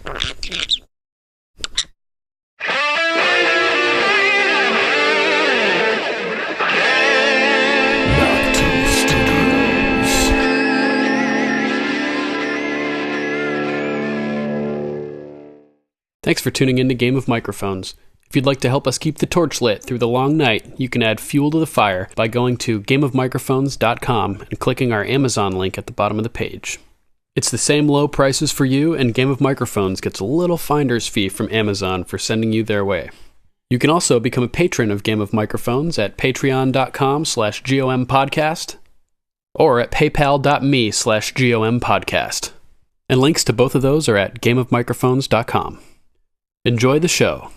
Thanks for tuning in to Game of Microphones. If you'd like to help us keep the torch lit through the long night, you can add fuel to the fire by going to gameofmicrophones.com and clicking our Amazon link at the bottom of the page. It's the same low prices for you, and Game of Microphones gets a little finder's fee from Amazon for sending you their way. You can also become a patron of Game of Microphones at patreon.com/GOMpodcast or at paypal.me/GOMpodcast. And links to both of those are at gameofmicrophones.com. Enjoy the show.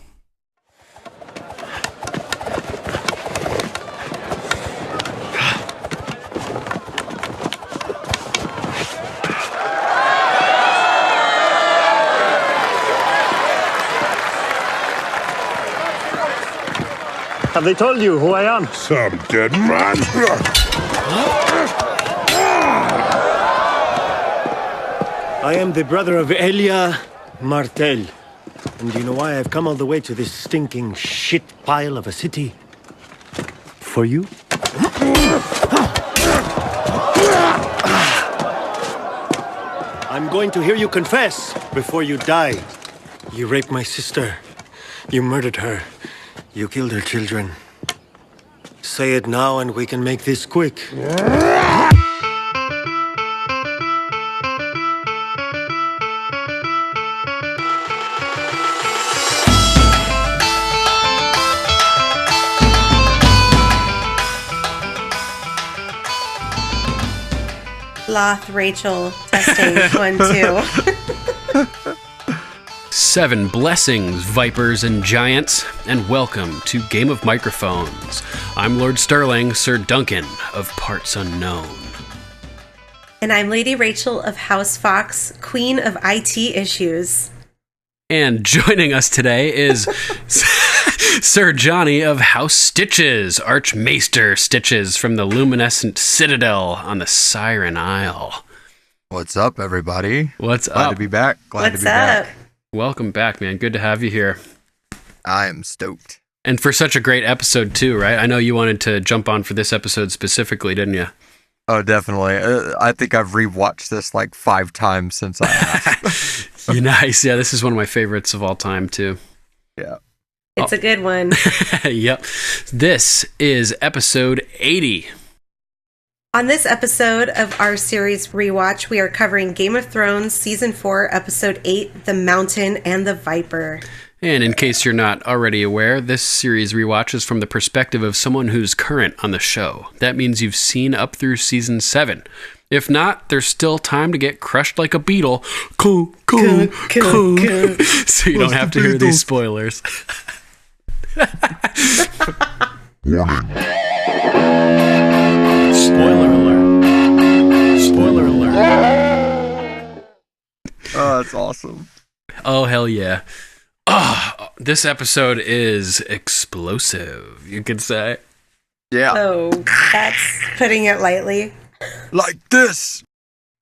Have they told you who I am? Some dead man. I am the brother of Oberyn Martell. And do you know why I've come all the way to this stinking shit pile of a city? For you? I'm going to hear you confess before you die. You raped my sister. You murdered her. You killed her children. Say it now and we can make this quick. Sloth Rachel testing 1, 2. 7 blessings, vipers and giants, and welcome to Game of Microphones. I'm Lord Sterling, Sir Duncan of Parts Unknown. And I'm Lady Rachel of House Fox, Queen of IT Issues. And joining us today is Sir Johnny of House Stitches, Archmaester Stitches from the Luminescent Citadel on the Siren Isle. What's up, everybody? What's Glad up? to be back. What's up? Welcome back, man. Good to have you here. I am stoked. And for such a great episode, too, right? I know you wanted to jump on for this episode specifically, didn't you? Oh, definitely. I think I've rewatched this like 5 times since I asked. Nice. Yeah, this is one of my favorites of all time, too. Yeah. It's a good one. Yep. This is episode 80. On this episode of our series Rewatch, we are covering Game of Thrones Season 4, Episode 8, The Mountain and the Viper. And in case you're not already aware, this series Rewatch is from the perspective of someone who's current on the show. That means you've seen up through Season 7. If not, there's still time to get crushed like a beetle. So you don't have to hear these spoilers. Warning. Spoiler alert. Spoiler alert. Oh, that's awesome. Oh, hell yeah. Oh, this episode is explosive, you could say. Yeah. Oh, that's putting it lightly. Like this.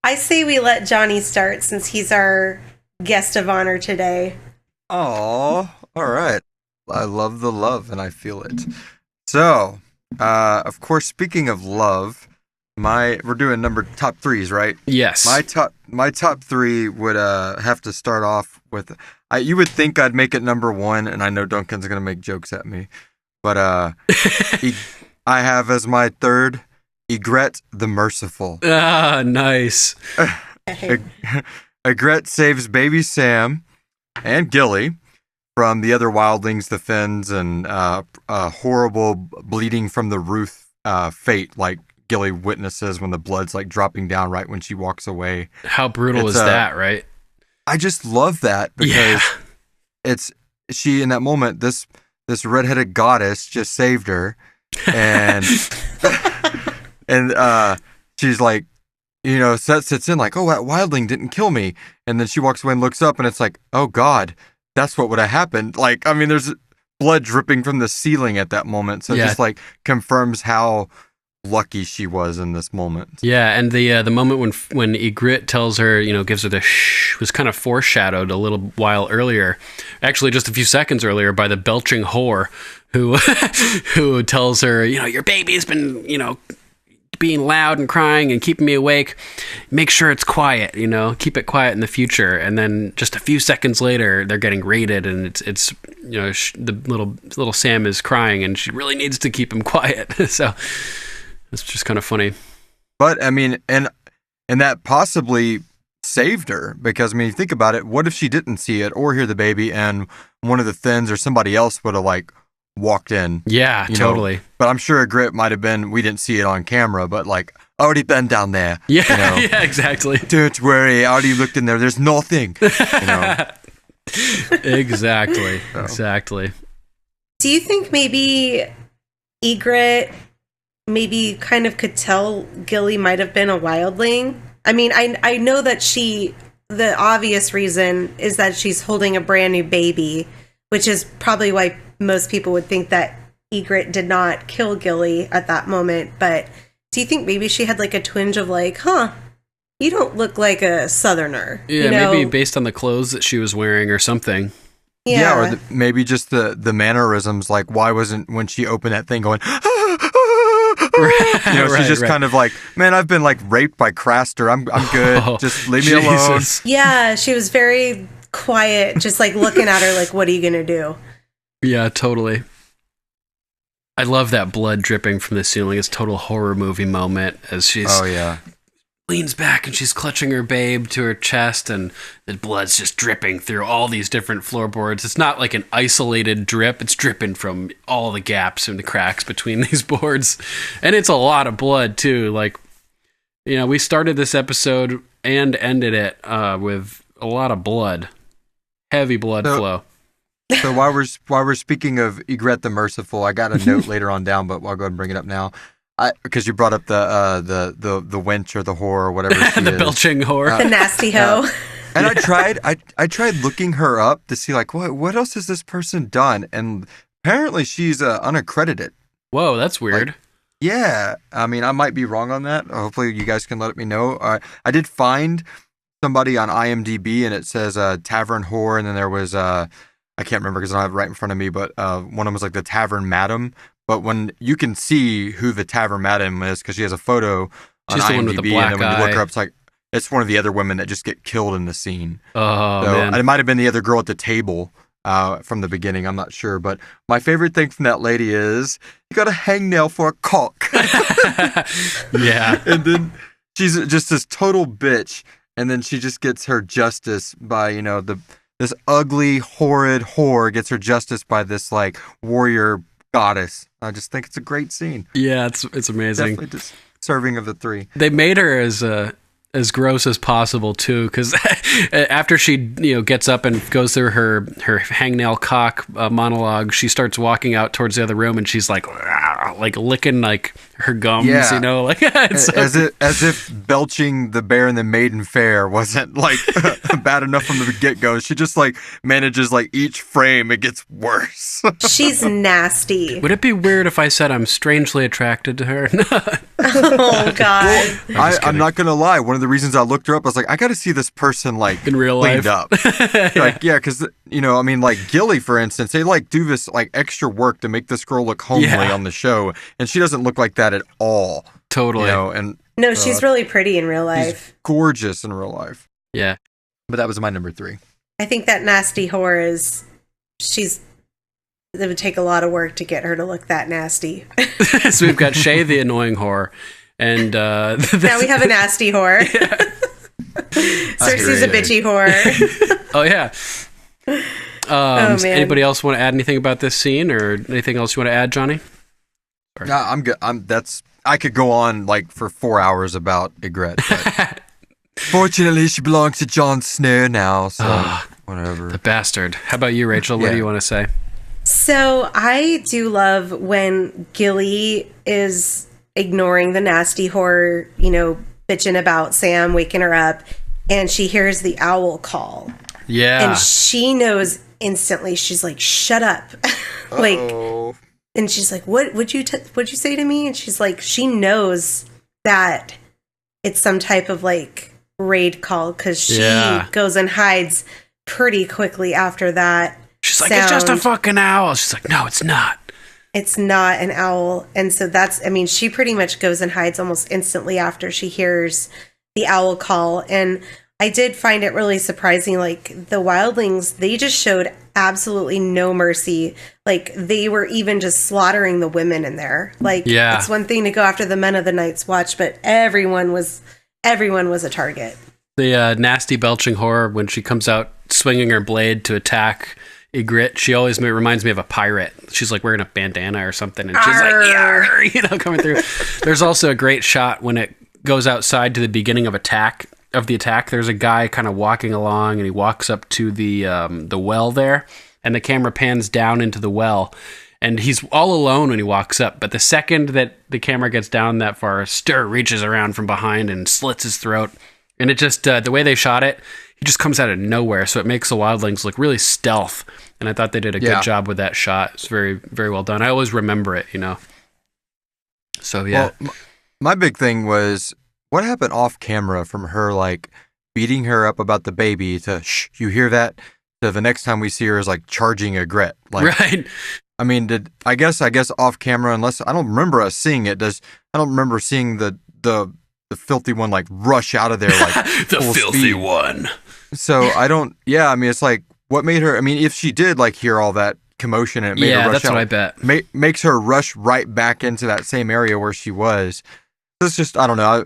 I say we let Johnny start since he's our guest of honor today. Oh, all right. I love the love and I feel it. So, of course, speaking of love, we're doing top 3s, right? Yes. My top 3 would have to start off with. You would think I'd make it number 1, and I know Duncan's gonna make jokes at me, but I have as my third Ygritte the Merciful. Ah, nice. Ygritte saves baby Sam and Gilly from the other wildlings, the Finns, and horrible bleeding from the roof fate, like Gilly witnesses when the blood's like dropping down right when she walks away. How brutal is that, right? I just love that because she in that moment, this redheaded goddess just saved her, and and she's like, sits in like, oh, that wildling didn't kill me, and then she walks away and looks up, and it's like, oh God, that's what would have happened. Like, I mean, there's blood dripping from the ceiling at that moment, so it just like confirms how lucky she was in this moment. Yeah, and the moment when Ygritte tells her, gives her the shh, was kind of foreshadowed a little while earlier, actually just a few seconds earlier, by the belching whore who tells her, your baby's been, being loud and crying and keeping me awake. Make sure it's quiet, keep it quiet in the future. And then just a few seconds later, they're getting raided, and it's the little Sam is crying, and she really needs to keep him quiet. So it's just kind of funny. But I mean, and that possibly saved her, because I mean, think about it. What if she didn't see it or hear the baby, and one of the Thins or somebody else would have walked in? Yeah, totally. But I'm sure Ygritte might have been, we didn't see it on camera, but already been down there. Yeah, yeah, exactly. Don't worry, I already looked in there. There's nothing. Exactly. So. Exactly. Do you think maybe Ygritte maybe kind of could tell Gilly might have been a wildling? I mean, I know that the obvious reason is that she's holding a brand new baby, which is probably why most people would think that Ygritte did not kill Gilly at that moment. But do you think maybe she had a twinge of you don't look like a southerner? Yeah, maybe based on the clothes that she was wearing or something. Yeah, or maybe just the mannerisms. Why wasn't, when she opened that thing, going, she's just kind of man, I've been raped by Craster. I'm good. Just leave me alone. Yeah, she was very quiet, just looking at her what are you gonna do? Yeah, totally. I love that blood dripping from the ceiling. It's total horror movie moment as she's leans back and she's clutching her babe to her chest, and the blood's just dripping through all these different floorboards. It's not an isolated drip. It's dripping from all the gaps and the cracks between these boards. And it's a lot of blood too. We started this episode and ended it with a lot of blood. Heavy blood flow. So while we're speaking of Ygritte the Merciful, I got a note later on down, but I'll go ahead and bring it up now. Because you brought up the wench or the whore or whatever she the is. belching whore, the nasty hoe. And I tried looking her up to see what else has this person done, and apparently she's unaccredited. Whoa, that's weird. Yeah, I mean, I might be wrong on that. Hopefully, you guys can let me know. I did find somebody on IMDb, and it says tavern whore, and then there was I can't remember because I don't have it right in front of me, but one of them was the tavern madam. But when you can see who the tavern madam is, because she has a photo on She's IMDb, the one with the black and then when eye. you look her up, it's one of the other women that just get killed in the scene. Oh, man. And it might have been the other girl at the table from the beginning. I'm not sure. But my favorite thing from that lady is, you got a hangnail for a cock. Yeah. And then she's just this total bitch. And then she just gets her justice by, this ugly, horrid whore gets her justice by this warrior goddess. I just think it's a great scene. Yeah, it's amazing. Definitely deserving of the 3. They made her as gross as possible too, because after she gets up and goes through her hangnail cock monologue, she starts walking out towards the other room, and she's licking her gums. It's as if belching the Bear in the Maiden Fair wasn't bad enough from the get go. She just manages each frame it gets worse. She's nasty. Would it be weird if I said I'm strangely attracted to her? Oh God. I'm not gonna lie. One of the reasons I looked her up, I was I got to see this person in real cleaned life. up. Because Gilly, for instance, they do this extra work to make this girl look homely on the show, and she doesn't look like that at all. Totally. And no, she's really pretty in real life. She's gorgeous in real life. Yeah. But that was my number 3. I think that nasty whore it would take a lot of work to get her to look that nasty. So we've got Shay, the annoying whore, and now we have a nasty whore. Cersei's a bitchy whore. Oh yeah. Man. Anybody else want to add anything about this scene, or anything else you want to add, Johnny? No, I'm good. I could go on for 4 hours about Ygritte. Fortunately, she belongs to Jon Snow now, so whatever. The bastard. How about you, Rachel? What do you want to say? So I do love when Gilly is ignoring the nasty whore, bitching about Sam waking her up, and she hears the owl call. Yeah. And she knows instantly. She's like, shut up. Uh-oh. and she's like, what'd you say to me? And she's like, she knows that it's some type of like raid call, because she goes and hides pretty quickly after that. She's like, it's just a fucking owl. She's like, no, it's not. It's not an owl. And so she pretty much goes and hides almost instantly after she hears the owl call. And I did find it really surprising. Like, the wildlings, they just showed absolutely no mercy. Like, they were even just slaughtering the women in there. Like, it's one thing to go after the men of the Night's Watch, but everyone was a target. The nasty belching horror when she comes out swinging her blade to attack Ygritte, she always reminds me of a pirate. She's like wearing a bandana or something, and she's like, yeah, coming through. There's also a great shot when it goes outside to the beginning of the attack. There's a guy kind of walking along, and he walks up to the well there, and the camera pans down into the well, and he's all alone when he walks up. But the second that the camera gets down that far, Stir reaches around from behind and slits his throat. And it just, the way they shot it, he just comes out of nowhere. So it makes the wildlings look really stealth. And I thought they did a good job with that shot. It's very, very well done. I always remember it, So, yeah. Well, my big thing was, what happened off camera from her, like, beating her up about the baby to, shh, you hear that? To the next time we see her is, like, charging Ygritte. Like, right. I mean, I guess off camera, unless, I don't remember us seeing it. I don't remember seeing the filthy one, like, rush out of there, like, the filthy speed. One. So I don't, it's like, what made her, if she did, like, hear all that commotion and it made her rush that's out, what I bet. Makes her rush right back into that same area where she was. It's just, I don't know.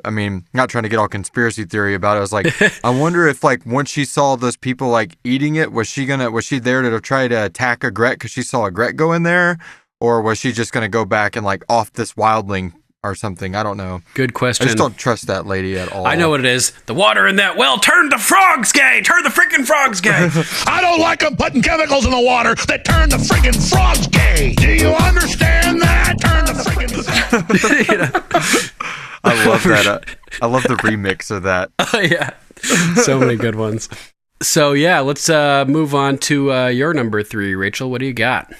Not trying to get all conspiracy theory about it. I was like, I wonder if, like, once she saw those people, like, eating it, was she there to try to attack Ygritte because she saw Ygritte go in there? Or was she just going to go back and, like, off this wildling or something? I don't know. Good question. I just don't trust that lady at all. I know what it is. The water in that well turned the frogs gay. Turn the freaking frogs gay. I don't like them putting chemicals in the water that turn the freaking frogs gay. Do you understand that? Turn the freaking... I love that. I love the remix of that. Oh, yeah. So many good ones. So, yeah, let's move on to your number 3, Rachel. What do you got?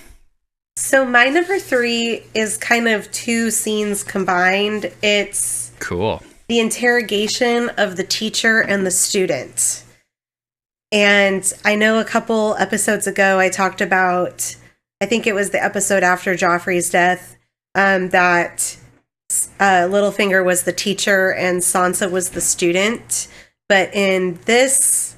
So my number 3 is kind of 2 scenes combined. It's cool. The interrogation of the teacher and the student. And I know a couple episodes ago I talked about, I think it was the episode after Joffrey's death, that Littlefinger was the teacher and Sansa was the student. But in this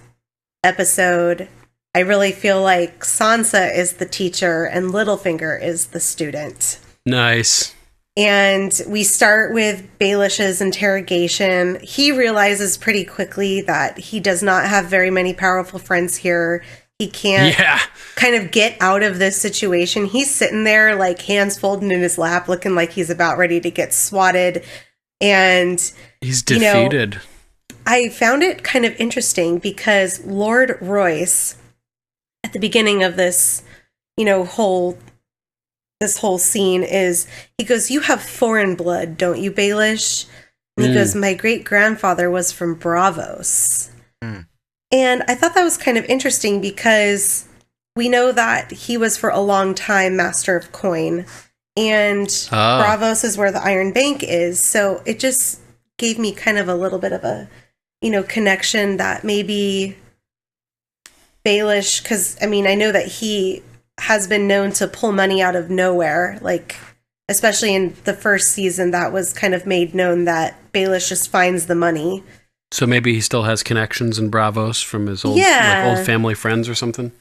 episode, I really feel like Sansa is the teacher and Littlefinger is the student. Nice. And we start with Baelish's interrogation. He realizes pretty quickly that he does not have very many powerful friends here. He can't kind of get out of this situation. He's sitting there, like, hands folded in his lap, looking like he's about ready to get swatted. And he's defeated. I found it kind of interesting because Lord Royce, at the beginning of this, whole scene he goes, "You have foreign blood, don't you, Baelish?" And he goes, "My great-grandfather was from Braavos." And I thought that was kind of interesting because we know that he was for a long time Master of Coin, and Braavos is where the Iron Bank is. So it just gave me kind of a little bit of a, connection that maybe Baelish, because I know that he has been known to pull money out of nowhere, like especially in the first season, that was kind of made known that Baelish just finds the money. So maybe he still has connections in Braavos from his old family friends or something.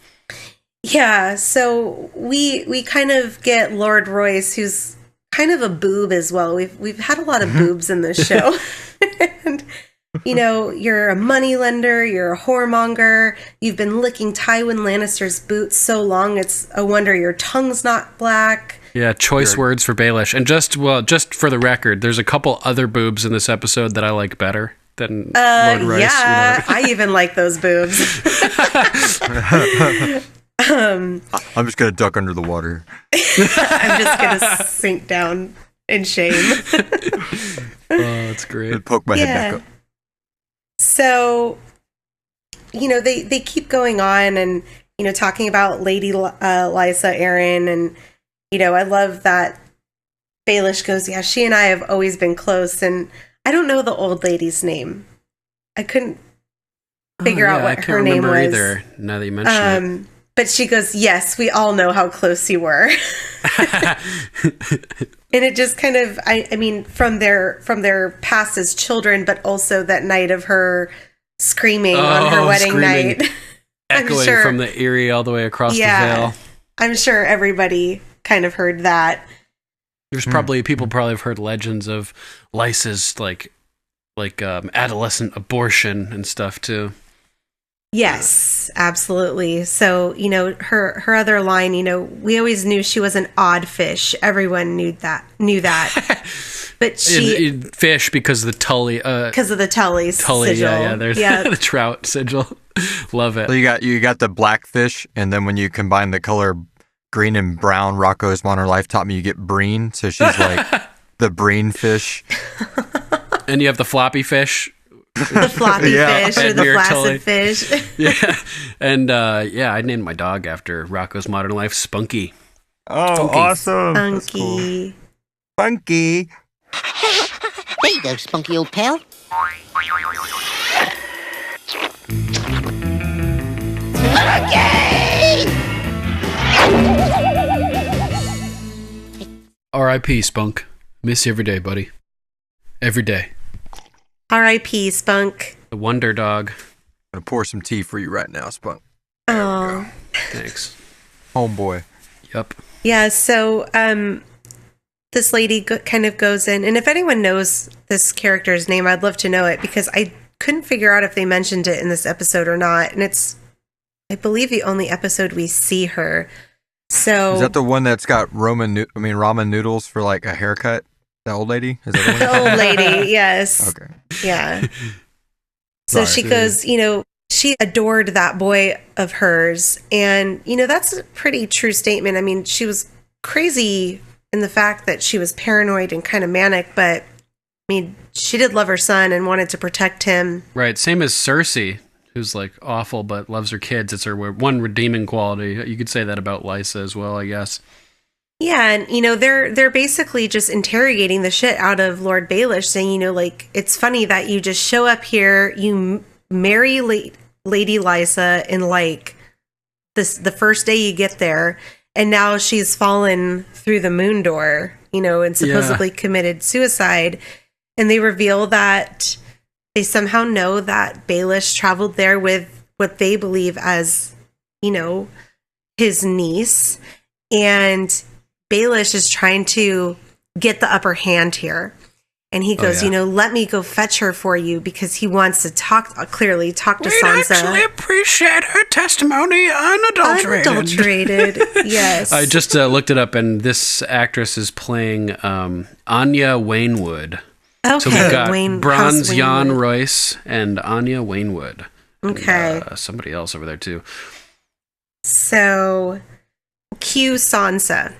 Yeah, so we kind of get Lord Royce, who's kind of a boob as well. We've had a lot of boobs in this show. And you're a moneylender, you're a whoremonger, you've been licking Tywin Lannister's boots so long it's a wonder your tongue's not black. Yeah, choice words for Baelish. And just for the record, there's a couple other boobs in this episode that I like better than Lord Royce. Yeah, I even like those boobs. I'm just going to duck under the water. I'm just going to sink down in shame. Oh, that's great. And poke my head back up. So, they keep going on and, talking about Lady Lysa Arryn and, I love that Baelish goes, yeah, she and I have always been close, and I don't know the old lady's name. I couldn't figure out what her name was. Either, now that you mention it. But she goes, yes, we all know how close you were. And it just kind of, I mean, from their past as children, but also that night of her screaming on her wedding night. Echoing from the Eyrie all the way across the Vale. I'm sure everybody kind of heard that. There's people probably have heard legends of Lysa's like adolescent abortion and stuff too. Yes, absolutely. So, her other line, we always knew she was an odd fish. Everyone knew that. But she fish because of the Tully sigil. Yeah, there's the trout sigil. Love it. So you got the black fish, and then when you combine the color green and brown, Rocco's Modern Life taught me you get breen, so she's like the breen fish. And you have the floppy fish. The floppy fish or the flaccid fish. Yeah. And I named my dog after Rocco's Modern Life, Spunky. Oh, Spunky. Awesome. Spunky. Cool. Spunky. There you go, Spunky old pal. R.I.P. Spunk. Miss you every day, buddy. Every day. R.I.P. Spunk. The wonder dog. I'm gonna pour some tea for you right now, Spunk. Oh. Thanks. Homeboy. Yep. Yeah, so this lady kind of goes in, and if anyone knows this character's name, I'd love to know it, because I couldn't figure out if they mentioned it in this episode or not, and it's, I believe, the only episode we see her. So is that the one that's got ramen noodles for like a haircut? The old lady? Is that the old lady? Yes. Okay. Yeah. So she goes, she adored that boy of hers, and that's a pretty true statement. I mean, she was crazy in the fact that she was paranoid and kind of manic, but I mean, she did love her son and wanted to protect him. Right. Same as Cersei, who's like awful but loves her kids. It's her one redeeming quality. You could say that about Lysa as well, I guess. Yeah, and they're basically just interrogating the shit out of Lord Baelish, saying, it's funny that you just show up here, you marry Lady Lysa in like the first day you get there, and now she's fallen through the moon door, and supposedly committed suicide. And they reveal that they somehow know that Baelish traveled there with what they believe as, his niece, and Baelish is trying to get the upper hand here. And he goes, let me go fetch her for you, because he wants to talk to Sansa. Actually appreciate her testimony unadulterated. Yes. I just looked it up, and this actress is playing Anya Wainwood. Okay. So we've got Bronze Jan Royce and Anya Wainwood. Okay. And, somebody else over there, too. So, cue Sansa.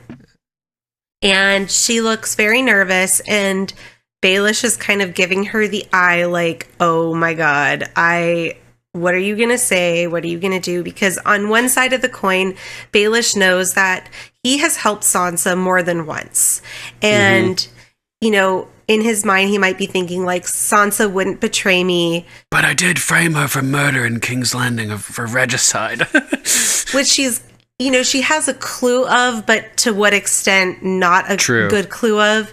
And she looks very nervous, and Baelish is kind of giving her the eye like, oh my God, what are you going to say? What are you going to do? Because on one side of the coin, Baelish knows that he has helped Sansa more than once. And, in his mind, he might be thinking like, Sansa wouldn't betray me. But I did frame her for murder in King's Landing for regicide. Which she's, she has a clue of, but to what extent not a good clue of.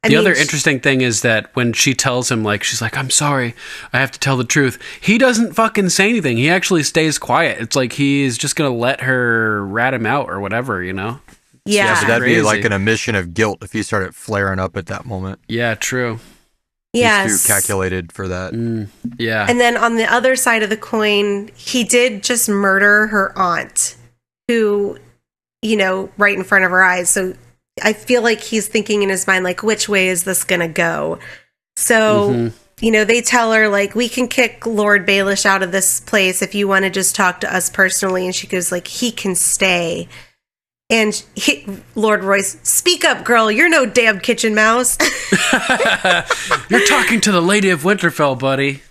The other interesting thing is that when she tells him, like, she's like, I'm sorry, I have to tell the truth. He doesn't fucking say anything. He actually stays quiet. It's like he's just going to let her rat him out or whatever, Yeah. So that'd be like an admission of guilt if he started flaring up at that moment. Yeah, true. Yes. He's too calculated for that. Yeah. And then on the other side of the coin, he did just murder her aunt, who, right in front of her eyes. So I feel like he's thinking in his mind, like, which way is this going to go? So, they tell her, like, we can kick Lord Baelish out of this place if you want to just talk to us personally. And she goes, like, he can stay. And Lord Royce, speak up, girl. You're no damn kitchen mouse. You're talking to the Lady of Winterfell, buddy.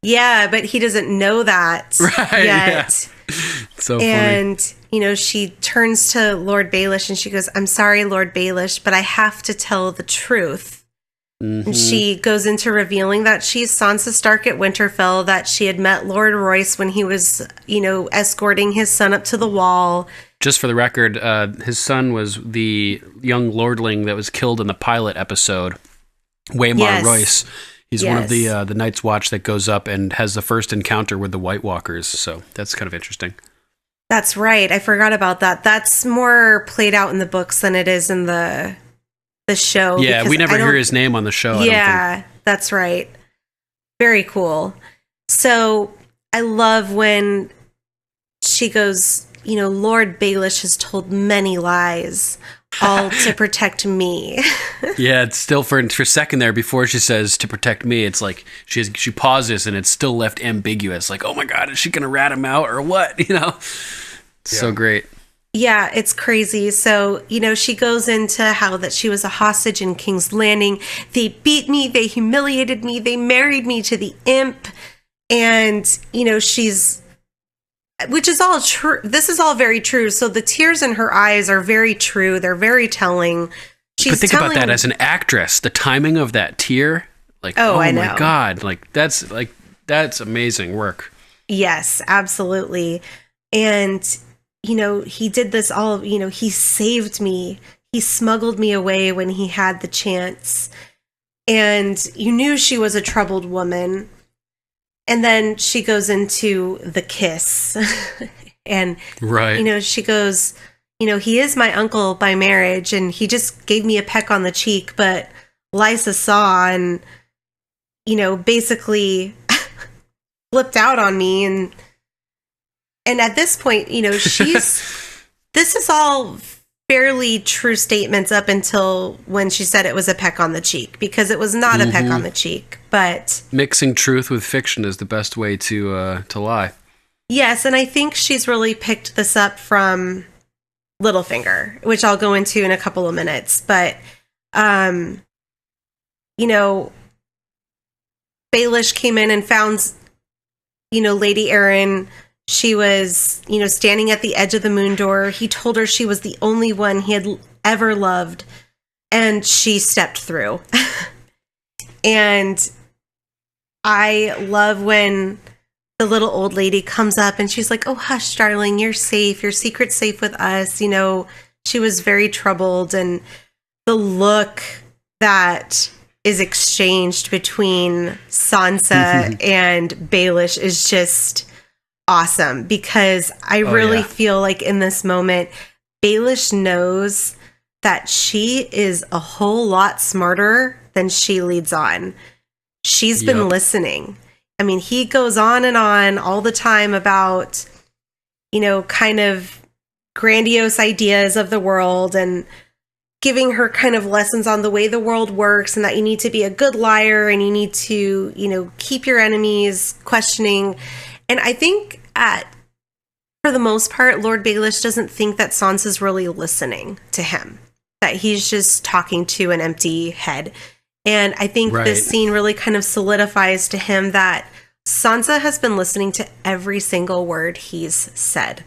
Yeah, but he doesn't know that Right, yet. yeah. So And, funny. she turns to Lord Baelish and she goes, I'm sorry, Lord Baelish, but I have to tell the truth. Mm-hmm. And she goes into revealing that she's Sansa Stark at Winterfell, that she had met Lord Royce when he was, escorting his son up to the wall. Just for the record, his son was the young lordling that was killed in the pilot episode, Waymar Yes. Royce. He's one of Yes. the Night's Watch that goes up and has the first encounter with the White Walkers. So that's kind of interesting. That's right. I forgot about that. That's more played out in the books than it is in the show. Yeah, because we never I don't- hear his name on the show. I don't think. Yeah, that's right. Very cool. So I love when she goes, Lord Baelish has told many lies, all to protect me. Yeah, it's still for a second there before she says to protect me. It's like she pauses and it's still left ambiguous. Like, oh my God, is she going to rat him out or what? So great. Yeah, it's crazy. So, she goes into how that she was a hostage in King's Landing. They beat me. They humiliated me. They married me to the imp. And, which is all true. This is all very true. So the tears in her eyes are very true. They're very telling. But think about that as an actress, the timing of that tear. Like, oh I my know. God. That's amazing work. Yes, absolutely. And, he did this all, he saved me. He smuggled me away when he had the chance. And you knew she was a troubled woman. And then she goes into the kiss. And, Right. she goes, he is my uncle by marriage and he just gave me a peck on the cheek, but Lysa saw and, basically flipped out on me. And at this point, this is all fairly true statements up until when she said it was a peck on the cheek, because it was not a peck on the cheek, but Mixing truth with fiction is the best way to lie. yes. And I think she's really picked this up from Littlefinger, which I'll go into in a couple of minutes. But, Baelish came in and found, Lady Arryn. She was, standing at the edge of the moon door. He told her she was the only one he had ever loved, and she stepped through. And I love when the little old lady comes up and she's like, oh, hush, darling, you're safe. Your secret's safe with us. She was very troubled, and the look that is exchanged between Sansa and Baelish is just awesome, because I really feel like in this moment, Baelish knows that she is a whole lot smarter than she leads on. She's been listening. I mean, he goes on and on all the time about, kind of grandiose ideas of the world and giving her kind of lessons on the way the world works, and that you need to be a good liar and you need to, keep your enemies questioning. And I think for the most part, Lord Baelish doesn't think that Sansa's really listening to him, that he's just talking to an empty head. And I think this scene really kind of solidifies to him that Sansa has been listening to every single word he's said.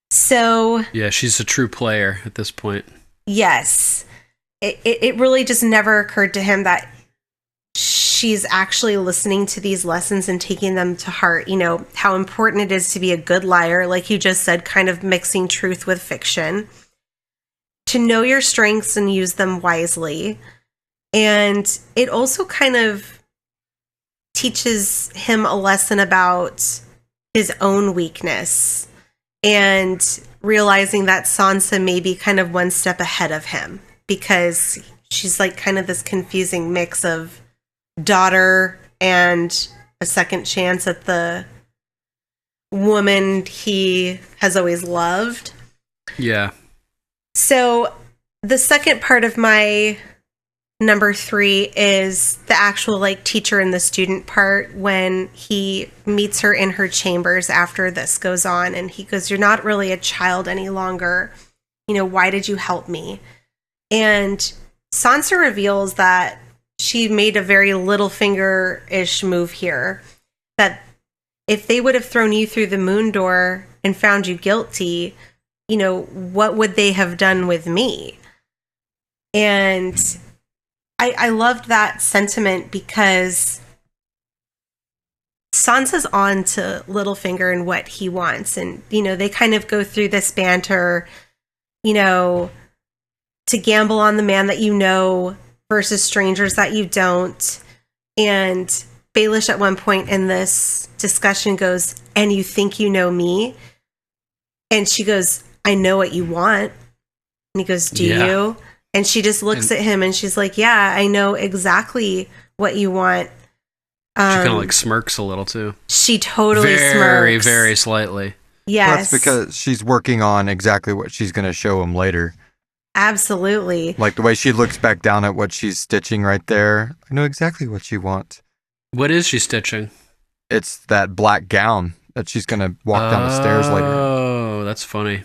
So Yeah, she's a true player at this point. yes, it really just never occurred to him that she's actually listening to these lessons and taking them to heart. How important it is to be a good liar, like you just said, kind of mixing truth with fiction, to know your strengths and use them wisely. And it also kind of teaches him a lesson about his own weakness and realizing that Sansa may be kind of one step ahead of him, because she's like kind of this confusing mix of daughter and a second chance at the woman he has always loved. Yeah. So the second part of my number 3 is the actual teacher and the student part, when he meets her in her chambers after this goes on, and he goes, you're not really a child any longer. Why did you help me? And Sansa reveals that she made a very Littlefinger-ish move here. That if they would have thrown you through the moon door and found you guilty, you know, what would they have done with me? And I loved that sentiment because Sansa's on to Littlefinger and what he wants. And, you know, they kind of go through this banter, you know, to gamble on the man that you know versus strangers that you don't. And Baelish at one point in this discussion goes, "And you think you know me?" And she goes, "I know what you want." And he goes, "Do you?" And she just looks at him and she's like, "Yeah, I know exactly what you want." She kind of like smirks a little too. She totally smirks. Very, very slightly. Yes. Well, that's because she's working on exactly what she's going to show him later. Absolutely. Like the way she looks back down at what she's stitching right there. I know exactly what she wants. What is she stitching? It's that black gown that she's going to walk down the stairs later. Oh, that's funny.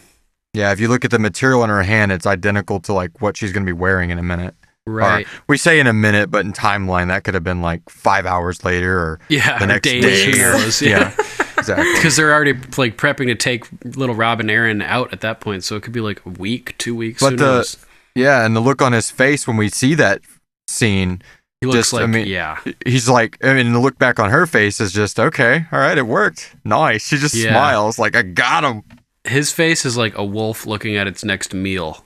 Yeah, if you look at the material in her hand, it's identical to like what she's going to be wearing in a minute. Right. Or, we say in a minute, but in timeline, that could have been like 5 hours later or the next days, day. who knows? Yeah, exactly. Because they're already like prepping to take little Rob and Aaron out at that point, so it could be like a week, 2 weeks. But who knows? Yeah, and the look on his face when we see that scene, He looks just, like, he's like, the look back on her face is just, okay, all right, it worked. Nice. She just smiles like, I got him. His face is like a wolf looking at its next meal.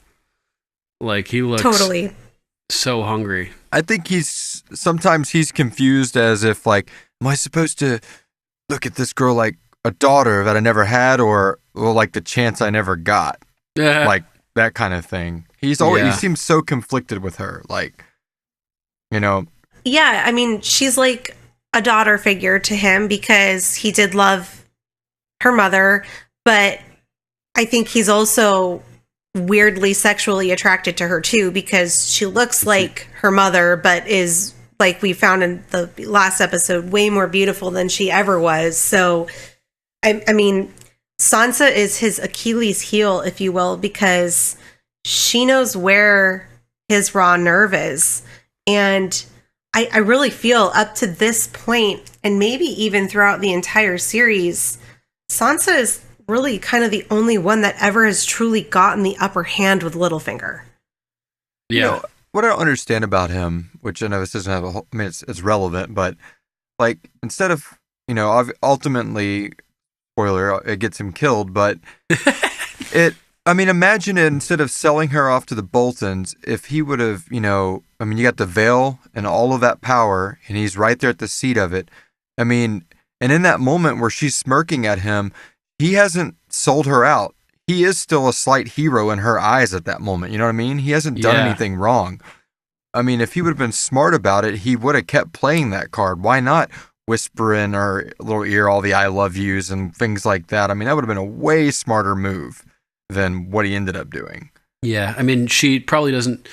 Like, he looks totally so hungry. I think sometimes he's confused as if like, am I supposed to look at this girl like a daughter that I never had or like the chance I never got? Like that kind of thing. He seems so conflicted with her. Like, you know. Yeah, I mean, she's like a daughter figure to him because he did love her mother, but I think he's also weirdly sexually attracted to her too because she looks like her mother, but is, like we found in the last episode, way more beautiful than she ever was. So, I mean, Sansa is his Achilles heel, if you will, because she knows where his raw nerve is. And I really feel up to this point, and maybe even throughout the entire series, Sansa is really kind of the only one that ever has truly gotten the upper hand with Littlefinger. Yeah. You know, what I don't understand about him, which I know this doesn't have it's relevant, but like instead of, ultimately, spoiler, it gets him killed, but imagine it, instead of selling her off to the Boltons, if he would have, you got the veil and all of that power, and he's right there at the seat of it. And in that moment where she's smirking at him, he hasn't sold her out. He is still a slight hero in her eyes at that moment. You know what I mean? He hasn't done anything wrong. If he would have been smart about it, he would have kept playing that card. Why not whisper in her little ear all the I love yous and things like that? That would have been a way smarter move than what he ended up doing. Yeah, she probably doesn't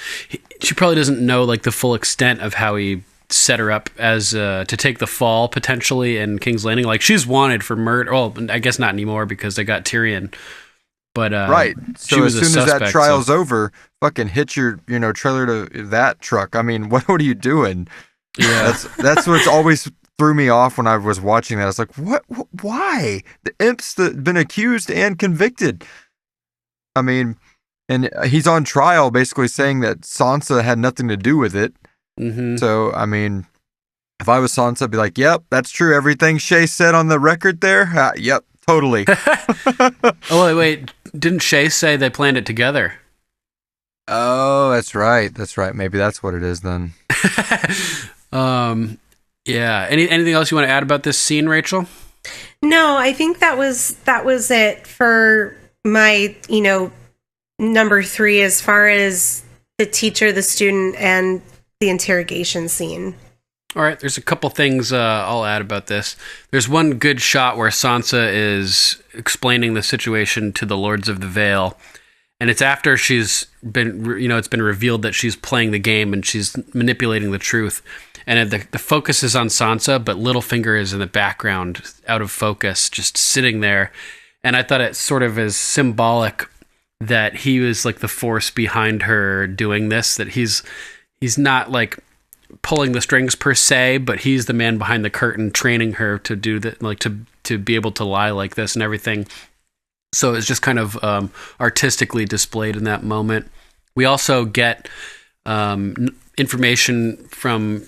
know like the full extent of how he set her up as to take the fall potentially in King's Landing. Like, she's wanted for murder. Well, I guess not anymore because they got Tyrion. But right. So as soon as that trial's over, fucking hit your trailer to that truck. What are you doing? Yeah, that's what's always threw me off when I was watching that. I was like, what? Why? The imp's been accused and convicted. And he's on trial, basically saying that Sansa had nothing to do with it. Mm-hmm. So, if I was Sansa, I'd be like, yep, that's true. Everything Shay said on the record there? Yep, totally. Oh, wait. Didn't Shay say they planned it together? Oh, that's right. That's right. Maybe that's what it is then. Yeah. Anything else you want to add about this scene, Rachel? No, I think that was it for my, number 3 as far as the teacher, the student, and the interrogation scene. All right, there's a couple things I'll add about this. There's one good shot where Sansa is explaining the situation to the Lords of the Vale, and it's after she's been, it's been revealed that she's playing the game and she's manipulating the truth. And the focus is on Sansa, but Littlefinger is in the background, out of focus, just sitting there. And I thought it sort of is symbolic that he was like the force behind her doing this, that he's not like pulling the strings per se, but he's the man behind the curtain training her to do that, like to be able to lie like this and everything. So it's just kind of artistically displayed in that moment. We also get information from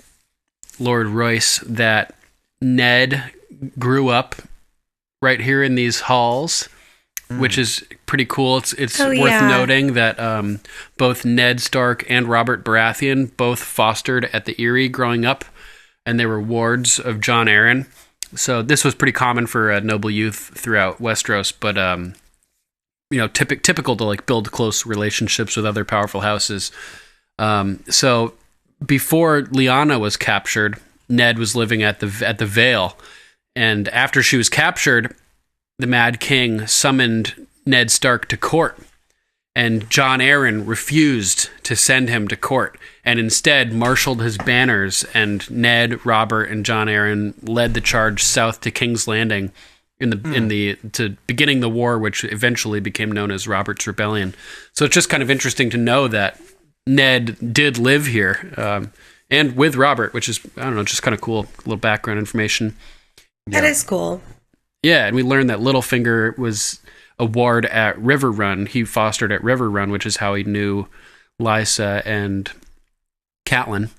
Lord Royce that Ned grew up right here in these halls, which is pretty cool. It's worth noting that both Ned Stark and Robert Baratheon both fostered at the Eyrie growing up, and they were wards of Jon Arryn. So this was pretty common for noble youth throughout Westeros, but typical to like build close relationships with other powerful houses. So before Lyanna was captured, Ned was living at the Vale, and after she was captured, the Mad King summoned Ned Stark to court, and Jon Arryn refused to send him to court, and instead marshaled his banners, and Ned, Robert, and Jon Arryn led the charge south to King's Landing to beginning the war, which eventually became known as Robert's Rebellion. So it's just kind of interesting to know that Ned did live here, and with Robert, which is, I don't know, just kind of cool, little background information. That is cool. Yeah, and we learned that Littlefinger was a ward at River Run. He fostered at River Run, which is how he knew Lysa and Catelyn,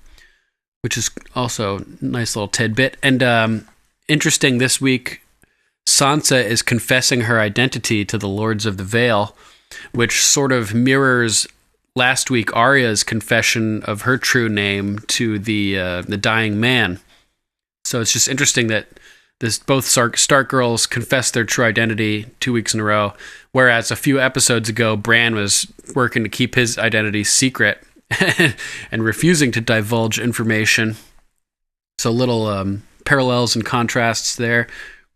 which is also a nice little tidbit. And interesting, this week, Sansa is confessing her identity to the Lords of the Vale, which sort of mirrors last week Arya's confession of her true name to the dying man. So it's just interesting that both Stark girls confessed their true identity 2 weeks in a row, whereas a few episodes ago, Bran was working to keep his identity secret and refusing to divulge information. So little parallels and contrasts there.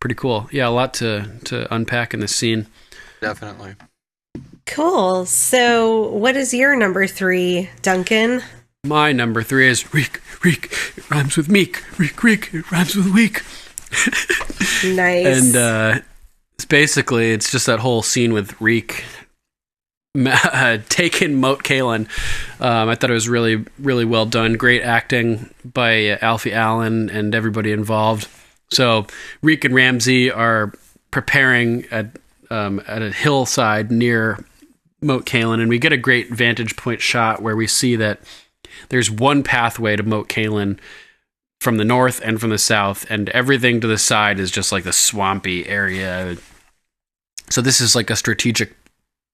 Pretty cool. Yeah, a lot to unpack in this scene. Definitely. Cool. So what is your number 3, Duncan? My number 3 is Reek. It rhymes with meek. Reek. It rhymes with weak. Nice. And it's just that whole scene with Reek taking Moat Cailin. I thought it was really, really well done. Great acting by Alfie Allen and everybody involved. So Reek and Ramsay are preparing at a hillside near Moat Cailin, and we get a great vantage point shot where we see that there's one pathway to Moat Cailin from the north and from the south, and everything to the side is just like the swampy area. So this is like a strategic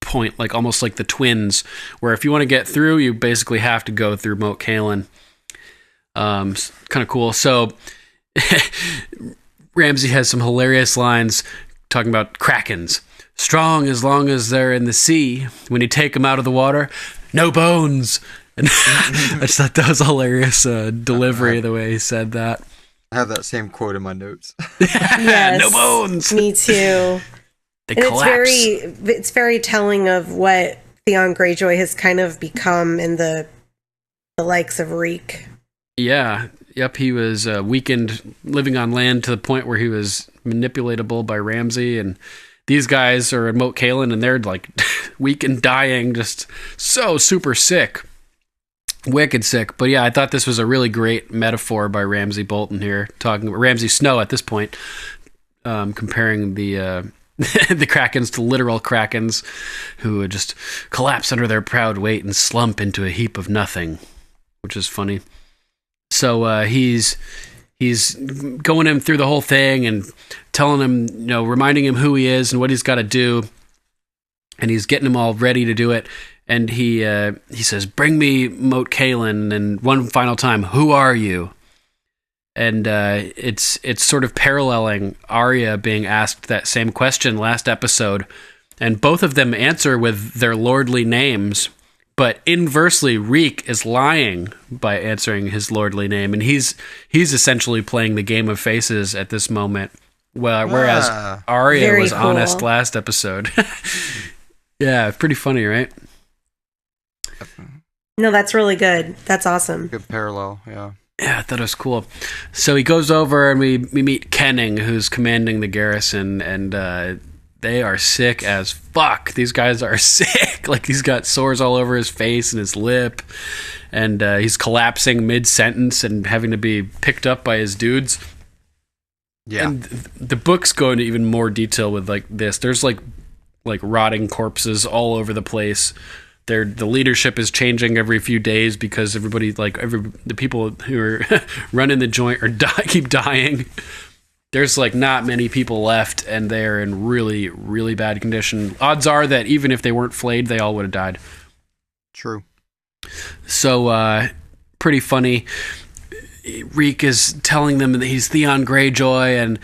point, like almost like the Twins, where if you want to get through, you basically have to go through Moat Cailin. Kind of cool. So Ramsay has some hilarious lines talking about krakens. Strong as long as they're in the sea. When you take them out of the water, no bones. And I just thought that was a hilarious delivery, the way he said that. I have that same quote in my notes. Yes, no bones. Me too. They and collapse. It's very telling of what Theon Greyjoy has kind of become in the likes of Reek. Yeah. Yep. He was weakened, living on land to the point where he was manipulatable by Ramsay, and these guys are in Moat Cailin, and they're like weak and dying, just so super sick. Wicked sick. But yeah, I thought this was a really great metaphor by Ramsay Bolton here, talking about Ramsay Snow at this point, comparing the the Krakens to literal Krakens who would just collapse under their proud weight and slump into a heap of nothing, which is funny. So he's going him through the whole thing and telling him, reminding him who he is and what he's got to do, and he's getting him all ready to do it. And he says, "Bring me Moat Cailin," and one final time, "Who are you?" And it's sort of paralleling Arya being asked that same question last episode, and both of them answer with their lordly names, but inversely, Reek is lying by answering his lordly name, and he's essentially playing the game of faces at this moment, whereas Arya was honest last episode. Yeah, pretty funny, right? No, that's really good. That's awesome. Good parallel, yeah. Yeah, I thought it was cool. So he goes over and we meet Kenning, who's commanding the garrison, and they are sick as fuck. These guys are sick. Like, he's got sores all over his face and his lip, and he's collapsing mid-sentence and having to be picked up by his dudes. Yeah. And the books go into even more detail with like this. There's like rotting corpses all over the place. The leadership is changing every few days because everybody, the people who are running the joint keep dying. There's like not many people left, and they're in really, really bad condition. Odds are that even if they weren't flayed, they all would have died. True. So, pretty funny. Reek is telling them that he's Theon Greyjoy,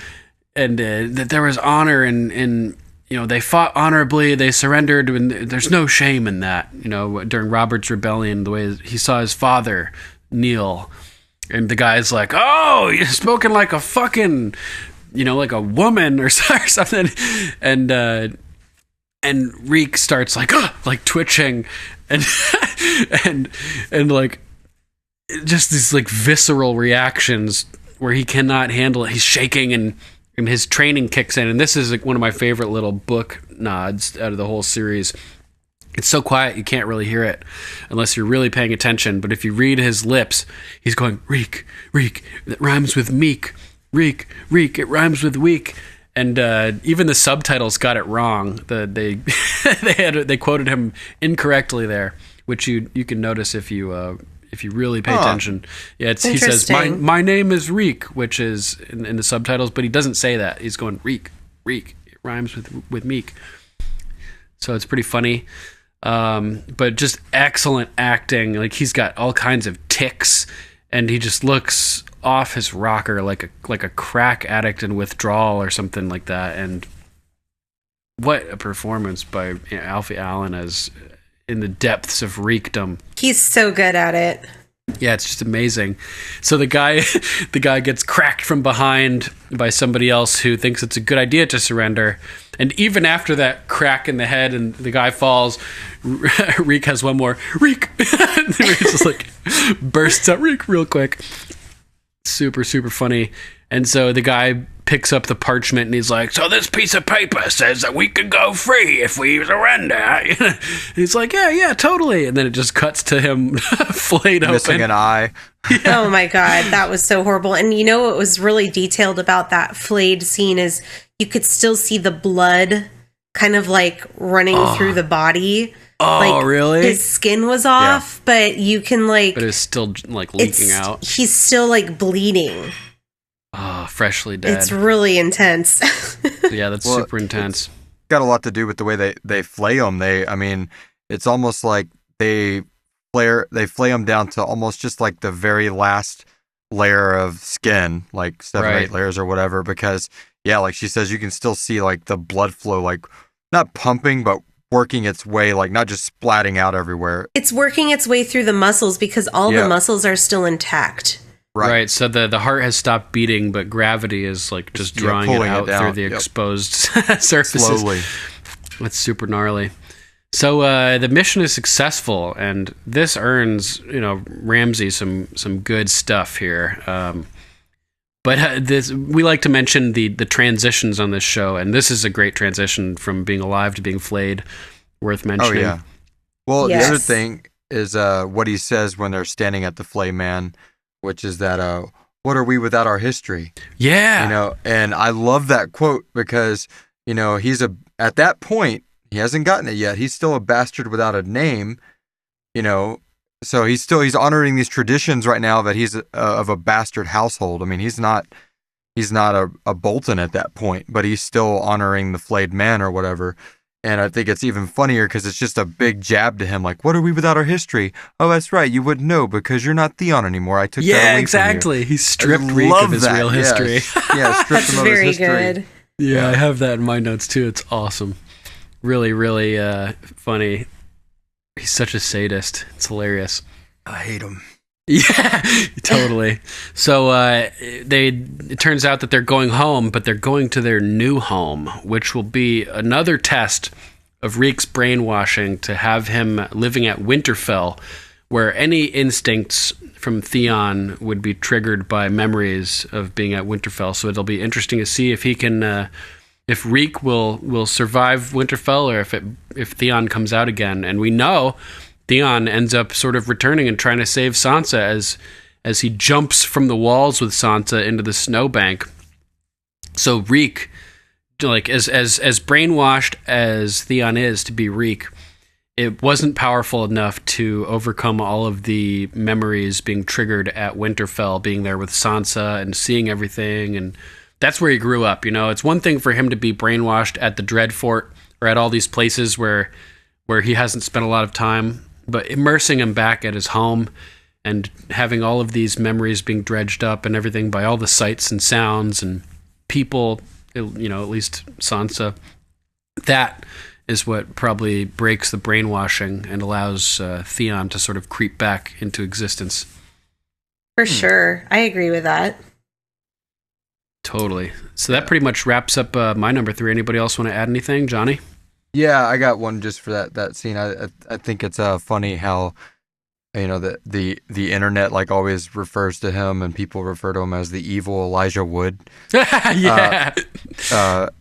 and that there was honor in they fought honorably, they surrendered, and there's no shame in that. During Robert's rebellion, the way he saw his father kneel, and the guy's like, "Oh, you're spoken like a fucking, like a woman or something," and Reek starts like twitching, and and like just these like visceral reactions where he cannot handle it. He's shaking, and his training kicks in, and this is like one of my favorite little book nods out of the whole series. It's so quiet you can't really hear it unless you're really paying attention, but if you read his lips, he's going, "Reek, reek, that rhymes with meek, reek, reek, it rhymes with weak." And even the subtitles got it wrong. They quoted him incorrectly there, which you can notice if you really pay attention. Yeah, he says, my name is Reek, which is in the subtitles, but he doesn't say that. He's going, Reek, Reek. It rhymes with meek. So it's pretty funny. But just excellent acting. Like, he's got all kinds of tics, and he just looks off his rocker like a crack addict in withdrawal or something like that. And what a performance by Alfie Allen as in the depths of Reekdom. He's so good at it. Yeah, it's just amazing. So the guy gets cracked from behind by somebody else who thinks it's a good idea to surrender. And even after that crack in the head and the guy falls, Reek has one more, Reek! And Reek just like bursts out, Reek, real quick. Super, super funny. And so the guy picks up the parchment and he's like, "So this piece of paper says that we can go free if we surrender." He's like, yeah, totally. And then it just cuts to him flayed open. Missing an eye. Yeah. Oh my God, that was so horrible. And what was really detailed about that flayed scene is you could still see the blood kind of like running through the body. Oh, like, really? His skin was off, but you can like... But it's still like leaking out. He's still like bleeding. Oh, freshly dead. It's really intense. Yeah, that's super intense. Got a lot to do with the way they flay them. It's almost like they flay them down to almost just like the very last layer of skin, like 7 or 8 layers or whatever, because like she says, you can still see like the blood flow, like not pumping, but working its way, like not just splatting out everywhere. It's working its way through the muscles because all the muscles are still intact. Right. So the heart has stopped beating, but gravity is like just drawing it out through the exposed surfaces. Slowly. It's super gnarly. So the mission is successful, and this earns Ramsay some good stuff here. But we like to mention the transitions on this show, and this is a great transition from being alive to being flayed. Worth mentioning. Oh, yeah. Well, the other thing is what he says when they're standing at the flay man, which is that, what are we without our history? Yeah. And I love that quote because, he's at that point, he hasn't gotten it yet. He's still a bastard without a name, so he's honoring these traditions right now that he's of a bastard household. I mean, he's not a Bolton at that point, but he's still honoring the flayed man or whatever. And I think it's even funnier because it's just a big jab to him, like, what are we without our history? Oh, that's right, you wouldn't know because you're not Theon anymore. I took that away exactly. from you. He stripped Reek of his real history. Stripped That's him of very his history. good. Yeah, I have that in my notes too. It's awesome. Really, really funny. He's such a sadist. It's hilarious. I hate him. Yeah, totally. So it turns out that they're going home, but they're going to their new home, which will be another test of Reek's brainwashing to have him living at Winterfell, where any instincts from Theon would be triggered by memories of being at Winterfell. So it'll be interesting to see if he can if Reek will survive Winterfell, or if Theon comes out again. And we know Theon ends up sort of returning and trying to save Sansa as he jumps from the walls with Sansa into the snowbank. So Reek, like as brainwashed as Theon is to be Reek, it wasn't powerful enough to overcome all of the memories being triggered at Winterfell, being there with Sansa and seeing everything. And that's where he grew up. It's one thing for him to be brainwashed at the Dreadfort or at all these places where he hasn't spent a lot of time, but immersing him back at his home and having all of these memories being dredged up and everything by all the sights and sounds and people, at least Sansa, that is what probably breaks the brainwashing and allows Theon to sort of creep back into existence. For sure. I agree with that. Totally. So that pretty much wraps up my number 3. Anybody else want to add anything? Johnny? Yeah, I got one just for that scene. I think it's funny how the internet like always refers to him, and people refer to him as the evil Elijah Wood. Yeah.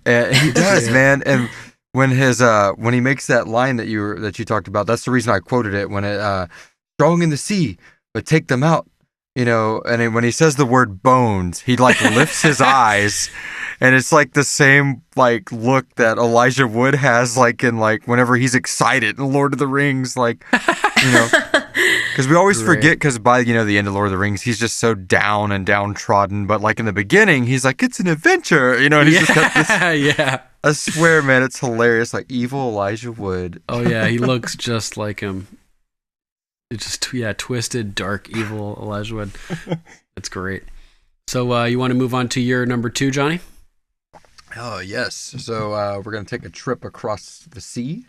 And he does, man. And when he makes that line that you talked about, that's the reason I quoted it. When strong in the sea, but take them out. And when he says the word bones, he like lifts his eyes. And it's like the same like look that Elijah Wood has like in like whenever he's excited in Lord of the Rings, like because we always forget, because by the end of Lord of the Rings he's just so down and downtrodden, but like in the beginning he's like, it's an adventure, and he's just got this. Yeah, I swear, man, it's hilarious. Like evil Elijah Wood. Oh yeah, he looks just like him. It's just twisted, dark, evil Elijah Wood. That's great. So you want to move on to your number 2, Johnny? Oh, yes. So we're going to take a trip across the sea.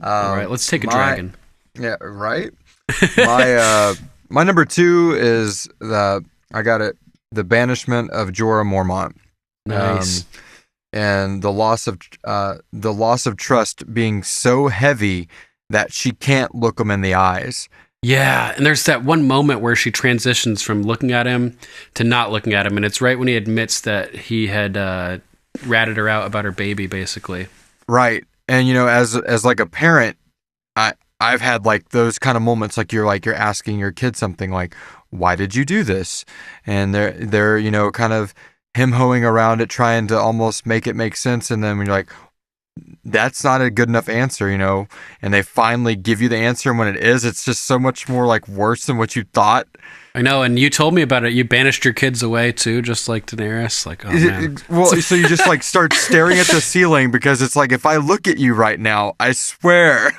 All right, let's take a dragon. Yeah, right? My number 2 is I got it, The Banishment of Jorah Mormont. Nice. And the loss of trust being so heavy that she can't look him in the eyes. Yeah, and there's that one moment where she transitions from looking at him to not looking at him, and it's right when he admits that he had ratted her out about her baby, basically. Right. And as like a parent, I've had like those kind of moments, like you're asking your kid something like, why did you do this? And they're kind of him-hoing around it, trying to almost make it make sense, and then when you're like, that's not a good enough answer, and they finally give you the answer, and when it is, it's just so much more like worse than what you thought. I know, and you told me about it. You banished your kids away too, just like Daenerys. Like, oh man. Well, so you just like start staring at the ceiling, because it's like, if I look at you right now, I swear.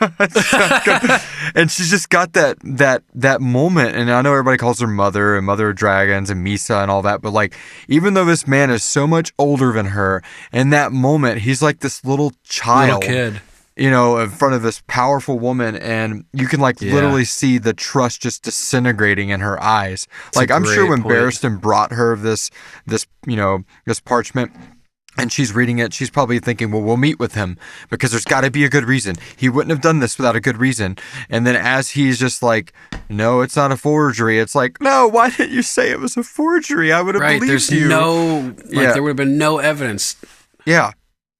And she's just got that moment, and I know everybody calls her mother and mother of dragons and Misa and all that, but like, even though this man is so much older than her, in that moment he's like this little child, kid, in front of this powerful woman, and you can literally see the trust just disintegrating in her eyes. Like, I'm sure when Barristan brought her this parchment, and she's reading it, she's probably thinking, well, we'll meet with him because there's got to be a good reason. He wouldn't have done this without a good reason. And then as he's just like, no, it's not a forgery. It's like, no, why didn't you say it was a forgery? I would have believed there's you. There would have been no evidence. Yeah.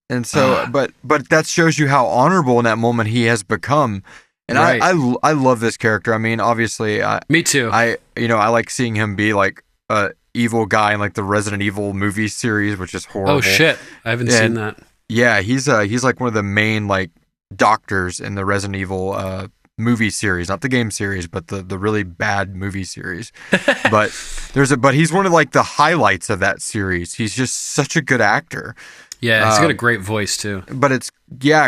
And so, but that shows you how honorable in that moment he has become. And I love this character. I mean, obviously, me too. I like seeing him be like a evil guy in like the Resident Evil movie series, which is horrible. Oh shit, I haven't seen that. Yeah, he's like one of the main like doctors in the Resident Evil movie series, not the game series, but the really bad movie series. but he's one of like the highlights of that series. He's just such a good actor. Yeah, he's got a great voice too. But it's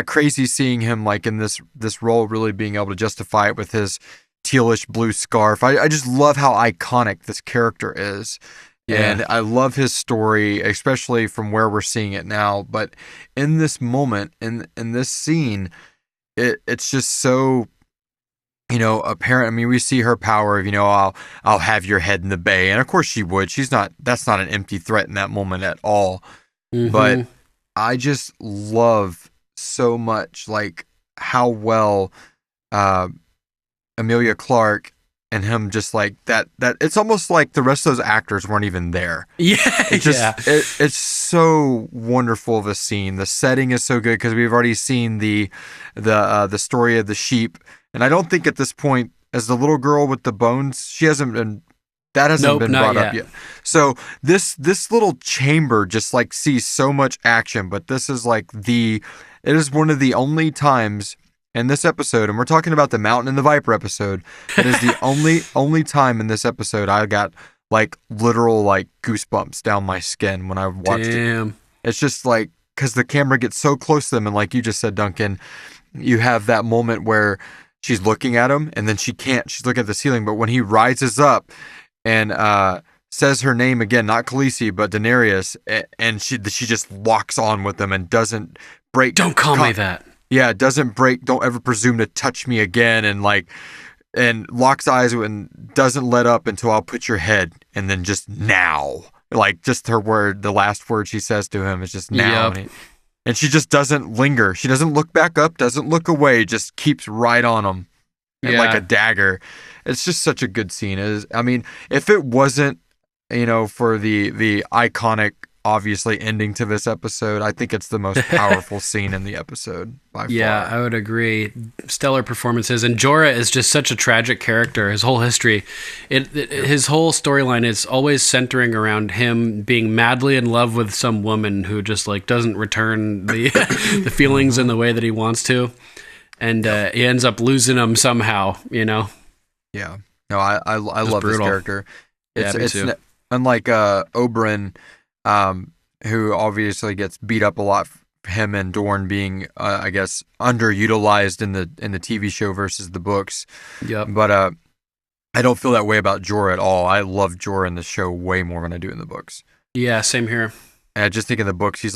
crazy seeing him like in this role, really being able to justify it with his tealish blue scarf. I just love how iconic this character is. Yeah. And I love his story, especially from where we're seeing it now. But in this moment, in this scene, it's just so, apparent. I mean, we see her power of, I'll have your head in the bay. And of course she would. That's not an empty threat in that moment at all. Mm-hmm. But I just love so much like how well Emilia Clarke and him just like that it's almost like the rest of those actors weren't even there. Yeah, it's so wonderful of a scene. The setting is so good because we've already seen the story of the sheep, and I don't think at this point, as the little girl with the bones, she hasn't been been brought up yet. So this little chamber just like sees so much action, but this is like it is one of the only times in this episode, and we're talking about the Mountain and the Viper episode, it is the only time in this episode I got like literal like goosebumps down my skin when I watched it. It's just like, because the camera gets so close to them, and like you just said, Duncan, you have that moment where she's looking at him and then she's looking at the ceiling, but when he rises up and says her name again, not Khaleesi but Daenerys, and she just locks on with them and doesn't break. Don't call me that. Yeah, it doesn't break. Don't ever presume to touch me again. And locks eyes and doesn't let up until I'll put your head. And then just now, like just her word, the last word she says to him is just now. Yep. And she just doesn't linger. She doesn't look back up, doesn't look away, just keeps right on him. And like a dagger. It's just such a good scene. I mean, if it wasn't, for the iconic, obviously, ending to this episode, I think it's the most powerful scene in the episode by far. Yeah, I would agree. Stellar performances, and Jorah is just such a tragic character. His whole history, his whole storyline is always centering around him being madly in love with some woman who just like doesn't return the the feelings in the way that he wants to, and he ends up losing them somehow. Yeah. No, I love this character. It's too. Unlike Oberyn, who obviously gets beat up a lot. Him and Dorne being, I guess, underutilized in the TV show versus the books. Yep. But I don't feel that way about Jorah at all. I love Jorah in the show way more than I do in the books. Yeah, same here. And I just think in the books, he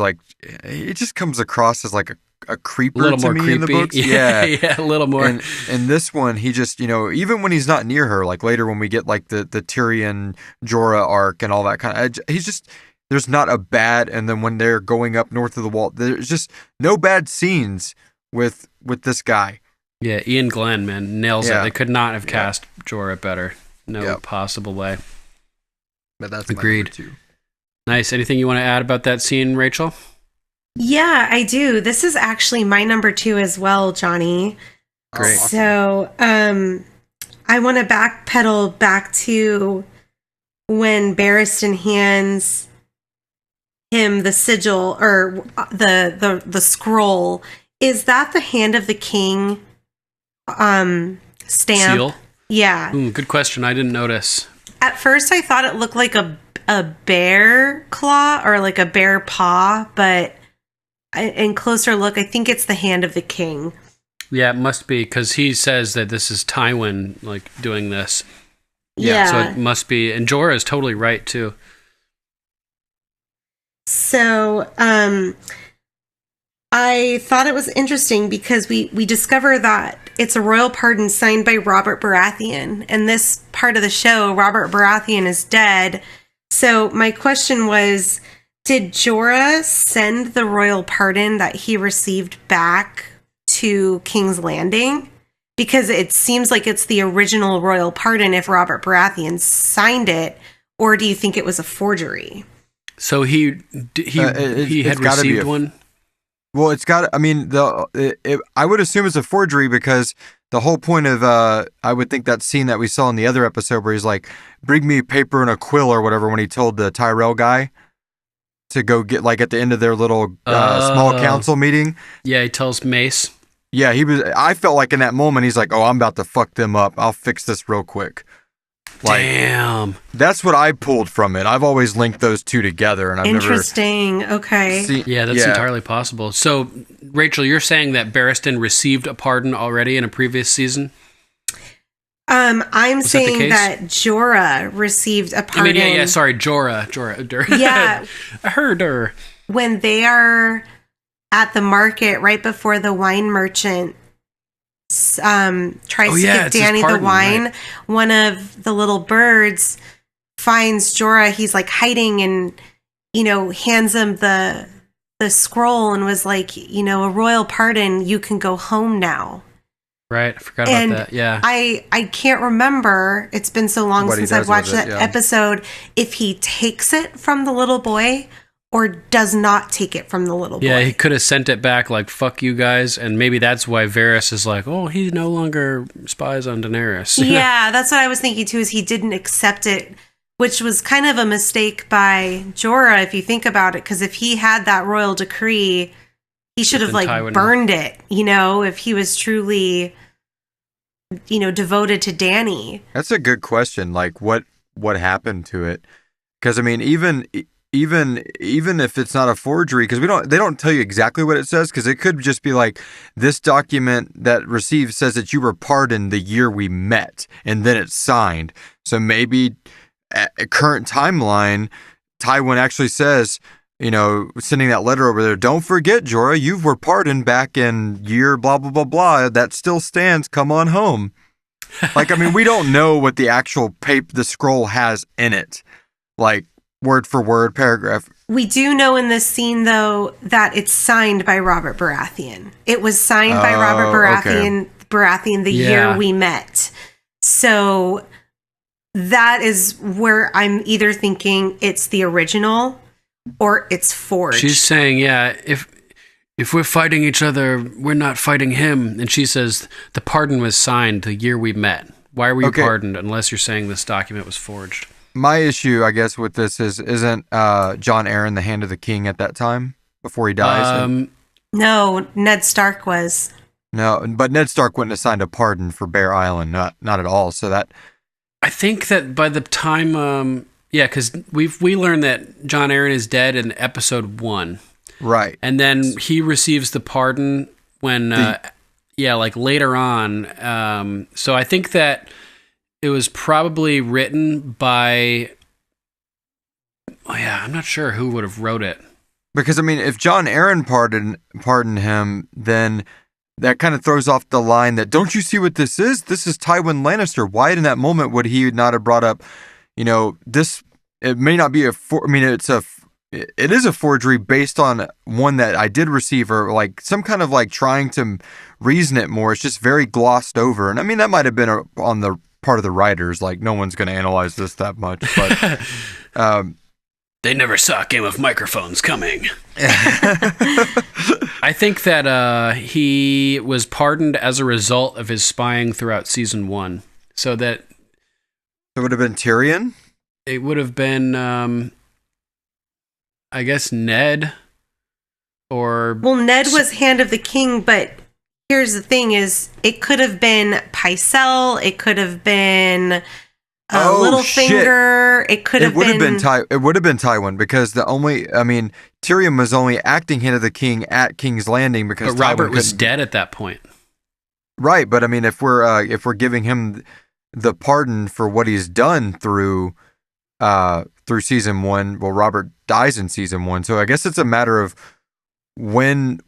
just comes across as like a creeper a little to more me creepy. in the books. Yeah, a little more. And in this one, he just, even when he's not near her, like later when we get like the Tyrion Jorah arc and all that kind of, he's just, there's not a bad, and then when they're going up north of the wall, there's just no bad scenes with this guy. Yeah, Ian Glenn, man, nails it. They could not have cast Jorah better. No possible way. But that's agreed. My number 2. Nice. Anything you want to add about that scene, Rachel? Yeah, I do. This is actually my number 2 as well, Johnny. Great. So, I want to backpedal back to when Barristan hands him the sigil or the scroll. Is that the Hand of the King stamp? Seal? Yeah. Good question. I didn't notice. At first, I thought it looked like a bear claw or like a bear paw, but in closer look, I think it's the Hand of the King. Yeah, it must be, because he says that this is Tywin like doing this. Yeah. So it must be, and Jorah is totally right too. So, I thought it was interesting because we discover that it's a royal pardon signed by Robert Baratheon. And this part of the show, Robert Baratheon is dead. So my question was, did Jorah send the royal pardon that he received back to King's Landing? Because it seems like it's the original royal pardon if Robert Baratheon signed it, or do you think it was a forgery? So he had received one? Well, it's got. I mean, I would assume it's a forgery because the whole point of I would think that scene that we saw in the other episode where he's like, "Bring me paper and a quill" or whatever, when he told the Tyrell guy to go get, like, at the end of their little small council meeting. Yeah, he tells Mace. Yeah, I felt like in that moment he's like, "Oh, I'm about to fuck them up. I'll fix this real quick." Like, damn. That's what I pulled from it. I've always linked those two together, and I've Interesting. Okay. Yeah, that's entirely possible. So, Rachel, you're saying that Barristan received a pardon already in a previous season? I'm saying that Jorah received a pardon. I mean, sorry, Jorah. Yeah. I heard her. When they are at the market right before the wine merchant tries to give Dany the wine, right? One of the little birds finds Jorah. He's like hiding and, hands him the scroll and was like, a royal pardon, you can go home now. Right, I forgot And about that. Yeah. I can't remember. It's been so long What he since I've does watched with it, that yeah. episode. If he takes it from the little boy or does not take it from the little boy. Yeah, he could have sent it back like, fuck you guys, and maybe that's why Varys is like, oh, he no longer spies on Daenerys. Yeah, that's what I was thinking too, is he didn't accept it, which was kind of a mistake by Jorah, if you think about it, because if he had that royal decree, he should have, like, Tywin burned it, you know, if he was truly, you know, devoted to Dany. That's a good question. Like, what happened to it? Because I mean, even if it's not a forgery, because they don't tell you exactly what it says, because it could just be like, this document that received says that you were pardoned the year we met, and then it's signed. So maybe at a current timeline, Tywin actually says, you know, sending that letter over there, don't forget, Jorah, you were pardoned back in year blah, blah, blah, blah. That still stands. Come on home. Like, I mean, we don't know what the actual the scroll has in it. Like, word for word, paragraph. We do know in this scene, though, that it's signed by Robert Baratheon. It was signed by Robert Baratheon the year we met. So that is where I'm either thinking it's the original or it's forged. She's saying, yeah, if we're fighting each other, we're not fighting him. And she says, the pardon was signed the year we met. Why were you pardoned unless you're saying this document was forged? My issue, I guess, with this isn't Jon Arryn the Hand of the King at that time before he dies? No, Ned Stark was. No, but Ned Stark wouldn't have signed a pardon for Bear Island, not at all. So that, I think that by the time, because we learned that Jon Arryn is dead in episode 1, right? And then he receives the pardon when, like later on. So I think that it was probably written by. Oh yeah, I'm not sure who would have wrote it. Because I mean, if Jon Arryn pardoned him, then that kind of throws off the line that, don't you see what this is? This is Tywin Lannister. Why in that moment would he not have brought up, you know, this? It may not be it is a forgery based on one that I did receive, or like some kind of like trying to reason it more. It's just very glossed over, and I mean that might have been on the part of the writers. Like, no one's going to analyze this that much, but they never saw Game of Microphones coming. I think that he was pardoned as a result of his spying throughout season 1. So that it would have been Tyrion. It would have been, I guess, Ned. Well, Ned was Hand of the King, but here's the thing: is it could have been Pycelle, it could have been Littlefinger, it could have been. It would have been Tywin, because Tyrion was only acting Hand of the King at King's Landing because Robert was dead at that point. Right, but I mean, if we're giving him the pardon for what he's done through season 1, well, Robert dies in season 1, so I guess it's a matter of when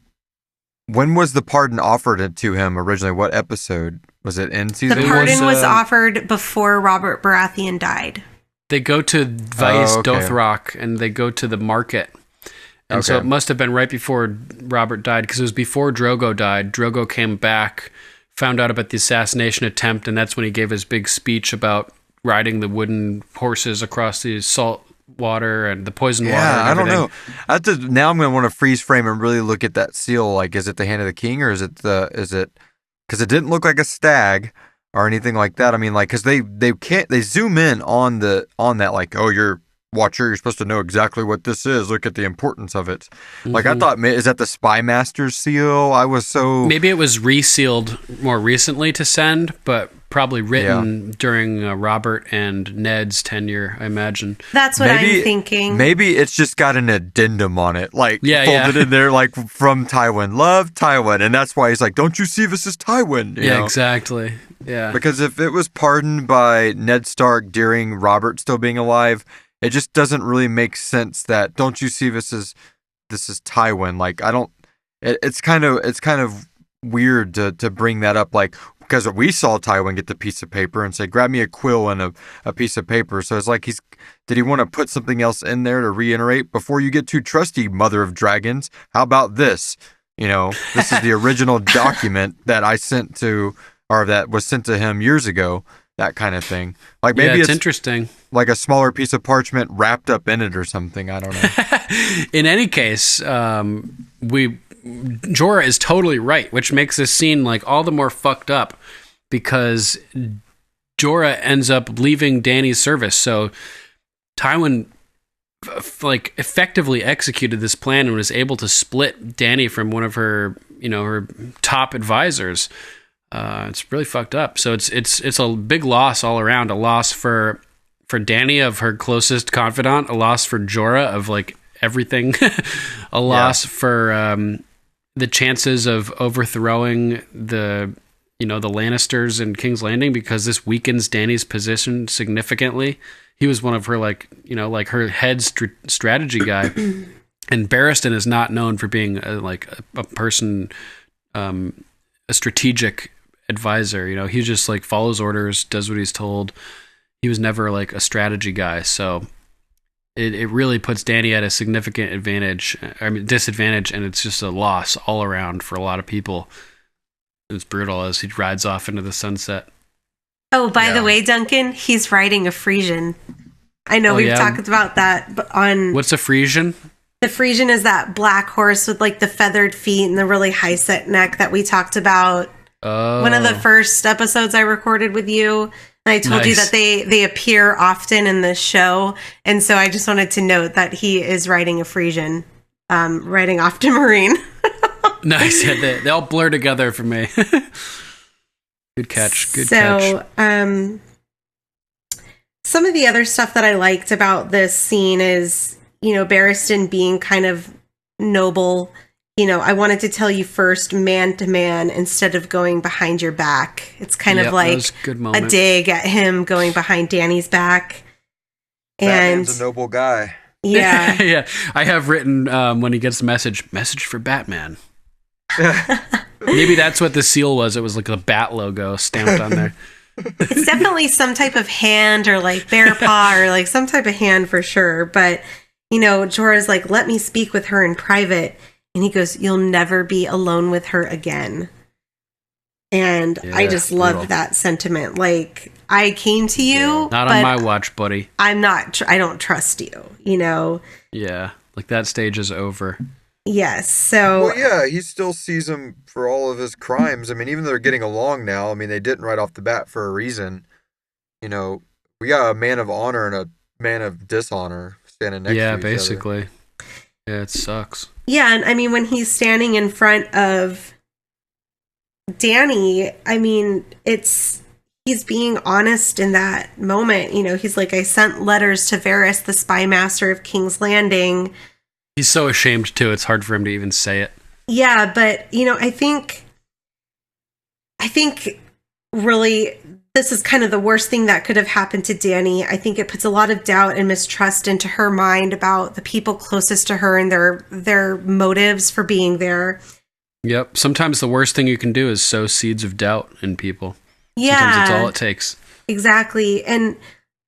was the pardon offered to him originally? What episode was it in season? The pardon was offered before Robert Baratheon died. They go to Vice Dothrak and they go to the market. And so it must have been right before Robert died, because it was before Drogo died. Drogo came back, found out about the assassination attempt, and that's when he gave his big speech about riding the wooden horses across the salt water and the poison water. Yeah, I don't know. Now I'm going to want to freeze frame and really look at that seal. Like, is it the Hand of the King, or is it because it didn't look like a stag or anything like that. I mean, like, because they zoom in on that, like, oh, you're Watcher, you're supposed to know exactly what this is. Look at the importance of it. Mm-hmm. Like, I thought, is that the Spy Master's seal? Maybe it was resealed more recently to send, but probably written during Robert and Ned's tenure, I imagine. That's what I'm thinking. Maybe it's just got an addendum on it, like folded in there, like from Tywin. Love Tywin. And that's why he's like, don't you see this is Tywin? You know? Exactly. Yeah. Because if it was pardoned by Ned Stark during Robert still being alive, it just doesn't really make sense that, don't you see this is Tywin? Like, it's kind of weird to bring that up, like, because we saw Tywin get the piece of paper and say, grab me a quill and a piece of paper. So it's like, did he want to put something else in there to reiterate? Before you get too trusty, Mother of Dragons, how about this? You know, this is the original document that I sent to or that was sent to him years ago, that kind of thing. Like maybe it's interesting. Like a smaller piece of parchment wrapped up in it or something. I don't know. In any case, Jorah is totally right, which makes this scene like all the more fucked up because Jorah ends up leaving Dany's service. So Tywin like effectively executed this plan and was able to split Dany from one of her, her top advisors. It's really fucked up. So it's a big loss all around. A loss for Dany of her closest confidant. A loss for Jorah of like everything. A loss for the chances of overthrowing the Lannisters in King's Landing because this weakens Dany's position significantly. He was one of her her head strategy guy, and Barristan is not known for being a person, a strategic advisor. He just like follows orders, does what he's told. He was never like a strategy guy, so it really puts Dany at a significant disadvantage, and it's just a loss all around for a lot of people. It's brutal as he rides off into the sunset. Oh, by the way, Duncan, he's riding a Frisian. I know we've talked about that, but what's a Frisian? The Frisian is that black horse with like the feathered feet and the really high set neck that we talked about. Oh. One of the first episodes I recorded with you. And I told you that they appear often in the show. And so I just wanted to note that he is riding a Frisian, riding off to Marine. Nice. Yeah, they all blur together for me. Good catch. Good catch. So, some of the other stuff that I liked about this scene is, Barristan being kind of noble. I wanted to tell you first, man to man, instead of going behind your back. It's kind of like a dig at him going behind Dany's back. And Batman's a noble guy. Yeah. Yeah. I have written when he gets a message for Batman. Maybe that's what the seal was. It was like a bat logo stamped on there. It's definitely some type of hand or like bear paw or like some type of hand for sure. But, Jorah's like, let me speak with her in private. And he goes, you'll never be alone with her again. And I just loved that sentiment. Like, I came to you. Not on my watch, buddy. I don't trust you, Yeah. Like that stage is over. Yes. So. Well, yeah, he still sees him for all of his crimes. I mean, even though they're getting along now, I mean, they didn't right off the bat for a reason. We got a man of honor and a man of dishonor standing next to each other. Yeah, basically. Yeah, it sucks. Yeah, and I mean, when he's standing in front of Dany, I mean, he's being honest in that moment. He's like, I sent letters to Varys, the spy master of King's Landing. He's so ashamed too. It's hard for him to even say it. Yeah, but I think really this is kind of the worst thing that could have happened to Dany. I think it puts a lot of doubt and mistrust into her mind about the people closest to her and their motives for being there. Yep. Sometimes the worst thing you can do is sow seeds of doubt in people. Yeah. Sometimes it's all it takes. Exactly. And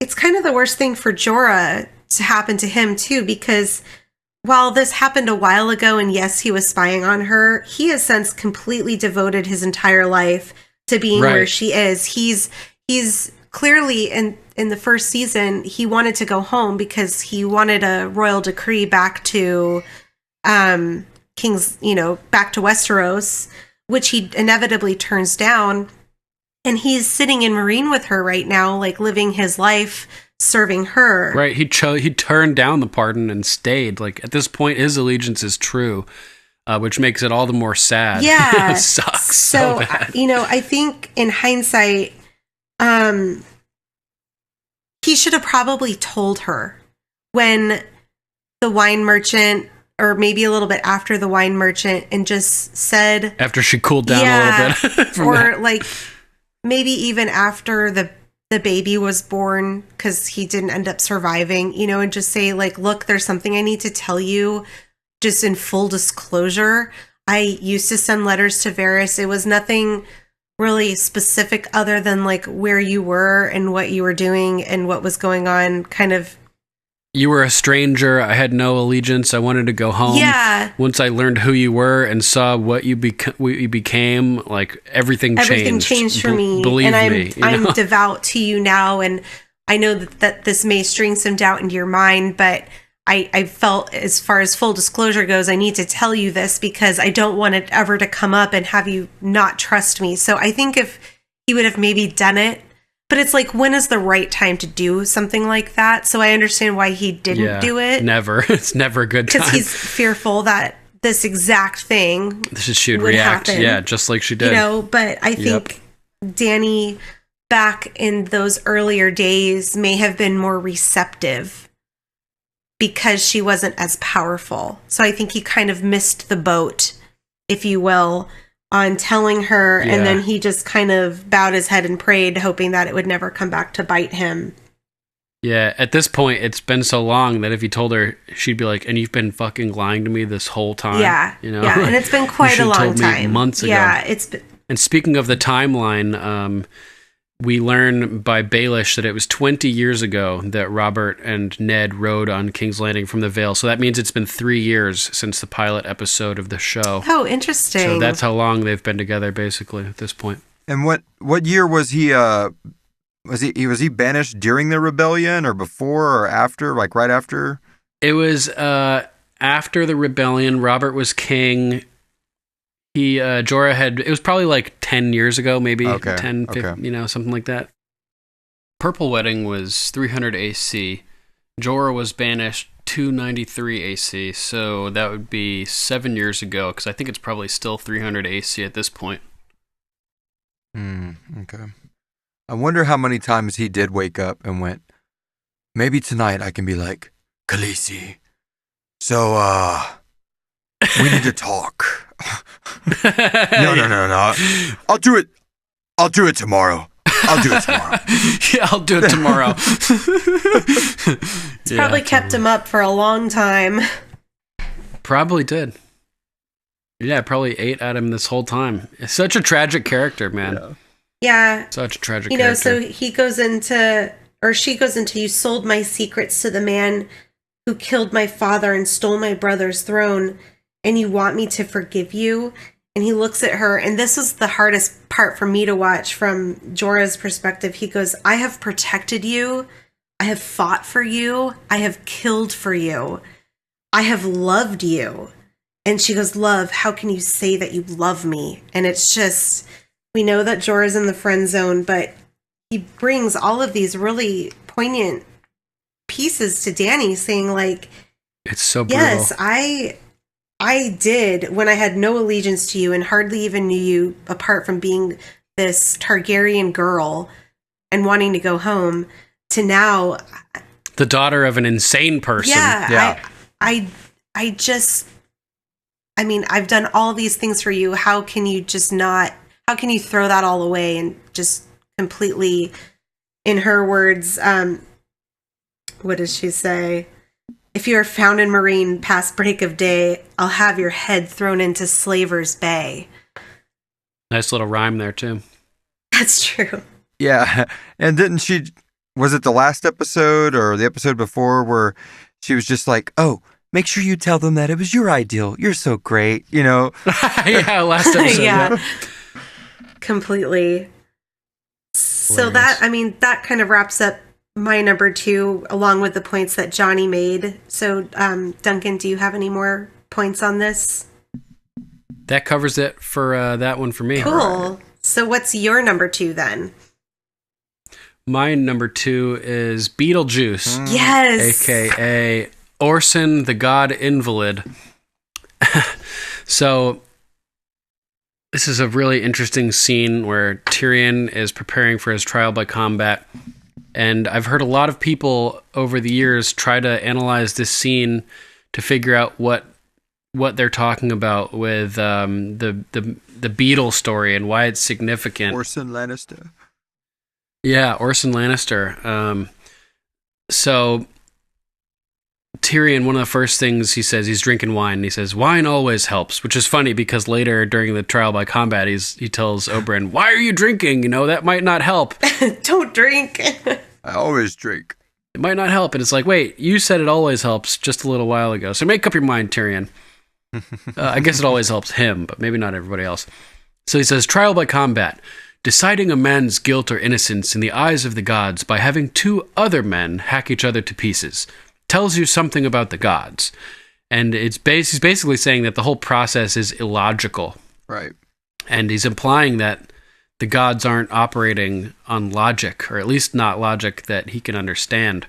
it's kind of the worst thing for Jorah to happen to him too, because while this happened a while ago and yes, he was spying on her, he has since completely devoted his entire life to being where she is. He's clearly in the first season, he wanted to go home because he wanted a royal decree back to King's, back to Westeros, which he inevitably turns down. And he's sitting in Marine with her right now, like living his life, serving her. Right. He turned down the pardon and stayed. Like at this point, his allegiance is true. Which makes it all the more sad. Yeah. It sucks so bad. I think in hindsight, he should have probably told her when the wine merchant, or maybe a little bit after the wine merchant, and just said... After she cooled down a little bit. Or that. Like maybe even after the baby was born, because he didn't end up surviving, and just say like, look, there's something I need to tell you. Just in full disclosure, I used to send letters to Varys. It was nothing really specific other than like where you were and what you were doing and what was going on kind of you were a stranger. I had no allegiance. I wanted to go home. Yeah. Once I learned who you were and saw what you became, like everything changed. Everything changed for me. Believe and me. I'm devout to you now. And I know that this may string some doubt into your mind, but I felt, as far as full disclosure goes, I need to tell you this because I don't want it ever to come up and have you not trust me. So I think if he would have maybe done it, but it's like, when is the right time to do something like that? So I understand why he didn't do it. Never. It's never a good time. Because he's fearful that this exact thing she'd would react. happen. Yeah, just like she did. But I think Dany, back in those earlier days, may have been more receptive because she wasn't as powerful. So I think he kind of missed the boat, if you will, on telling her, and then he just kind of bowed his head and prayed, hoping that it would never come back to bite him. Yeah, at this point, it's been so long that if he told her, she'd be like, and you've been fucking lying to me this whole time? Yeah, Yeah, and it's been quite a long time. Months ago. Yeah, it's been... And speaking of the timeline, we learn by Baelish that it was 20 years ago that Robert and Ned rode on King's Landing from the Vale. So that means it's been 3 years since the pilot episode of the show. Oh, interesting. So that's how long they've been together, basically, at this point. And what year was he? Was he banished during the rebellion, or before, or after? Like right after? It was after the rebellion. Robert was king. Jorah had, it was probably like 10 years ago, maybe 10, 15, something like that. Purple Wedding was 300 AC. Jorah was banished 293 AC, so that would be 7 years ago, because I think it's probably still 300 AC at this point. Okay. I wonder how many times he did wake up and went, maybe tonight I can be like, Khaleesi, so, we need to talk. No. I'll do it tomorrow. Yeah, I'll do it tomorrow. It's probably kept him up for a long time. Probably did. Yeah, probably ate at him this whole time. It's such a tragic character, man. Yeah. Such a tragic character. So he goes into, or she goes into, you sold my secrets to the man who killed my father and stole my brother's throne, and you want me to forgive you? And he looks at her, and this is the hardest part for me to watch from Jorah's perspective. He goes, I have protected you. I have fought for you. I have killed for you. I have loved you. And she goes, love, how can you say that you love me? And it's just, we know that Jorah's in the friend zone, but he brings all of these really poignant pieces to Dany, saying like, it's so brutal. Yes, I did when I had no allegiance to you and hardly even knew you apart from being this Targaryen girl and wanting to go home, to now the daughter of an insane person. Yeah. I just, I mean, I've done all these things for you. How can you just not, how can you throw that all away and just completely, in her words, what does she say? If you are found in Marine past break of day, I'll have your head thrown into Slaver's Bay. Nice little rhyme there, too. That's true. Yeah. And didn't she, was it the last episode or the episode before where she was just like, oh, make sure you tell them that it was your ideal. You're so great, Yeah, last episode. Yeah. Completely. So that, I mean, that kind of wraps up my number 2, along with the points that Johnny made. So, Duncan, do you have any more points on this? That covers it for that one for me. Cool. Right. So what's your number 2 then? My number 2 is Beetlejuice. Yes. AKA Orson the God Invalid. So this is a really interesting scene where Tyrion is preparing for his trial by combat. And I've heard a lot of people over the years try to analyze this scene to figure out what they're talking about with the beetle story and why it's significant. Orson Lannister. Yeah, Orson Lannister. So Tyrion, one of the first things he says, he's drinking wine. And he says, wine always helps, which is funny because later during the trial by combat, he tells Oberyn, why are you drinking? That might not help. Don't drink. I always drink. It might not help. And it's like, wait, you said it always helps just a little while ago. So make up your mind, Tyrion. I guess it always helps him, but maybe not everybody else. So he says, trial by combat. Deciding a man's guilt or innocence in the eyes of the gods by having two other men hack each other to pieces tells you something about the gods. And he's basically saying that the whole process is illogical. Right. And he's implying that the gods aren't operating on logic, or at least not logic that he can understand.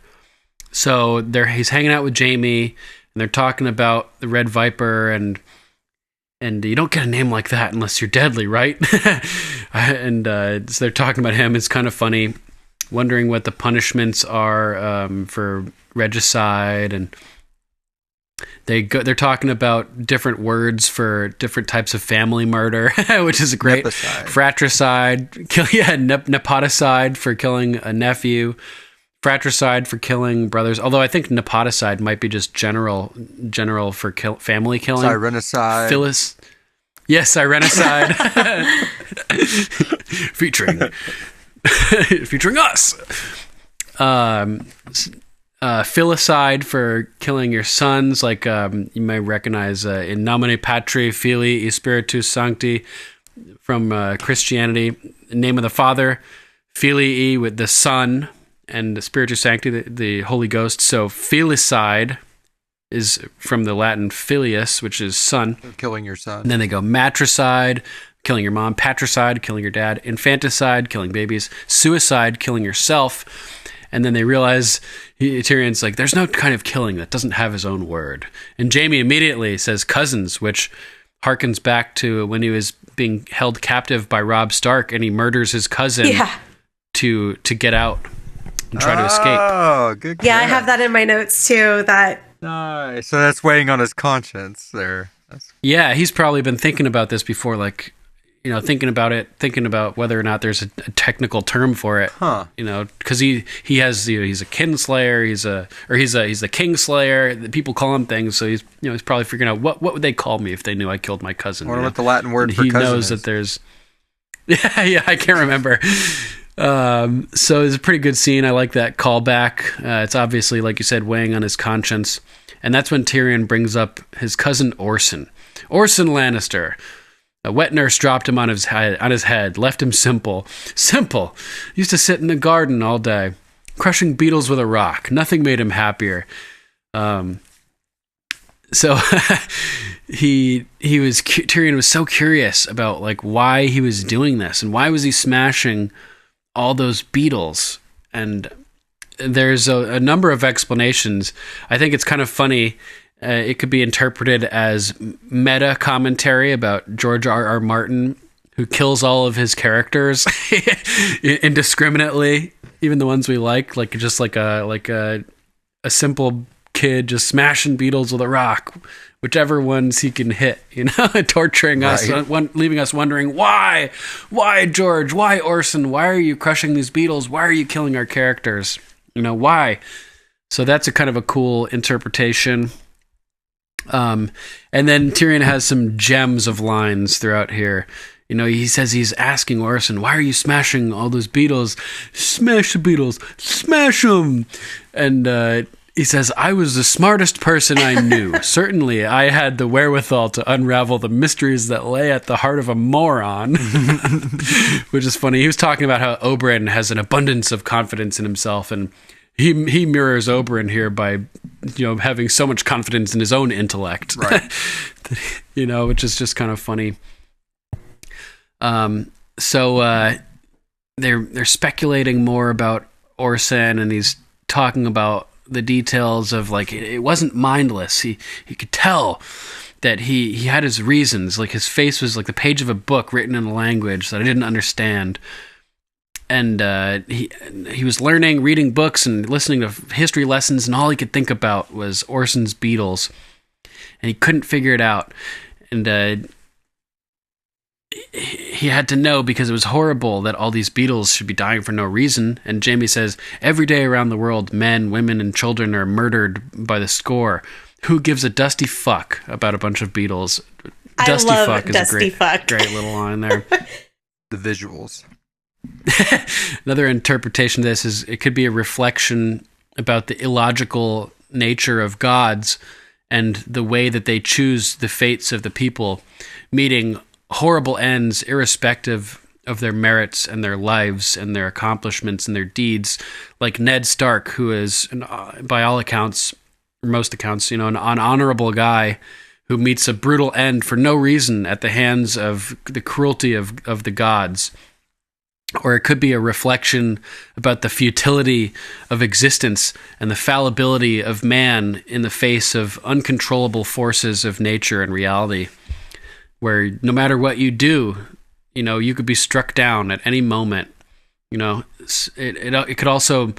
So he's hanging out with Jaime, and they're talking about the Red Viper, and you don't get a name like that unless you're deadly, right? And so they're talking about him. It's kind of funny, wondering what the punishments are for regicide, and they're talking about different words for different types of family murder, which is great. Fratricide, nepoticide for killing a nephew, fratricide for killing brothers. Although I think nepoticide might be just general for family killing. Sirenicide. Yes, Sirenicide. featuring us. Filicide for killing your sons, like you may recognize in Nomine Patri Filii e Spiritus Sancti from Christianity. Name of the Father, Filii with the Son, and the Spiritus Sancti, the Holy Ghost. So filicide is from the Latin filius, which is son. Killing your son. And then they go matricide, killing your mom, patricide, killing your dad, infanticide, killing babies, suicide, killing yourself. And then they realize, Tyrion's like, there's no kind of killing that doesn't have his own word. And Jaime immediately says cousins, which harkens back to when he was being held captive by Robb Stark, and he murders his cousin to get out and try to escape. Oh, good. Yeah, I have that in my notes too. Nice. So that's weighing on his conscience there. Yeah, he's probably been thinking about this before, like, thinking about whether or not there's a technical term for it. Huh. Because he has, he's a kinslayer, he's the kingslayer. People call him things, so he's probably figuring out what would they call me if they knew I killed my cousin. I wonder what the Latin word for cousin is. He knows that there's. Yeah, I can't remember. So it's a pretty good scene. I like that callback. It's obviously, like you said, weighing on his conscience, and that's when Tyrion brings up his cousin Orson Lannister. A wet nurse dropped him on his head, left him simple. Used to sit in the garden all day, crushing beetles with a rock. Nothing made him happier. So Tyrion was so curious about like why he was doing this and why was he smashing all those beetles. And there's a number of explanations. I think it's kind of funny. It could be interpreted as meta commentary about George R.R. Martin, who kills all of his characters indiscriminately, even the ones we like just like a simple kid just smashing beetles with a rock, whichever ones he can hit, torturing us, leaving us wondering why George, why Orson, why are you crushing these beetles? Why are you killing our characters? Why? So that's a kind of a cool interpretation. And then Tyrion has some gems of lines throughout here. He says he's asking Orson, why are you smashing all those beetles? Smash the beetles, smash them. And he says, I was the smartest person I knew. Certainly, I had the wherewithal to unravel the mysteries that lay at the heart of a moron. Which is funny. He was talking about how Oberyn has an abundance of confidence in himself, and he mirrors Oberyn here by having so much confidence in his own intellect, right? Which is just kind of funny. So they're speculating more about Orson, and he's talking about the details of like it wasn't mindless. He could tell that he had his reasons. Like his face was like the page of a book written in a language that I didn't understand. And he was reading books and listening to history lessons, and all he could think about was Orson's beetles, and he couldn't figure it out. And he had to know because it was horrible that all these beetles should be dying for no reason. And Jaime says, every day around the world, men, women, and children are murdered by the score. Who gives a dusty fuck about a bunch of beetles? Dusty fuck is a great little line there. The visuals. Another interpretation of this is it could be a reflection about the illogical nature of gods and the way that they choose the fates of the people, meeting horrible ends irrespective of their merits and their lives and their accomplishments and their deeds, like Ned Stark, who is, by all accounts, most accounts, an honorable guy who meets a brutal end for no reason at the hands of the cruelty of the gods. Or it could be a reflection about the futility of existence and the fallibility of man in the face of uncontrollable forces of nature and reality, where no matter what you do, you could be struck down at any moment. It could also,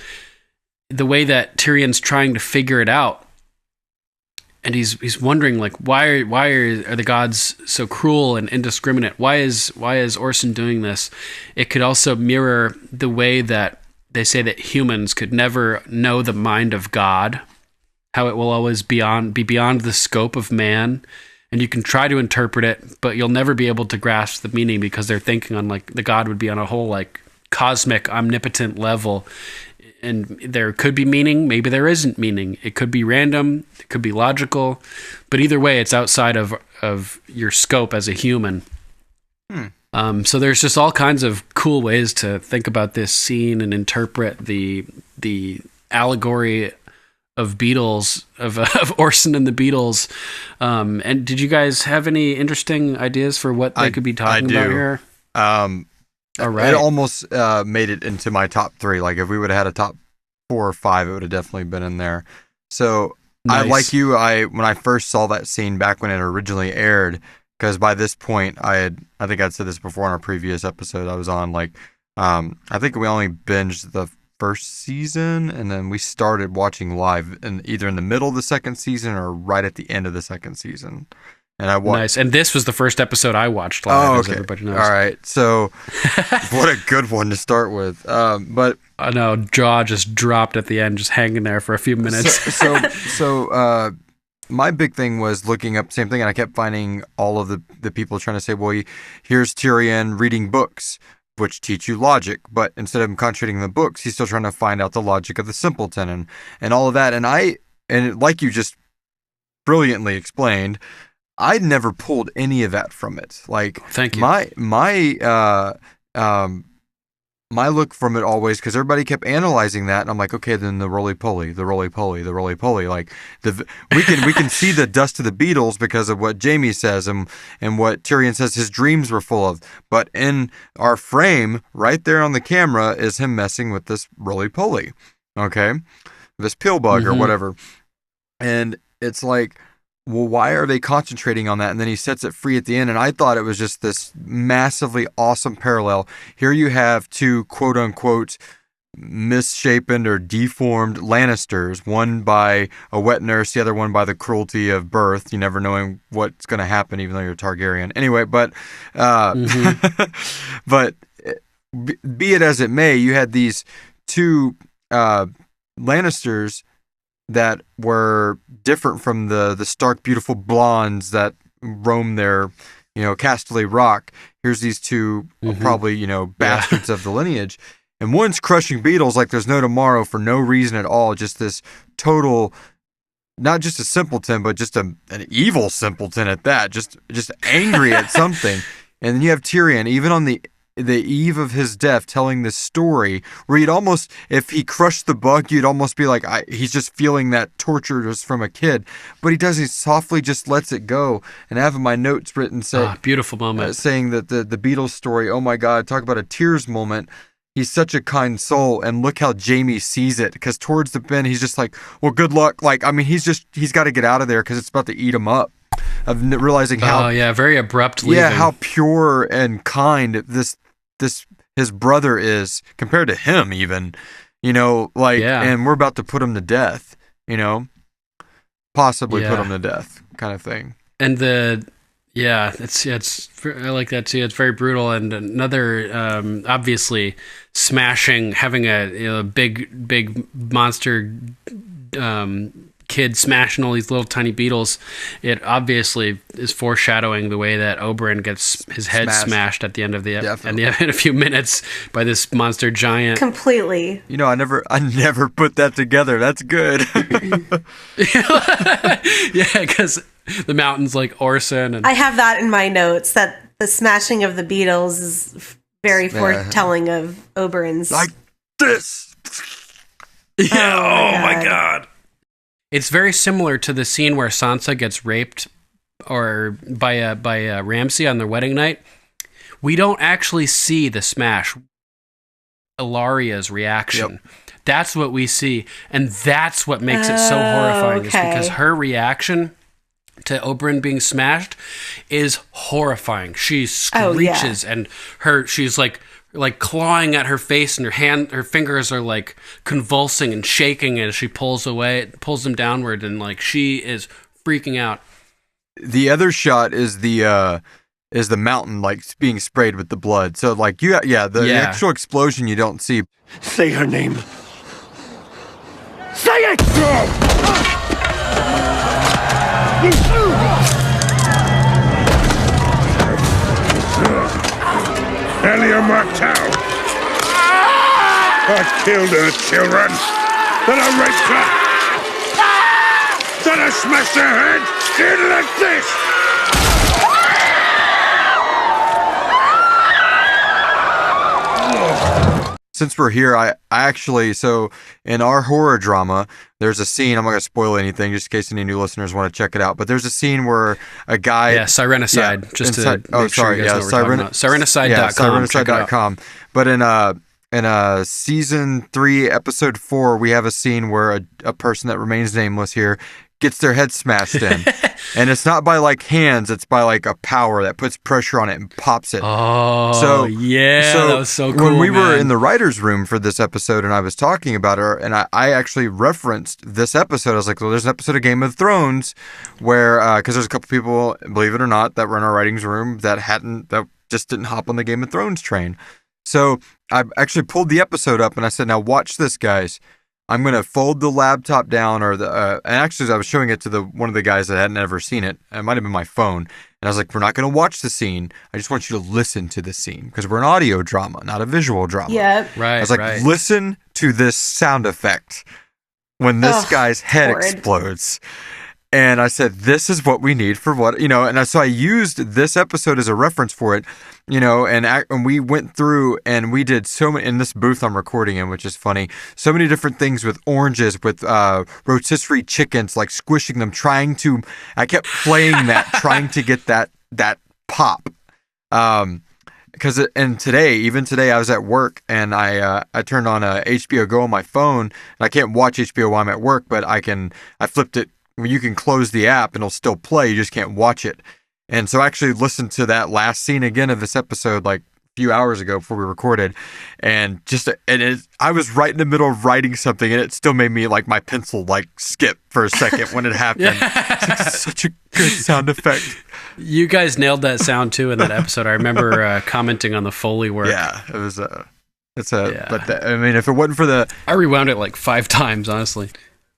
the way that Tyrion's trying to figure it out, and he's wondering, like, why are the gods so cruel and indiscriminate? Why is Orson doing this? It could also mirror the way that they say that humans could never know the mind of God, how it will always be beyond the scope of man, and you can try to interpret it, but you'll never be able to grasp the meaning because they're thinking on, like, the God would be on a whole, like, cosmic, omnipotent level. And there could be meaning, maybe there isn't meaning. It could be random, it could be logical, but either way, it's outside of your scope as a human. So there's just all kinds of cool ways to think about this scene and interpret the allegory of beetles, of Orson and the beetles. And did you guys have any interesting ideas for what they could be talking about here? All right. It almost made it into my top 3. Like, if we would have had a top 4 or 5, it would have definitely been in there. So, nice. When I first saw that scene back when it originally aired, because by this point, I think I'd said this before in our previous episode I was on, like, I think we only binged the first season, and then we started watching live either in the middle of the second season or right at the end of the second season. And I watched. Nice. And this was the first episode I watched live, as everybody knows. All right. So, what a good one to start with. But I know, jaw just dropped at the end, just hanging there for a few minutes. So my big thing was looking up the same thing, and I kept finding all of the people trying to say, well, here's Tyrion reading books, which teach you logic, but instead of him concentrating the books, he's still trying to find out the logic of the simpleton and all of that. And like you just brilliantly explained, I never pulled any of that from it. Like, thank you. My look from it always, because everybody kept analyzing that, and I'm like, okay, then the roly-poly. Like, we can see the dust of the beetles because of what Jaime says and what Tyrion says his dreams were full of. But in our frame, right there on the camera, is him messing with this roly-poly, okay? This pill bug or whatever. And it's like, well, why are they concentrating on that? And then he sets it free at the end, and I thought it was just this massively awesome parallel. Here you have two quote-unquote misshapen or deformed Lannisters, one by a wet nurse, the other one by the cruelty of birth, you never knowing what's going to happen even though you're Targaryen. Anyway, but but be it as it may, you had these two Lannisters that were different from the stark, beautiful blondes that roam their, Casterly Rock. Here's these two, probably, bastards of the lineage. And one's crushing beetles like there's no tomorrow for no reason at all. Just this total, not just a simpleton, but just an evil simpleton at that. Just angry at something. And then you have Tyrion, even on the eve of his death, telling this story where you'd almost, if he crushed the bug, you'd almost be like, he's just feeling that torture just from a kid. But he softly just lets it go. And I have in my notes written beautiful moment, saying that the Beatles story, oh my God, talk about a tears moment. He's such a kind soul, and look how Jaime sees it, because towards the end, he's just like, well, good luck. Like, I mean, he's got to get out of there because it's about to eat him up. Of realizing how... Oh, yeah, very abrupt leaving. Yeah, how pure and kind this his brother is compared to him even, and we're about to put him to death, possibly put him to death kind of thing. And it's I like that too. It's very brutal. And another, obviously having a big monster, kid smashing all these little tiny beetles, it obviously is foreshadowing the way that Oberyn gets his head smashed at the end of the in a few minutes by this monster giant. Completely. You know, I never put that together. That's good. Yeah, because the mountain's like Orson. And I have that in my notes, that the smashing of the beetles is very foretelling of Oberyn's. Like this. Yeah, oh my god. It's very similar to the scene where Sansa gets raped or by Ramsay on their wedding night. We don't actually see the smash. Illyria's reaction. Yep. That's what we see, and that's what makes it so horrifying. Is because her reaction to Oberyn being smashed is horrifying. She screeches and she's like clawing at her face, and her fingers are like convulsing and shaking as she pulls them downward, and like she is freaking out. The other shot is the mountain like being sprayed with the blood. So like the actual explosion you don't see. Say her name. Say it! Oberyn Martell. I killed her children. Then I raped her. Then I smashed her head in like this. Since we're here, I actually, so in our horror drama, there's a scene, I'm not going to spoil anything just in case any new listeners want to check it out, but there's a scene where a guy... Yeah, Sirenicide, Sirenicide.com. Yeah, Sirenicide.com. But in season 3, episode 4, we have a scene where a person that remains nameless here gets their head smashed in. And it's not by like hands, it's by like a power that puts pressure on it and pops it. Oh, so that was so cool. When we were in the writer's room for this episode and I was talking about her, and I actually referenced this episode. I was like, well, there's an episode of Game of Thrones where, because there's a couple people, believe it or not, that were in our writing's room that just didn't hop on the Game of Thrones train. So I actually pulled the episode up and I said, now watch this, guys. I'm going to fold the laptop down, and actually I was showing it to one of the guys that hadn't ever seen it. It might have been my phone. And I was like, we're not going to watch the scene. I just want you to listen to the scene because we're an audio drama, not a visual drama. Yep. Right. I was like, listen to this sound effect when this guy's head explodes. And I said, this is what we need for what, and so I used this episode as a reference for it, and we went through and we did so many, in this booth I'm recording in, which is funny, so many different things with oranges, with rotisserie chickens, like squishing them, I kept playing that, trying to get that pop. And even today I was at work and I turned on HBO Go on my phone, and I can't watch HBO while I'm at work, but I flipped it. You can close the app and it'll still play. You just can't watch it. And so I actually listened to that last scene again of this episode like a few hours ago before we recorded. And I was right in the middle of writing something and it still made me like my pencil like skip for a second when it happened. It's such a good sound effect. You guys nailed that sound too in that episode. I remember commenting on the Foley work. Yeah, it was but if it wasn't for I rewound it like 5 times, honestly.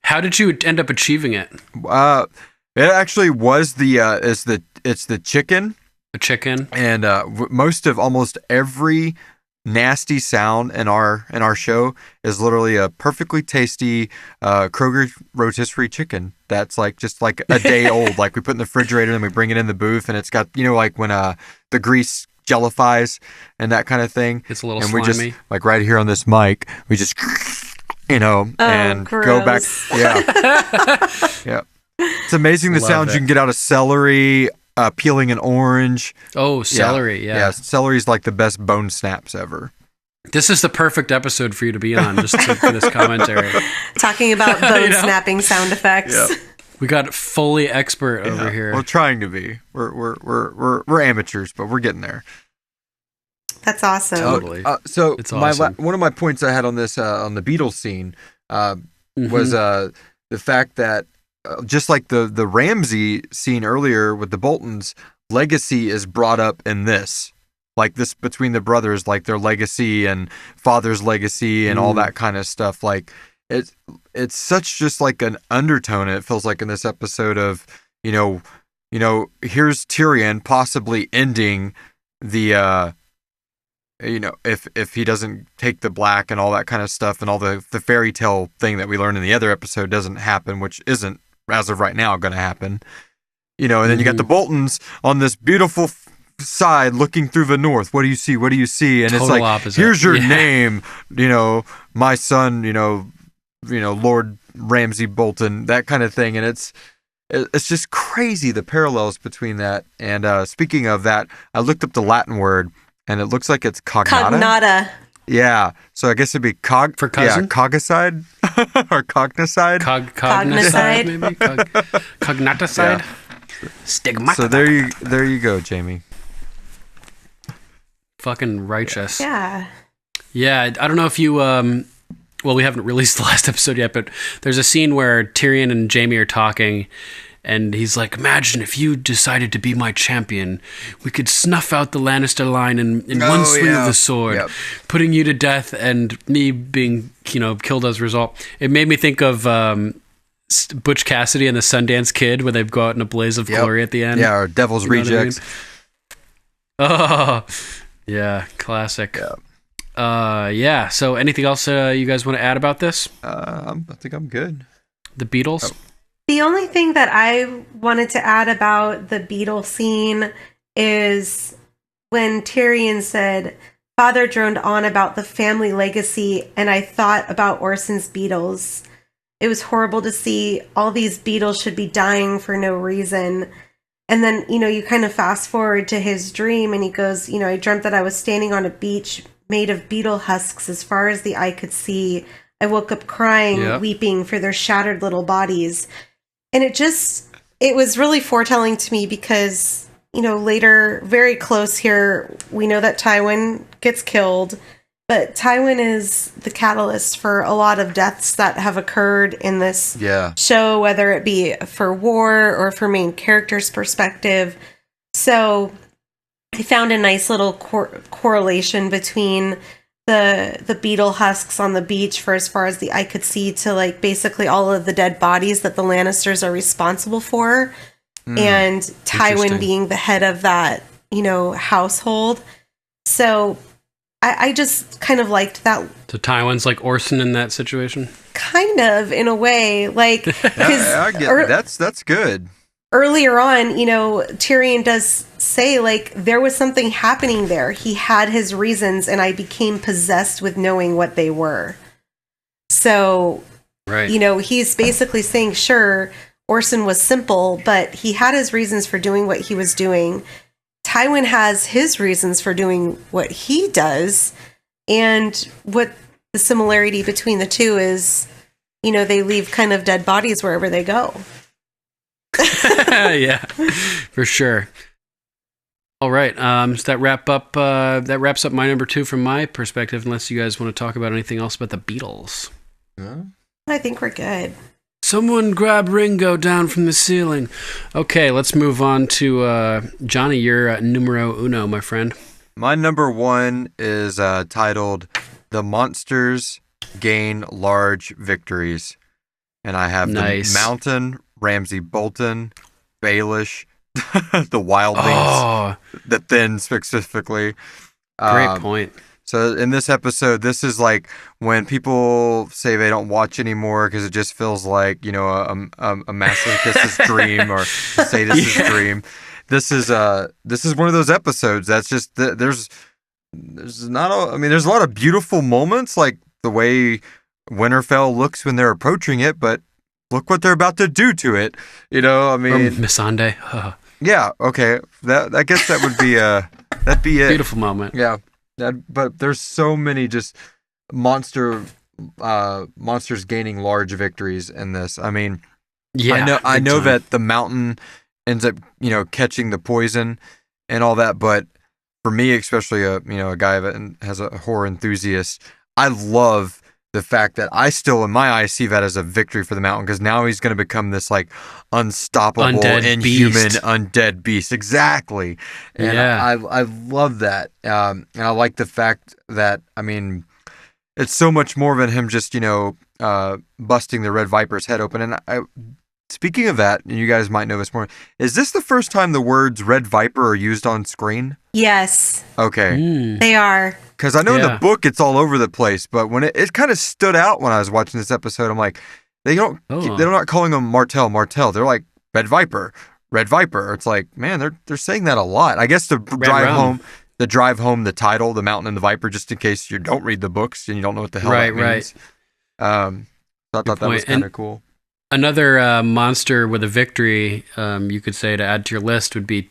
How did you end up achieving it? It actually was it's the chicken. A chicken. And almost every nasty sound in our show is literally a perfectly tasty Kroger rotisserie chicken that's like just like a day old. Like we put in the refrigerator and we bring it in the booth and it's got like when the grease jellifies and that kind of thing. It's a little and slimy. We just like right here on this mic we just and gross. go back. Yeah. Yeah. It's amazing the sounds you can get out of celery, peeling an orange. Oh, celery, yeah. Yeah, celery's like the best bone snaps ever. This is the perfect episode for you to be on, just for this commentary. Talking about bone snapping sound effects. Yep. We got fully expert over here. We're trying to be. We're amateurs, but we're getting there. That's awesome. Totally. So it's awesome. One of my points I had on this on the Beatles scene was the fact that just like the Ramsay scene earlier with the Boltons, legacy is brought up in this. Like this between the brothers, like their legacy and father's legacy and all that kind of stuff. Like it's such just like an undertone. It feels like in this episode of, here's Tyrion possibly ending the, if he doesn't take the black and all that kind of stuff, and all the fairy tale thing that we learned in the other episode doesn't happen, which isn't, as of right now, going to happen. And then you got the Boltons on this beautiful side looking through the north. What do you see? What do you see? And Total it's like, opposite. Here's your name, my son, Lord Ramsay Bolton, that kind of thing. And it's just crazy, the parallels between that. And speaking of that, I looked up the Latin word, and it looks like it's cognata. Cognata. Yeah. So I guess it'd be for cousin? Yeah, cogicide or cognicide. Cognicide, maybe? Cognaticide? Yeah. Stigmata. So there you go, Jamie. Fucking righteous. Yeah. Yeah, I don't know if you... well, we haven't released the last episode yet, but there's a scene where Tyrion and Jaime are talking, and he's like, imagine if you decided to be my champion. We could snuff out the Lannister line in one swing of the sword, putting you to death and me being, killed as a result. It made me think of Butch Cassidy and the Sundance Kid when they go out in a blaze of glory at the end. Yeah, or Devil's Rejects. Oh, yeah, classic. Yeah. So anything else you guys want to add about this? I think I'm good. The Beatles? The only thing that I wanted to add about the beetle scene is when Tyrion said, Father droned on about the family legacy, and I thought about Orson's beetles. It was horrible to see all these beetles should be dying for no reason. And then, you kind of fast forward to his dream, and he goes, I dreamt that I was standing on a beach made of beetle husks as far as the eye could see. I woke up crying, weeping for their shattered little bodies. And it was really foretelling to me because, later, very close here, we know that Tywin gets killed, but Tywin is the catalyst for a lot of deaths that have occurred in this show, whether it be for war or for main character's perspective. So I found a nice little correlation between the beetle husks on the beach for as far as the eye could see to like basically all of the dead bodies that the Lannisters are responsible for, and Tywin being the head of that household. So I just kind of liked that. So Tywin's like Orson in that situation, kind of, in a way, like I get that's good. Earlier on, Tyrion does say, like, there was something happening there. He had his reasons, and I became possessed with knowing what they were. So, he's basically saying, sure, Orson was simple, but he had his reasons for doing what he was doing. Tywin has his reasons for doing what he does. And what the similarity between the two is, they leave kind of dead bodies wherever they go. Yeah, for sure. All right, so that wraps up my number 2 from my perspective, unless you guys want to talk about anything else about the Beatles. I think we're good. Someone grab Ringo down from the ceiling. Okay, let's move on to Johnny, your numero uno, my friend. My number 1 is titled The Monsters Gain Large Victories. And I have the Mountain, Ramsay Bolton, Baelish, the Wildlings, the Thin specifically. Great point. So in this episode, this is like when people say they don't watch anymore because it just feels like, a masochist's dream or a sadist's dream. This is one of those episodes that's just there's a lot of beautiful moments, like the way Winterfell looks when they're approaching it, but look what they're about to do to it. Missandei. Yeah. Okay. I guess that would be that'd be it. Beautiful moment. Yeah. But there's so many just monsters gaining large victories in this. I mean, I know that the Mountain ends up, catching the poison and all that, but for me, especially a guy that has a horror enthusiast, I love the fact that I still, in my eyes, see that as a victory for the Mountain, because now he's going to become this like unstoppable, inhuman, undead beast. Exactly. And I love that. And I like the fact that, it's so much more than him just, busting the Red Viper's head open. And speaking of that, and you guys might know this more, is this the first time the words Red Viper are used on screen? Yes. Okay. They are. Because I know in the book it's all over the place, but when it kind of stood out when I was watching this episode, I'm like, they're not calling him Martell. They're like Red Viper. It's like, man, they're saying that a lot. I guess to drive home the title, The Mountain and the Viper, just in case you don't read the books and you don't know what the hell that means. So I thought that was kind of cool. Another monster with a victory, you could say, to add to your list would be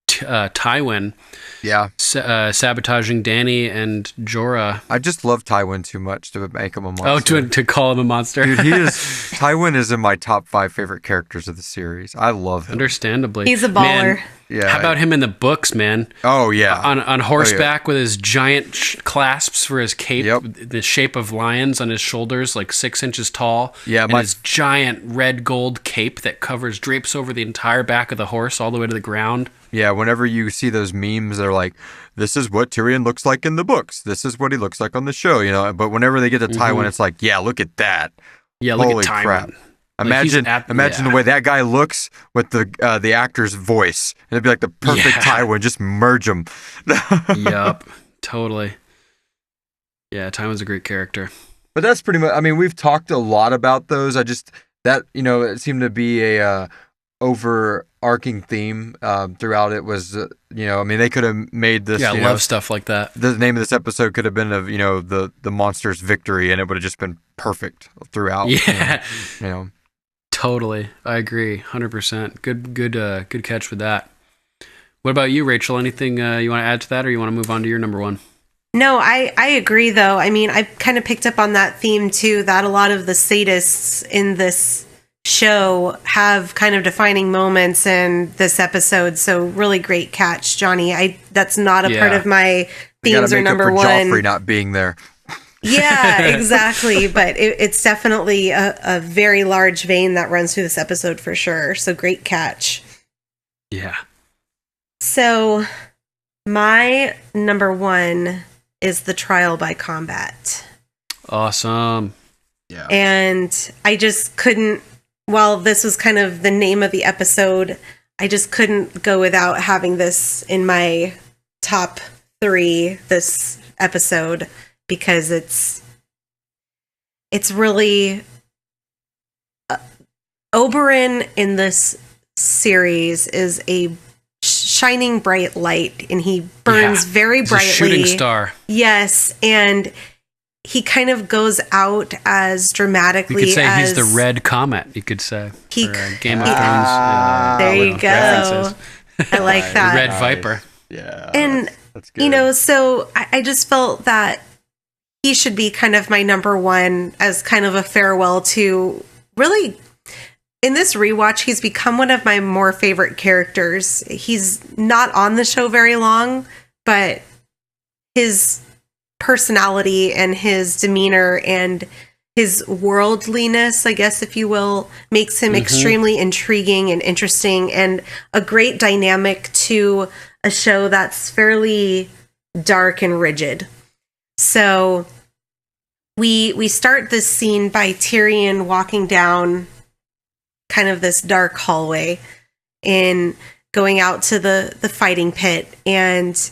Tywin. Yeah. Sabotaging Dany and Jorah. I just love Tywin too much to make him a monster. Oh, to call him a monster. Dude, Tywin is in my top 5 favorite characters of the series. I love him. Understandably. He's a baller. Man, yeah. How about him in the books, man? Oh, yeah. On horseback with his giant clasps for his cape, Yep. the shape of lions on his shoulders, like 6 inches tall. Yeah, and his giant red gold cape that drapes over the entire back of the horse all the way to the ground. Yeah, whenever you see those memes, they're like, this is what Tyrion looks like in the books. This is what he looks like on the show, But whenever they get to Tywin, it's like, yeah, look at that. Yeah, Holy look at Tywin. crap. Like Imagine the way that guy looks with the actor's voice. And it'd be like the perfect Tywin. Just merge them. Yup, totally. Yeah, Tywin's a great character. But that's pretty much, we've talked a lot about those. It seemed to be a overarching theme throughout it was, they could have made this. Yeah, I love stuff like that. The name of this episode could have been of, the monster's victory, and it would have just been perfect throughout. Yeah. Totally. I agree. 100%. Good catch with that. What about you, Rachel? Anything you want to add to that, or you want to move on to your number one? No, I agree, though. I kind of picked up on that theme, too, that a lot of the sadists in this show have kind of defining moments in this episode. So really great catch, Johnny. That's not a part of my themes or number one. Joffrey not being there. Yeah, exactly. But it's definitely a very large vein that runs through this episode for sure. So great catch. Yeah. So my number one is the trial by combat. Awesome. Yeah. And I just couldn't, while this was kind of the name of the episode, I just couldn't go without having this in my top 3 this episode, because it's really Oberyn in this series is a shining bright light, and he burns very brightly. He's a shooting star. Yes, and he kind of goes out as dramatically as... You could say he's the red comet, you could say. Game of Thrones. There you go. References. I like that. Red Viper. Yeah. And, that's good. So I just felt that he should be kind of my number one as kind of a farewell to really... In this rewatch, he's become one of my more favorite characters. He's not on the show very long, but his personality and his demeanor and his worldliness, I guess, if you will, makes him extremely intriguing and interesting, and a great dynamic to a show that's fairly dark and rigid. So we start this scene by Tyrion walking down kind of this dark hallway and going out to the fighting pit, and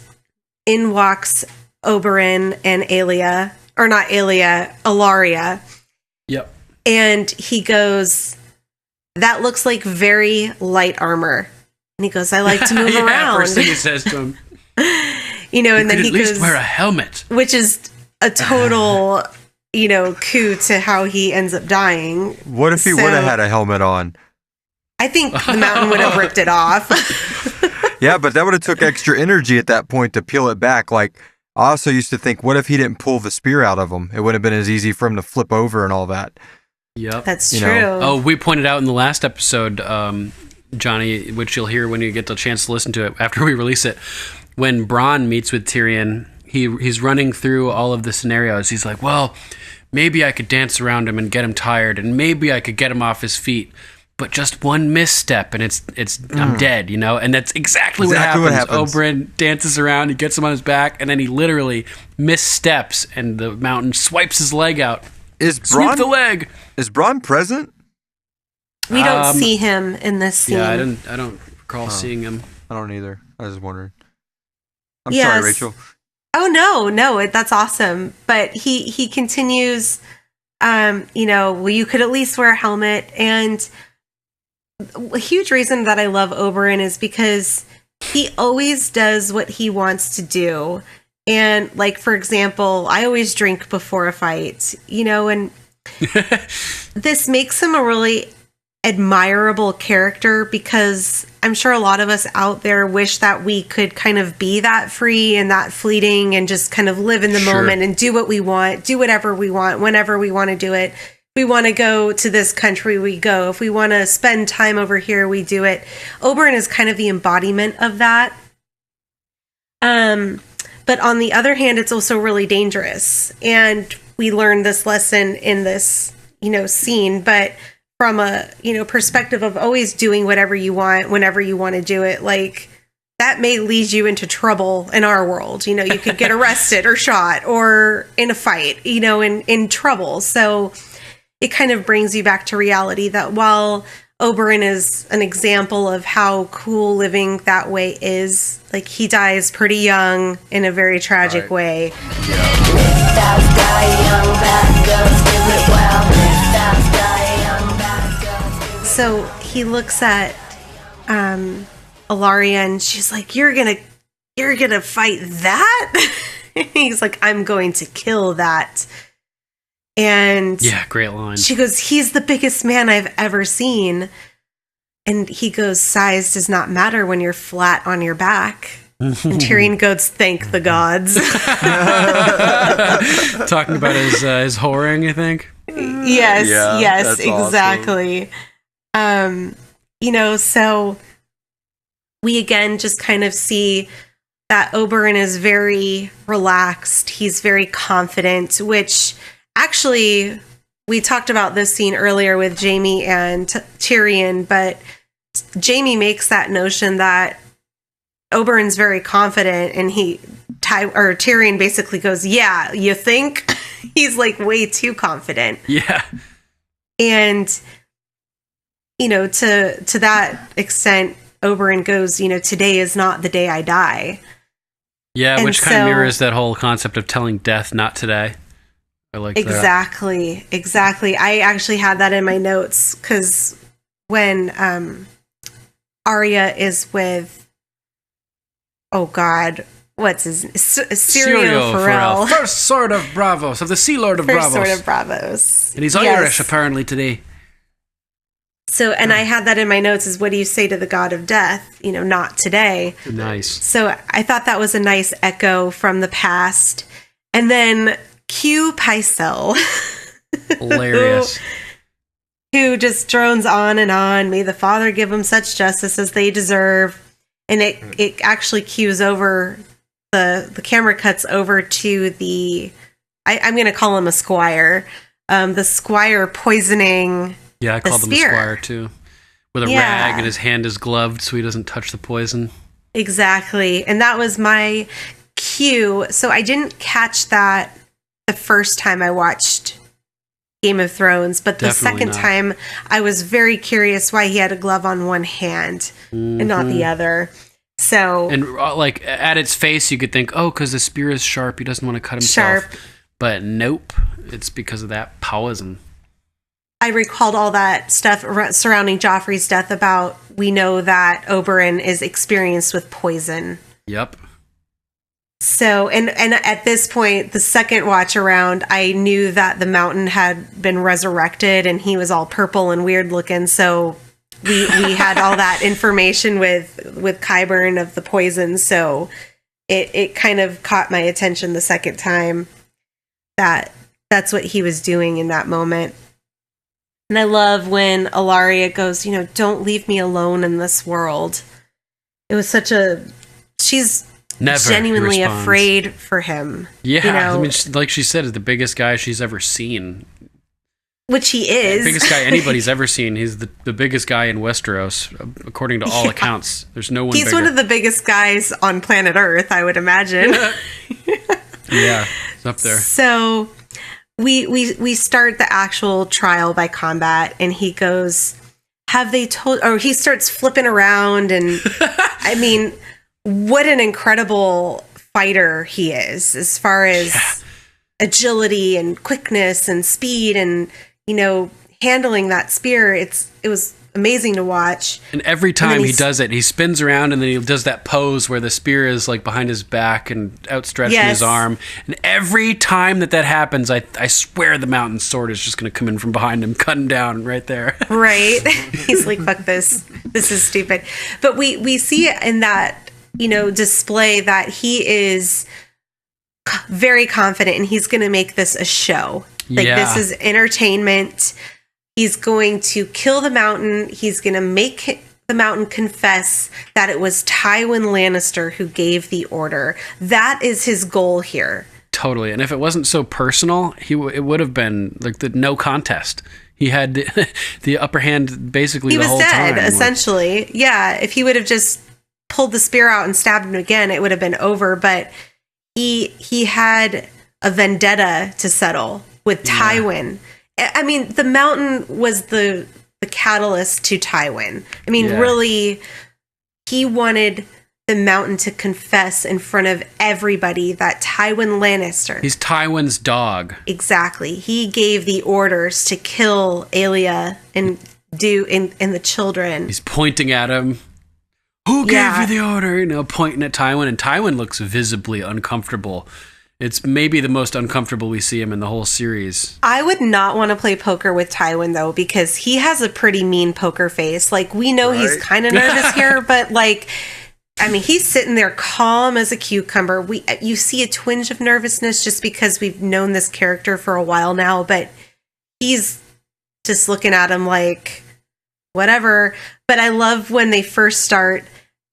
in walks Oberyn and Ilaria. Yep. And he goes, "That looks like very light armor." And he goes, "I like to move around." First thing he says to him. And then he at least goes, wear a helmet. which is a total, coup to how he ends up dying. What if he would have had a helmet on? I think the mountain would have ripped it off. Yeah, but that would have took extra energy at that point to peel it back. Like, I also used to think, what if he didn't pull the spear out of him? It would have been as easy for him to flip over and all that. Yep. That's true. Oh, we pointed out in the last episode, Johnny, which you'll hear when you get the chance to listen to it after we release it, when Bronn meets with Tyrion, he's running through all of the scenarios. He's like, well, maybe I could dance around him and get him tired, and maybe I could get him off his feet. but just one misstep and it's I'm dead, you know? And that's exactly what happens. Oberyn dances around, he gets him on his back, and then he literally missteps, and the mountain swipes his leg out. Sweep the leg! Is Bronn present? We don't see him in this scene. Yeah, I don't recall seeing him. I don't either. I was just wondering. I'm sorry, Rachel. Oh, no, that's awesome. But he continues, you could at least wear a helmet. And a huge reason that I love Oberyn is because he always does what he wants to do. And, like, for example, I always drink before a fight, and this makes him a really admirable character, because I'm sure a lot of us out there wish that we could kind of be that free and that fleeting and just kind of live in the moment and do what we want, do whatever we want, whenever we want to do it. If we want to go to this country, we go. If we want to spend time over here, we do it. Oberyn is kind of the embodiment of that. But on the other hand, it's also really dangerous. And we learned this lesson in this, scene, but from a, perspective of always doing whatever you want, whenever you want to do it, like, that may lead you into trouble in our world. You could get arrested or shot or in a fight, in trouble. So it kind of brings you back to reality that while Oberyn is an example of how cool living that way is, like, he dies pretty young in a very tragic way. So he looks at Ellaria and she's like, you're gonna fight that? He's like, I'm going to kill that. And yeah, great line. She goes, he's the biggest man I've ever seen. And he goes, size does not matter when you're flat on your back. And Tyrion goes, thank the gods. Talking about his whoring, I think. Yes, exactly. Awesome. So we again just kind of see that Oberyn is very relaxed. He's very confident, which actually we talked about this scene earlier with Jaime and Tyrion, but Jaime makes that notion that Oberyn's very confident, and Tyrion basically goes, yeah, you think? He's like way too confident. Yeah. And to that extent, Oberyn goes, today is not the day I die. Yeah, and which kind of mirrors that whole concept of telling death not today. I like that. Exactly. I actually had that in my notes, because when Arya is with, oh God, what's his Syrio Forel. First Sword of Bravos, of the Sea Lord of Bravos. First Sword of Bravos. And he's Irish, apparently, today. So, and I had that in my notes, is what do you say to the god of death? Not today. Nice. So I thought that was a nice echo from the past. And then cue Pycelle. Hilarious. Who just drones on and on. May the Father give them such justice as they deserve. And it actually cues over, the camera cuts over to the, I'm going to call him a squire. The squire poisoning. Yeah, I called him the squire too. With a rag, and his hand is gloved so he doesn't touch the poison. Exactly. And that was my cue. So I didn't catch that the first time I watched Game of Thrones, but the second time I was very curious why he had a glove on one hand and not the other. So, and like at its face, you could think, oh, because the spear is sharp, he doesn't want to cut himself. Sharp. But nope, it's because of that poison. I recalled all that stuff surrounding Joffrey's death about, we know that Oberyn is experienced with poison. Yep. So, and at this point, the second watch around, I knew that the mountain had been resurrected and he was all purple and weird looking. So we had all that information with Qyburn of the poison. So it kind of caught my attention the second time that that's what he was doing in that moment. And I love when Ellaria goes, don't leave me alone in this world. It was she's never genuinely afraid for him. Yeah, I mean, like she said, is the biggest guy she's ever seen. which he is. Biggest guy anybody's ever seen. He's the biggest guy in Westeros, according to all accounts. There's no one He's bigger. one of the biggest guys on planet Earth, I would imagine. Yeah, it's up there. So we start the actual trial by combat, and he goes, have they told, or he starts flipping around, and I mean, what an incredible fighter he is, as far as agility and quickness and speed, and handling that spear. It was amazing to watch. And every time he does it, he spins around, and then he does that pose where the spear is like behind his back and outstretched in his arm. And every time that happens, I swear the mountain sword is just going to come in from behind him, cutting down right there. Right. He's like, fuck this. This is stupid. But we see it in that, display that he is very confident, and he's going to make this a show. Like, this is entertainment. He's going to kill the mountain. He's going to make the mountain confess that it was Tywin Lannister who gave the order. That is his goal here. Totally. And if it wasn't so personal, it would have been like the no contest. He had the upper hand basically the whole time. He was dead, essentially. Yeah, if he would have just pulled the spear out and stabbed him again, it would have been over. But he had a vendetta to settle with Tywin. I mean, the mountain was the catalyst to Tywin. I mean, really, he wanted the mountain to confess in front of everybody that Tywin Lannister... He's Tywin's dog. Exactly. He gave the orders to kill Aelia and the children. He's pointing at him. Who gave you the order? Pointing at Tywin, and Tywin looks visibly uncomfortable. It's maybe the most uncomfortable we see him in the whole series. I would not want to play poker with Tywin, though, because he has a pretty mean poker face. Like, we know he's kind of nervous here, but, like, I mean, he's sitting there calm as a cucumber. You see a twinge of nervousness just because we've known this character for a while now, but he's just looking at him like, whatever. But I love when they first start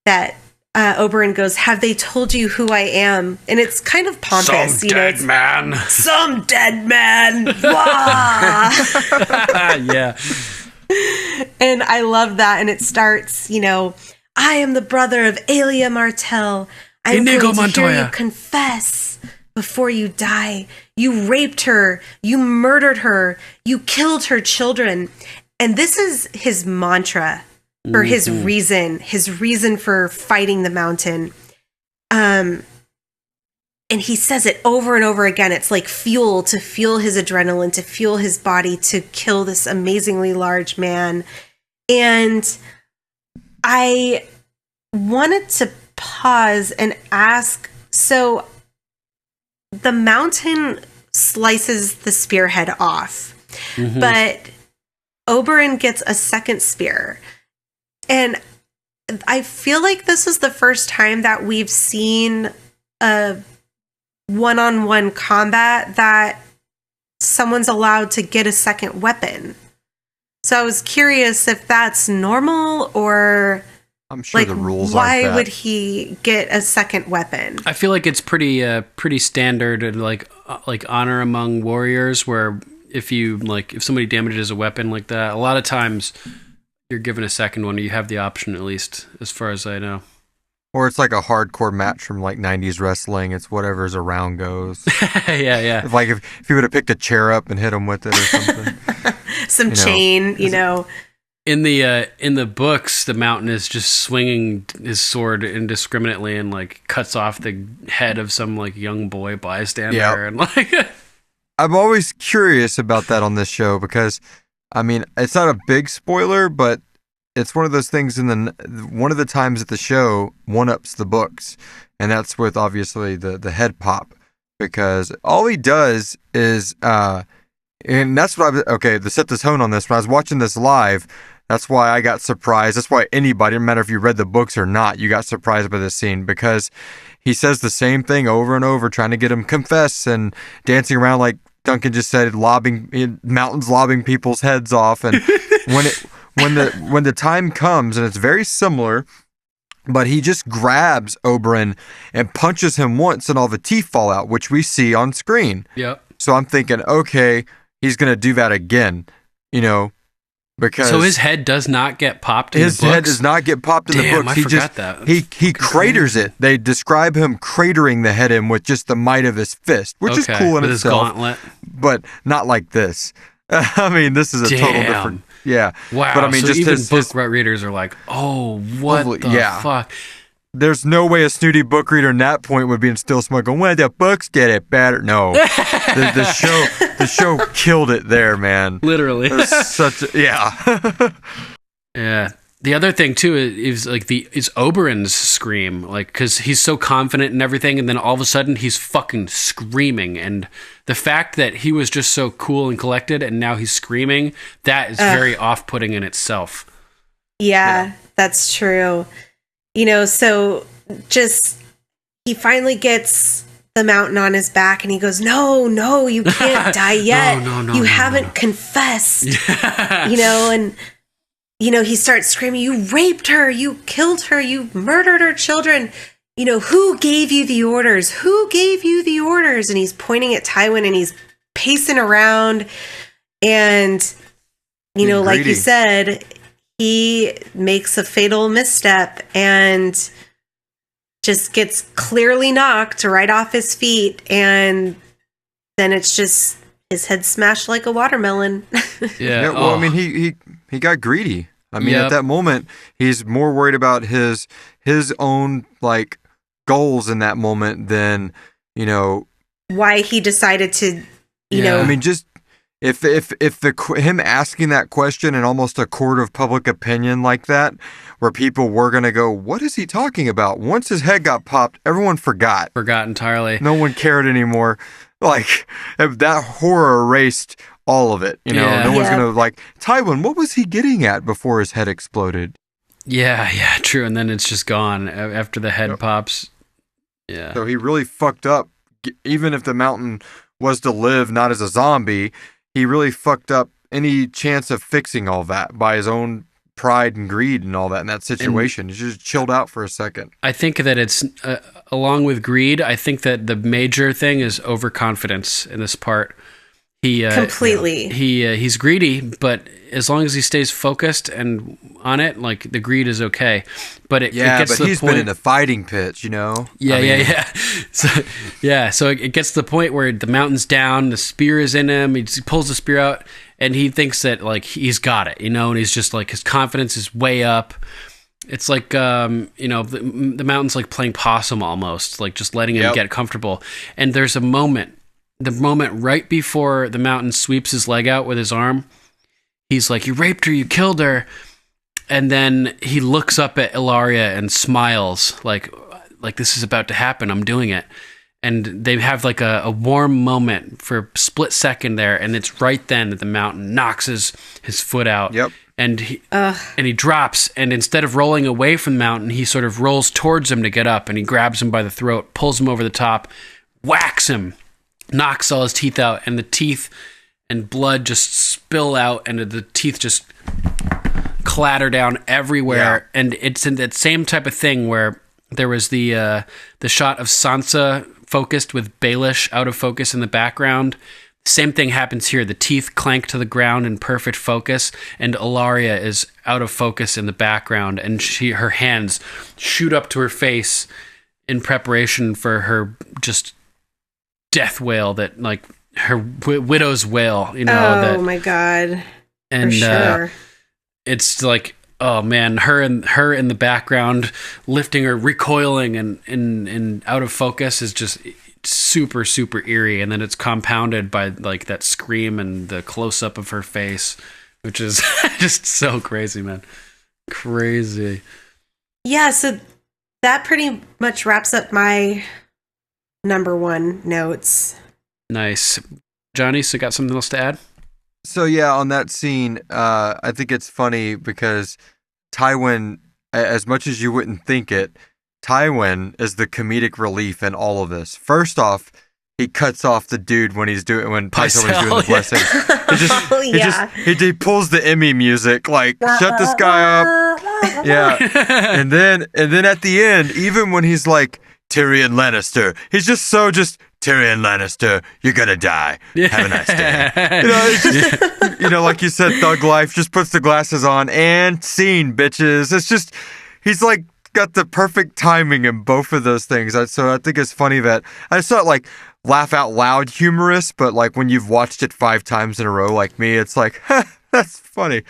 that Oberyn goes, have they told you who I am? And it's kind of pompous. Some dead man. Some dead man. Yeah. And I love that. And it starts, I am the brother of Aelia Martell. I'm going to hear you confess before you die. You raped her. You murdered her. You killed her children. And this is his mantra. For his reason for fighting the mountain. And he says it over and over again. It's like fuel to fuel his adrenaline, to fuel his body, to kill this amazingly large man. And I wanted to pause and ask, so the mountain slices the spearhead off, but Oberyn gets a second spear. And I feel like this is the first time that we've seen a one-on-one combat that someone's allowed to get a second weapon. So I was curious if that's normal, or I'm sure the rules aren't why that. would he get a second weapon? I feel like it's pretty standard and like honor among warriors, where if somebody damages a weapon like that, a lot of times you're given a second one. You have the option, at least, as far as I know. Or it's like a hardcore match from like 90s wrestling. It's whatever's around goes. Yeah. If he would have picked a chair up and hit him with it or something. Some chain, In the books, the mountain is just swinging his sword indiscriminately and like cuts off the head of some like young boy bystander. And like, I'm always curious about that on this show because, I mean, it's not a big spoiler, but it's one of those things one of the times that the show one-ups the books, and that's with obviously the head pop, because all he does is, and that's what to set the tone on this, when I was watching this live, that's why I got surprised. That's why anybody, no matter if you read the books or not, you got surprised by this scene, because he says the same thing over and over, trying to get him confess and dancing around like Duncan just said, mountains lobbing people's heads off. And when the time comes, and it's very similar, but he just grabs Oberyn and punches him once, and all the teeth fall out, which we see on screen. Yep. So I'm thinking, okay, he's going to do that again, because so his head does not get popped in the books? His head does not get popped in the books. I forgot that. He craters it. They describe him cratering the head in with just the might of his fist, which is cool in with itself. His gauntlet. But not like this. I mean, this is a total different... Yeah. Wow. But I mean, so just even book readers are like, oh, what the fuck? There's no way a snooty book reader in that point would be still smoking. When the books get it better. No. the show killed it there, man. Literally. Yeah. Yeah. The other thing too is like is Oberyn's scream, like, because he's so confident and everything, and then all of a sudden he's fucking screaming, and the fact that he was just so cool and collected, and now he's screaming, that is very off-putting in itself. Yeah, that's true. So just he finally gets the mountain on his back, and he goes, "No, you can't die yet. You haven't confessed." And. He starts screaming, "You raped her, you killed her, you murdered her children. Who gave you the orders? Who gave you the orders?" And he's pointing at Tywin, and he's pacing around. And, like you said, he makes a fatal misstep and just gets clearly knocked right off his feet. And then it's just his head smashed like a watermelon. Yeah. Well, I mean, he got greedy. I mean, at that moment, he's more worried about his own like goals in that moment than why he decided to. I mean, just if him asking that question in almost a court of public opinion like that, where people were gonna go, "What is he talking about?" Once his head got popped, everyone forgot entirely. No one cared anymore. Like, that horror erased all of it, No one's gonna like, Tywin, what was he getting at before his head exploded? Yeah, true. And then it's just gone after the head pops. Yeah. So he really fucked up. Even if the mountain was to live not as a zombie, he really fucked up any chance of fixing all that by his own pride and greed and all that in that situation. He just chilled out for a second. I think that it's along with greed, I think that the major thing is overconfidence in this part. He completely. He's greedy, but as long as he stays focused and on it, like, the greed is okay. But it gets to the he's point, been in a fighting pitch, Yeah. So it gets to the point where the mountain's down, the spear is in him. He pulls the spear out, and he thinks that, like, he's got it, and he's just like, his confidence is way up. It's like, the mountain's like playing possum almost, like just letting him get comfortable. And there's the moment right before the mountain sweeps his leg out with his arm. He's like, "You raped her, you killed her." And then he looks up at Ellaria and smiles like this is about to happen. I'm doing it. And they have like a warm moment for a split second there. And it's right then that the mountain knocks his foot out. Yep. And he drops, and instead of rolling away from the mountain, he sort of rolls towards him to get up, and he grabs him by the throat, pulls him over the top, whacks him, knocks all his teeth out, and the teeth and blood just spill out, and the teeth just clatter down everywhere. Yeah. And it's in that same type of thing where there was the shot of Sansa focused with Baelish out of focus in the background. Same thing happens here. The teeth clank to the ground in perfect focus, and Ellaria is out of focus in the background, and her hands shoot up to her face in preparation for her just death wail, that, like, her widow's wail, Oh my god! And for sure. It's like, oh man, her in the background, lifting her, recoiling, and out of focus is just super, super eerie. And then it's compounded by, like, that scream and the close up of her face, which is just so crazy, man. Crazy. Yeah, so that pretty much wraps up my number one notes. Nice. Johnny, so got something else to add? So yeah, on that scene, I think it's funny because Tywin, as much as you wouldn't think it, Tywin is the comedic relief in all of this. First off, he cuts off the dude when Tywin's doing the blessing. He pulls the Emmy music, like, shut this guy up. Yeah. And then at the end, even when he's like, Tyrion Lannister, he's just Tyrion Lannister, you're gonna die. Have a nice day. It's just, like you said, thug life, just puts the glasses on and scene, bitches. It's just, he's like got the perfect timing in both of those things. So I think it's funny that, it's not like laugh out loud humorous, but like when you've watched it 5 times in a row like me, it's like, that's funny.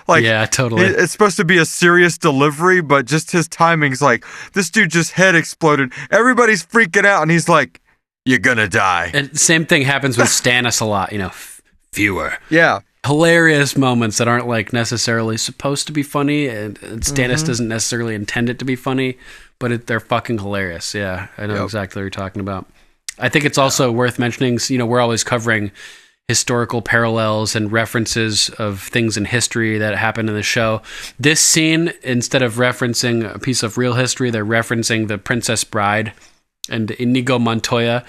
Like, yeah, totally. It's supposed to be a serious delivery, but just his timing's like, this dude just head exploded. Everybody's freaking out, and he's like, you're gonna die. And same thing happens with Stannis a lot, fewer. Yeah. Hilarious moments that aren't like necessarily supposed to be funny, and Stannis doesn't necessarily intend it to be funny, but they're fucking hilarious. Yeah, I know exactly what you're talking about. I think it's also worth mentioning, we're always covering historical parallels and references of things in history that happened in the show. This scene, instead of referencing a piece of real history, they're referencing the Princess Bride and Inigo Montoya,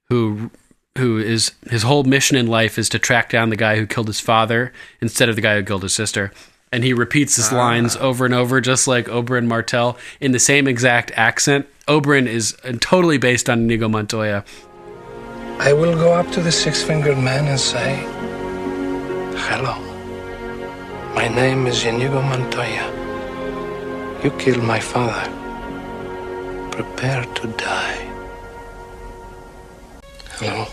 who is, his whole mission in life is to track down the guy who killed his father instead of the guy who killed his sister. And he repeats his lines over and over, just like Oberyn Martell, in the same exact accent. Oberyn is totally based on Inigo Montoya. I will go up to the six-fingered man and say, hello, my name is Inigo Montoya. You killed my father. Prepare to die. Hello,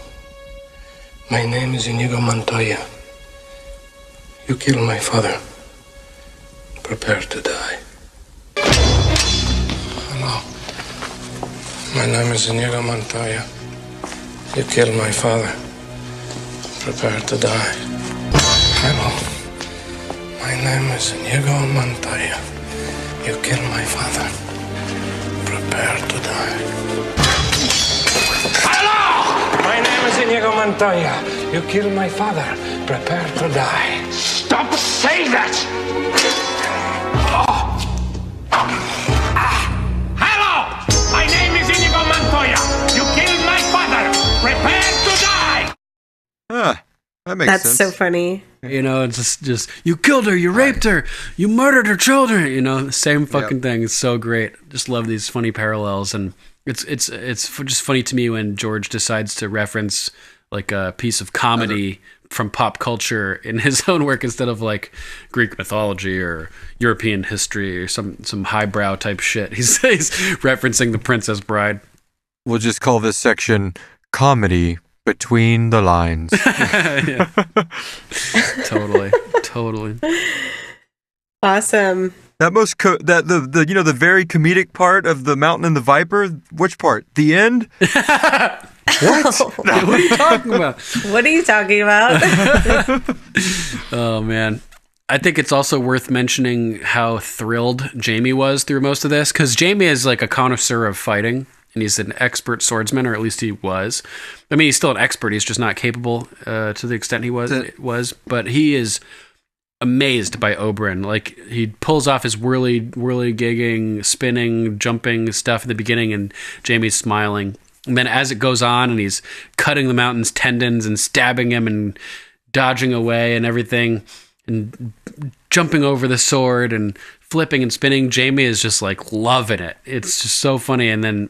my name is Inigo Montoya. You killed my father. Prepare to die. Hello, my name is Inigo Montoya. You killed my father. Prepare to die. Hello. My name is Inigo Montoya. You killed my father. Prepare to die. Hello! My name is Inigo Montoya. You killed my father. Prepare to die. Stop saying that! Hello! My name is Inigo Montoya. You killed my father. Prepare to die! That makes sense. That's so funny. It's just you killed her, you raped her, you murdered her children. The same fucking thing. It's so great. Just love these funny parallels, and it's just funny to me when George decides to reference like a piece of comedy from pop culture in his own work instead of like Greek mythology or European history or some highbrow type shit. He's referencing the Princess Bride. We'll just call this section Comedy Between the Lines. Totally. Awesome. That the very comedic part of the Mountain and the Viper. Which part? The end? What? What are you talking about? What are you talking about? Oh man. I think it's also worth mentioning how thrilled Jaime was through most of this, because Jaime is like a connoisseur of fighting. And he's an expert swordsman, or at least he was. I mean, he's still an expert. He's just not capable to the extent he was. But he is amazed by Oberyn. Like, he pulls off his whirly-gigging, spinning, jumping stuff in the beginning, and Jaime's smiling. And then as it goes on, and he's cutting the Mountain's tendons and stabbing him and dodging away and everything, and jumping over the sword and flipping and spinning, Jaime is just, like, loving it. It's just so funny. And then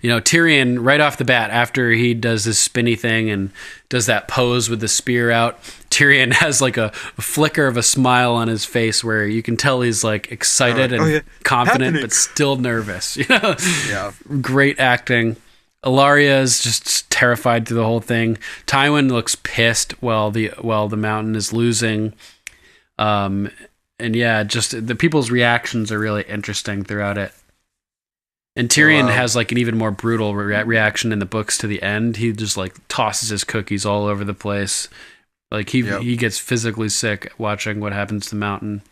Tyrion, right off the bat, after he does this spinny thing and does that pose with the spear out, Tyrion has like a flicker of a smile on his face where you can tell he's like excited and confident, but still nervous. Yeah. Great acting. Ilaria is just terrified through the whole thing. Tywin looks pissed while the Mountain is losing. And yeah, just the people's reactions are really interesting throughout it. And Tyrion has like an even more brutal reaction in the books to the end. He just like tosses his cookies all over the place. Like he gets physically sick watching what happens to the Mountain.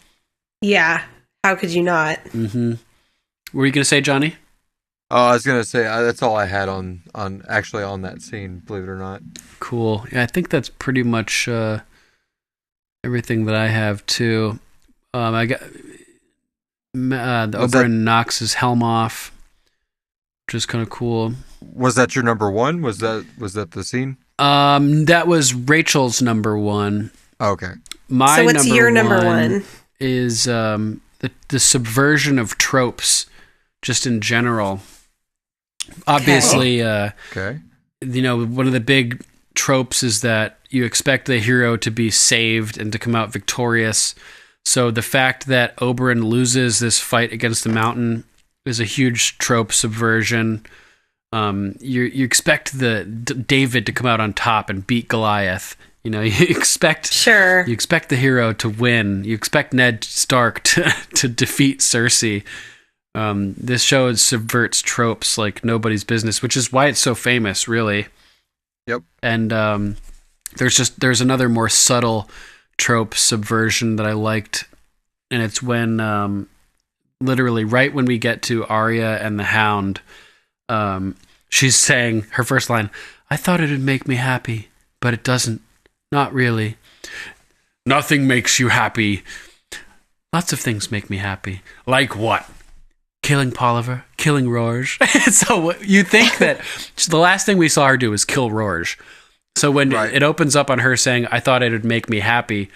Yeah. How could you not? Mm-hmm. What were you going to say, Johnny? Oh, I was going to say, that's all I had on that scene, believe it or not. Cool. Yeah, I think that's pretty much everything that I have too. I got Oberyn knocks his helm off, which is kind of cool. Was that your number one? Was that the scene? That was Rachel's number one. Okay. So what's your number one? Is the subversion of tropes, just in general. Obviously, okay. one of the big tropes is that you expect the hero to be saved and to come out victorious. So the fact that Oberyn loses this fight against the mountain is a huge trope subversion. You expect David to come out on top and beat Goliath. You expect the hero to win. You expect Ned Stark to defeat Cersei. This show subverts tropes like nobody's business, which is why it's so famous, really. Yep. And there's another more subtle trope subversion that I liked, and it's when literally right when we get to Arya and the Hound, she's saying her first line, "I thought it'd make me happy, but it doesn't. Not really. Nothing makes you happy. Lots of things make me happy. Like what? Killing Polliver, killing Rorge." So you think that the last thing we saw her do was kill Rorge. So when it opens up on her saying, "I thought it would make me happy,"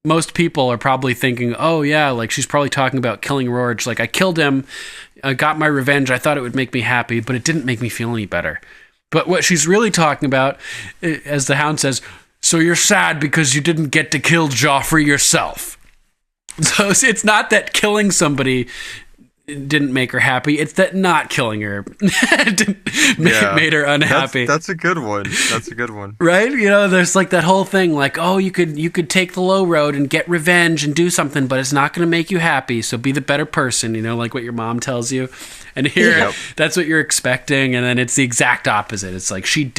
most people are probably thinking, oh yeah, like she's probably talking about killing Rorge. Like, I killed him, I got my revenge, I thought it would make me happy, but it didn't make me feel any better. But what she's really talking about, as the Hound says, so you're sad because you didn't get to kill Joffrey yourself. So it's not that killing somebody didn't make her happy, it's that not killing her made her unhappy. That's a good one. Right? There's like that whole thing like, oh, you could take the low road and get revenge and do something, but it's not going to make you happy, so be the better person, like what your mom tells you. And here, that's what you're expecting, and then it's the exact opposite. It's like she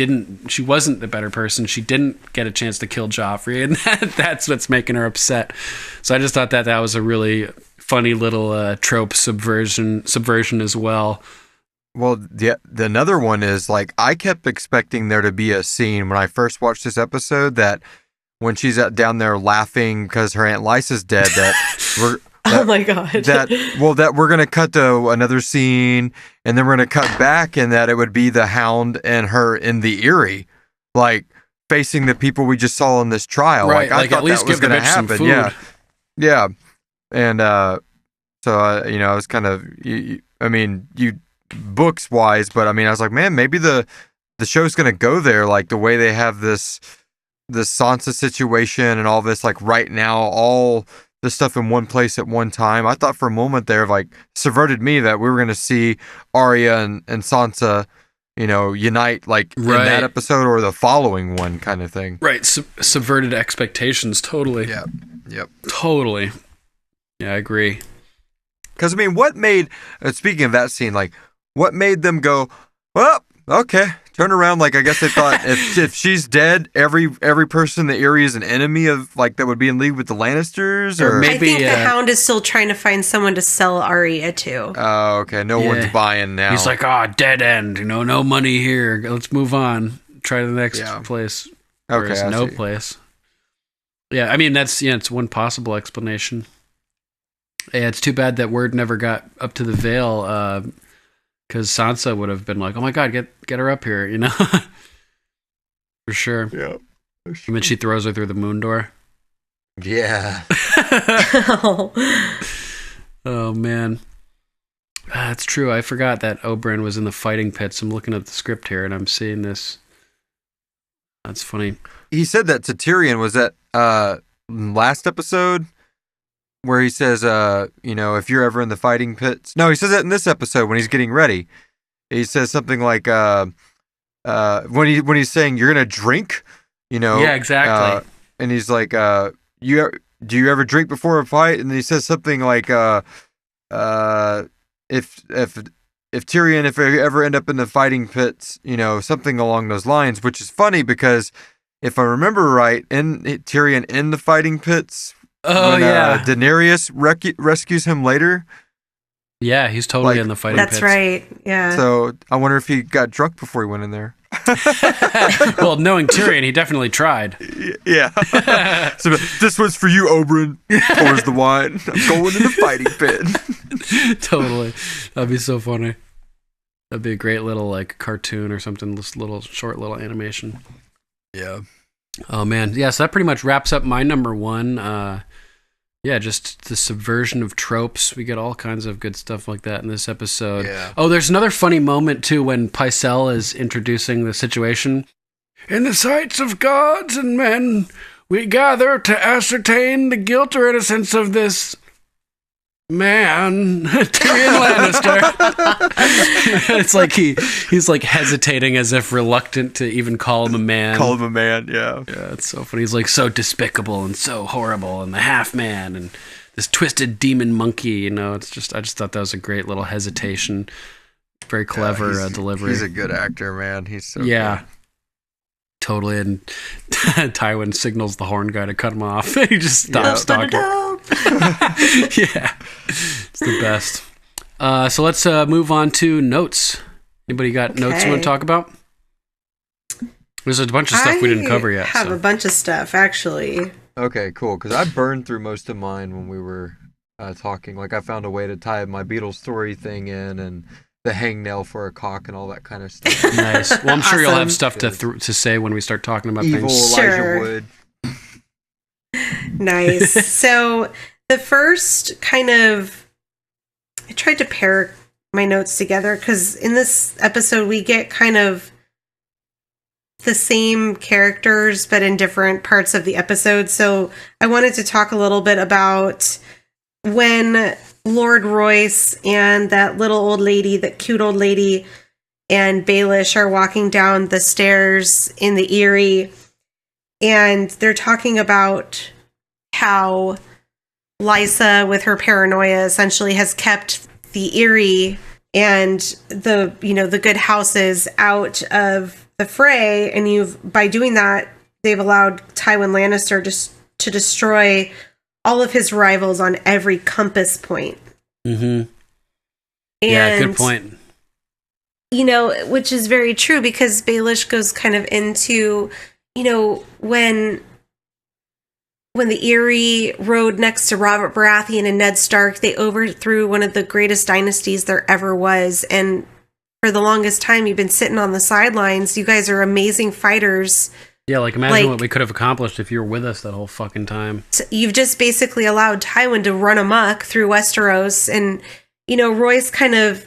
wasn't the better person, she didn't get a chance to kill Joffrey, and that's what's making her upset. So I just thought that was a really funny little trope subversion as well. Well, the another one is like, I kept expecting there to be a scene when I first watched this episode that when she's down there laughing because her Aunt Lysa's dead, oh my god, that we're gonna cut to another scene and then we're gonna cut back, and that it would be the Hound and her in the Eyrie, like facing the people we just saw in this trial. Right, I thought at least that was gonna happen. Yeah. And so I was kind of, books wise, but I was like, man, maybe the show's gonna go there, like the way they have this Sansa situation and all this, like right now, all this stuff in one place at one time. I thought for a moment there, like, subverted me that we were gonna see Arya and Sansa, unite like in that episode or the following one, kind of thing. Right, subverted expectations, totally. Yeah. Yep. Totally. Yeah, I agree. Because, what made, speaking of that scene, like, what made them go, well, okay, turn around? Like, I guess they thought if she's dead, every person in the area is an enemy of, like, that would be in league with the Lannisters? Or maybe, I think the Hound is still trying to find someone to sell Arya to. Oh, okay. No one's buying now. He's like, dead end, no money here. Let's move on. Try the next place. Okay, no place. Yeah, it's one possible explanation. Yeah, it's too bad that word never got up to the Vale, because Sansa would have been like, "Oh my god, get her up here," for sure. Yeah. And then she throws her through the moon door. Yeah. Oh man, that's true. I forgot that Oberyn was in the fighting pits. I'm looking at the script here, and I'm seeing this. That's funny. He said that to Tyrion. Was that last episode? Where he says, if you're ever in the fighting pits. No, he says that in this episode when he's getting ready. He says something like, when he's saying you're gonna drink, Yeah, exactly. And he's like, do you ever drink before a fight? And then he says something like, if Tyrion, if you ever end up in the fighting pits, something along those lines, which is funny because if I remember right, Tyrion in the fighting pits. Oh, yeah. Daenerys rescues him later. Yeah, he's totally in the fighting pits. That's right, yeah. So I wonder if he got drunk before he went in there. Well, knowing Tyrion, he definitely tried. Yeah. So this was for you, Oberyn. Pours the wine. I'm going in the fighting pit. Totally. That'd be so funny. That'd be a great little, like, cartoon or something. This short little animation. Yeah. Oh man, yeah. So that pretty much wraps up my number one. Yeah, just the subversion of tropes. We get all kinds of good stuff like that in this episode. Yeah. Oh, there's another funny moment, too, when Pycelle is introducing the situation. In the sights of gods and men, we gather to ascertain the guilt or innocence of this man, Tyrion Lannister. It's like he's like hesitating as if reluctant to even call him a man. Call him a man, yeah. Yeah, it's so funny. He's like so despicable and so horrible, and the half man and this twisted demon monkey. It's just, I just thought that was a great little hesitation. Very clever delivery. He's a good actor, man. He's so good. Totally. And Tywin signals the horn guy to cut him off. He just stops talking. Yeah, it's the best. So let's move on to notes. Anybody got notes you want to talk about? There's a bunch of stuff we didn't cover yet. I have a bunch of stuff, actually. Okay, cool. Because I burned through most of mine when we were talking. Like, I found a way to tie my Beatles story thing in and the hangnail for a cock and all that kind of stuff. Nice. Well, I'm sure you'll have stuff to say when we start talking about Evil things. Elijah Wood. Nice. So the first kind of, I tried to pair my notes together because in this episode we get kind of the same characters but in different parts of the episode. So I wanted to talk a little bit about when Lord Royce and that little old lady, that cute old lady, and Baelish are walking down the stairs in the Eyrie, and they're talking about how Lysa, with her paranoia, essentially has kept the Eyrie and the good houses out of the fray, and by doing that, they've allowed Tywin Lannister to destroy all of his rivals on every compass point. Mm-hmm. Yeah, good point. Which is very true because Baelish goes kind of into, when the Eyrie rode next to Robert Baratheon and Ned Stark, they overthrew one of the greatest dynasties there ever was. And for the longest time, you've been sitting on the sidelines. You guys are amazing fighters. Yeah, imagine what we could have accomplished if you were with us that whole fucking time. You've just basically allowed Tywin to run amok through Westeros, and, Royce kind of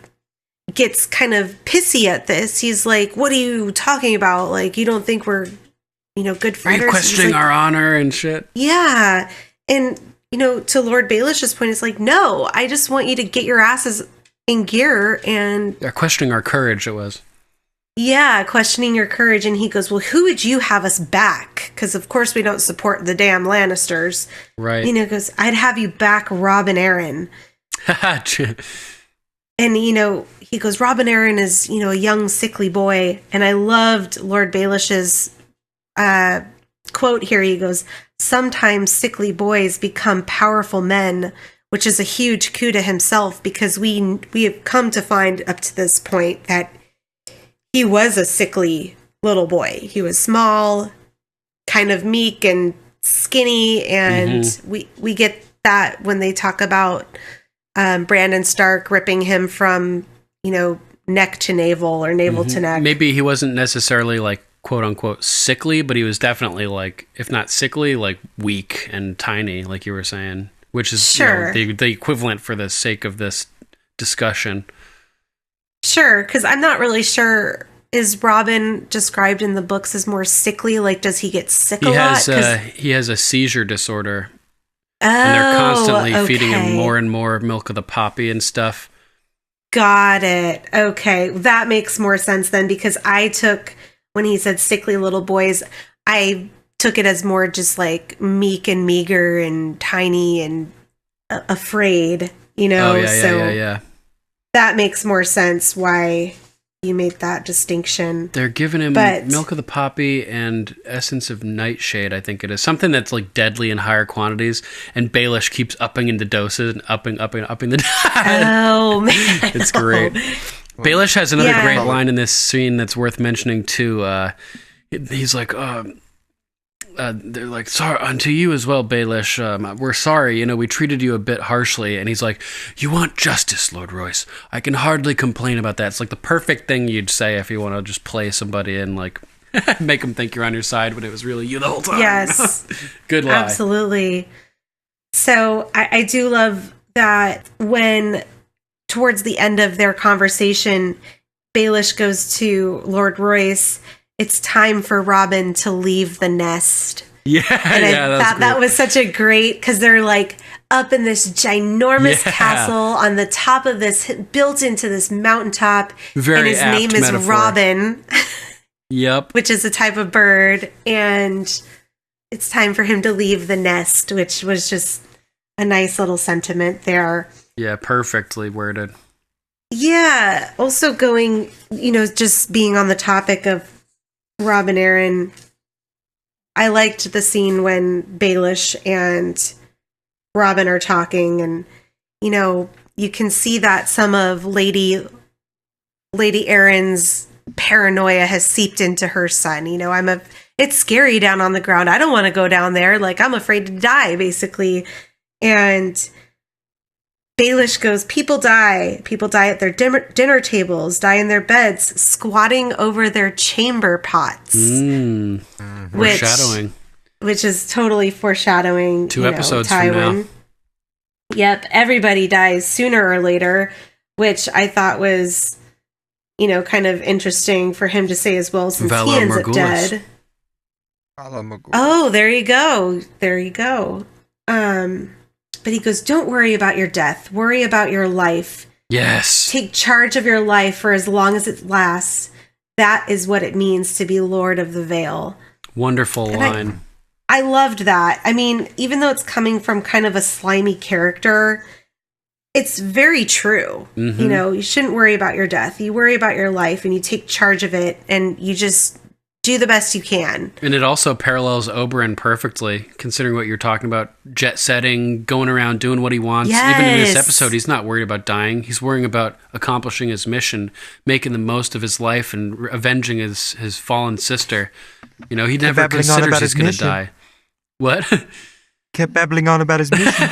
gets kind of pissy at this. He's like, what are you talking about? You don't think we're, good fighters? Are you questioning our honor and shit? Yeah. And, to Lord Baelish's point, it's like, no, I just want you to get your asses in gear and... Yeah, questioning our courage, it was. Yeah, questioning your courage. And he goes, well, who would you have us back? Because, of course, we don't support the damn Lannisters. Right. Goes, I'd have you back Robb and Arryn. And, he goes, Robb and Arryn is, a young, sickly boy. And I loved Lord Baelish's quote here. He goes, sometimes sickly boys become powerful men, which is a huge coup to himself because we have come to find up to this point that he was a sickly little boy. He was small, kind of meek and skinny, and we get that when they talk about Brandon Stark ripping him from, neck to navel or navel to neck. Maybe he wasn't necessarily quote unquote sickly, but he was definitely if not sickly, weak and tiny, like you were saying, which is sure. The equivalent for the sake of this discussion. Sure, because I'm not really sure. Is Robin described in the books as more sickly? Does he get sick a lot? He has a seizure disorder. Oh, and they're constantly feeding him more and more milk of the poppy and stuff. Got it. Okay, that makes more sense then, because I took, when he said sickly little boys, I took it as more just meek and meager and tiny and afraid, Oh, yeah, so yeah. That makes more sense why you made that distinction. They're giving him milk of the poppy and essence of nightshade, I think it is. Something that's deadly in higher quantities, and Baelish keeps upping in the doses and upping the Oh, man. It's great. Baelish has another great line in this scene that's worth mentioning, too. He's like, they're like, sorry unto you as well, Baelish. We're sorry, we treated you a bit harshly. And he's like, you want justice, Lord Royce. I can hardly complain about that. It's the perfect thing you'd say if you want to just play somebody and make them think you're on your side when it was really you the whole time. Yes. Good lie. Absolutely. So I do love that when towards the end of their conversation, Baelish goes to Lord Royce, it's time for Robin to leave the nest. Yeah, and that was such a great, because they're like up in this ginormous castle on the top of this, built into this mountaintop. Very and his apt name is metaphor. Robin. Yep. Which is a type of bird. And it's time for him to leave the nest, which was just a nice little sentiment there. Yeah, perfectly worded. Yeah. Also going, just being on the topic of Rob and Aaron, I liked the scene when Baelish and Robin are talking, and, you can see that some of Lady Aaron's paranoia has seeped into her son. It's scary down on the ground. I don't want to go down there. Like, I'm afraid to die, basically. And Baelish goes, people die at their dinner tables, die in their beds, squatting over their chamber pots. Foreshadowing. Which is totally foreshadowing. 2 episodes from now. Yep, everybody dies sooner or later, which I thought was, kind of interesting for him to say as well, since he ends up dead. Oh, there you go. But he goes, don't worry about your death. Worry about your life. Yes. Take charge of your life for as long as it lasts. That is what it means to be Lord of the Vale. Wonderful line. I loved that. I mean, even though it's coming from kind of a slimy character, it's very true. Mm-hmm. You shouldn't worry about your death. You worry about your life and you take charge of it and you just do the best you can. And it also parallels Oberyn perfectly, considering what you're talking about. Jet setting, going around, doing what he wants. Yes. Even in this episode, he's not worried about dying. He's worrying about accomplishing his mission, making the most of his life, and avenging his fallen sister. He never considers he's going to die. What? Kept babbling on about his mission.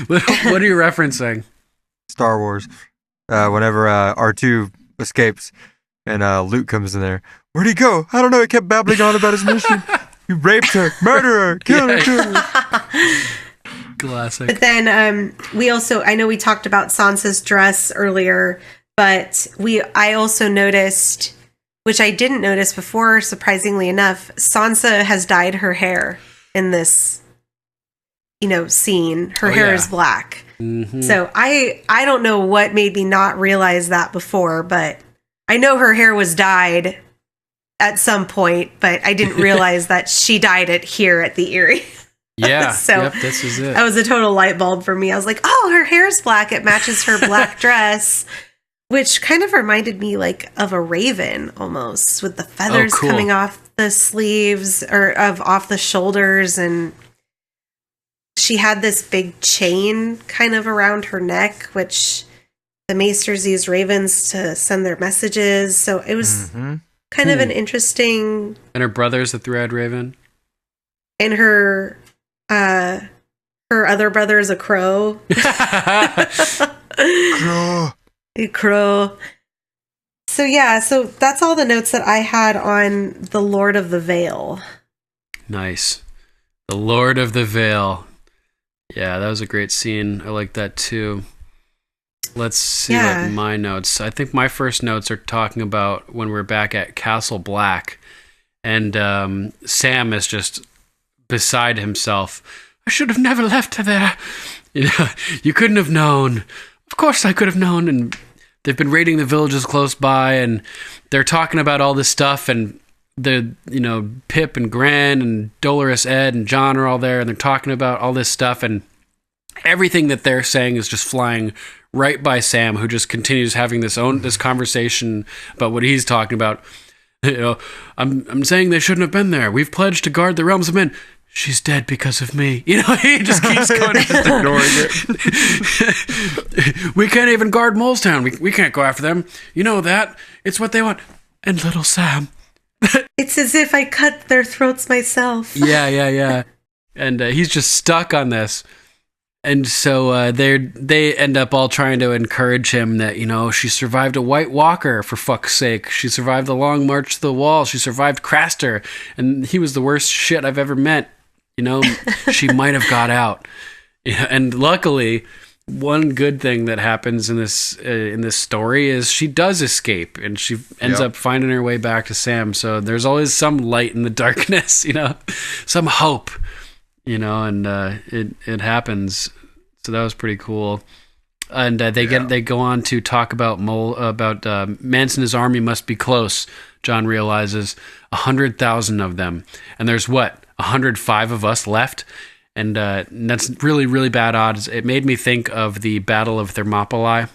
What are you referencing? Star Wars. Whenever R2 escapes and Luke comes in there. Where'd he go? I don't know. He kept babbling on about his mission. He raped her, murdered her, killed her. Classic. But then I know we talked about Sansa's dress earlier, but I also noticed, which I didn't notice before, surprisingly enough, Sansa has dyed her hair in this, scene. Her hair is black. Mm-hmm. So I don't know what made me not realize that before, but I know her hair was dyed at some point, but I didn't realize that she dyed it here at the Eyrie. Yeah. So this is it. That was a total light bulb for me. I was like, oh, her hair's black. It matches her black dress, which kind of reminded me of a raven almost, with the feathers coming off the sleeves or off the shoulders. And she had this big chain kind of around her neck, which the maesters used ravens to send their messages. So it was kind of an interesting. And her brother's a three-eyed raven. And her other brother is a crow. Crow. So that's all the notes that I had on the Lord of the Vale. Nice. The Lord of the Vale. Yeah, that was a great scene. I like that too. Let's see what my notes. I think my first notes are talking about when we're back at Castle Black, and Sam is just beside himself. I should have never left her there. You couldn't have known. Of course I could have known. And they've been raiding the villages close by, and they're talking about all this stuff, and Pip and Gran and Dolorous Ed and John are all there, and they're talking about all this stuff, and everything that they're saying is just flying right by Sam, who just continues having this conversation about what he's talking about. I'm saying they shouldn't have been there. We've pledged to guard the realms of men. She's dead because of me. He just keeps going and just ignoring it. We can't even guard Molestown. We can't go after them. You know that. It's what they want. And little Sam. It's as if I cut their throats myself. Yeah. And he's just stuck on this. And so they end up all trying to encourage him that, she survived a White Walker, for fuck's sake. She survived the long march to the wall. She survived Craster. And he was the worst shit I've ever met. She might have got out. Yeah, and luckily, one good thing that happens in this story is she does escape, and she ends up finding her way back to Sam. So there's always some light in the darkness, some hope, and it happens. So that was pretty cool. And they go on to talk about Manson. His army must be close. John realizes 100,000 of them, and there's 105 of us left. And that's really, really bad odds. It made me think of the Battle of Thermopylae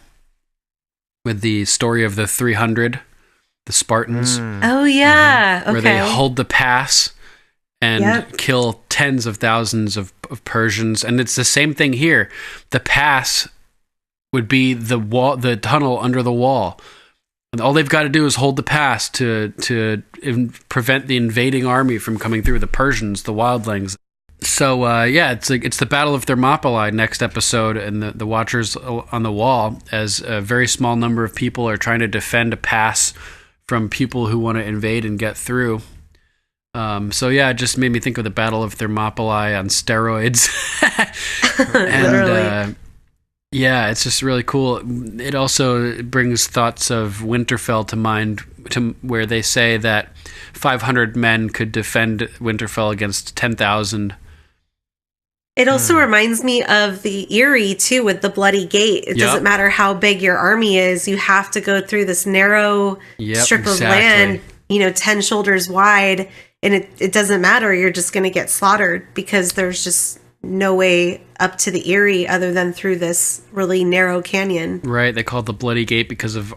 with the story of the 300, the Spartans. Oh, yeah. Okay. Where they hold the pass and kill tens of thousands of Persians. And it's the same thing here. The pass would be the wall, the tunnel under the wall. And all they've got to do is hold the pass to prevent the invading army from coming through, the Persians, the wildlings. So, it's the Battle of Thermopylae next episode, and the Watchers on the Wall, as a very small number of people are trying to defend a pass from people who want to invade and get through. It just made me think of the Battle of Thermopylae on steroids. And, it's just really cool. It also brings thoughts of Winterfell to mind, where they say that 500 men could defend Winterfell against 10,000. It also reminds me of the Eyrie, too, with the Bloody Gate. It doesn't matter how big your army is. You have to go through this narrow strip of land, 10 shoulders wide. And it doesn't matter. You're just going to get slaughtered because there's just no way up to the Eyrie other than through this really narrow canyon. Right. They call it the Bloody Gate because of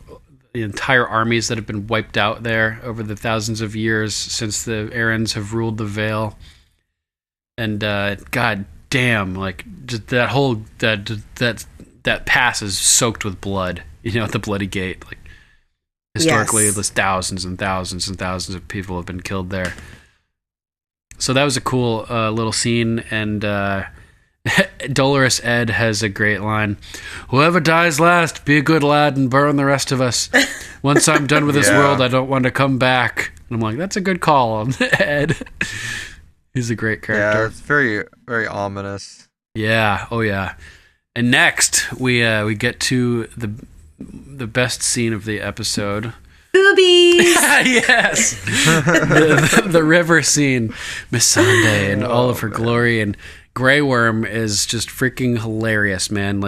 the entire armies that have been wiped out there over the thousands of years since the Arryns have ruled the Vale. And God damn, just that whole that pass is soaked with blood. At the Bloody Gate, historically, there's thousands and thousands and thousands of people have been killed there. So that was a cool little scene, and Dolorous Ed has a great line. "Whoever dies last, be a good lad and burn the rest of us. Once I'm done with this world, I don't want to come back." And I'm like, that's a good call on Ed. He's a great character. Yeah, it's very, very ominous. Yeah, oh yeah. And next, we get to the best scene of the episode. Boobies! Yes! the river scene. Missandei in all of her glory, and Grey Worm is just freaking hilarious, man.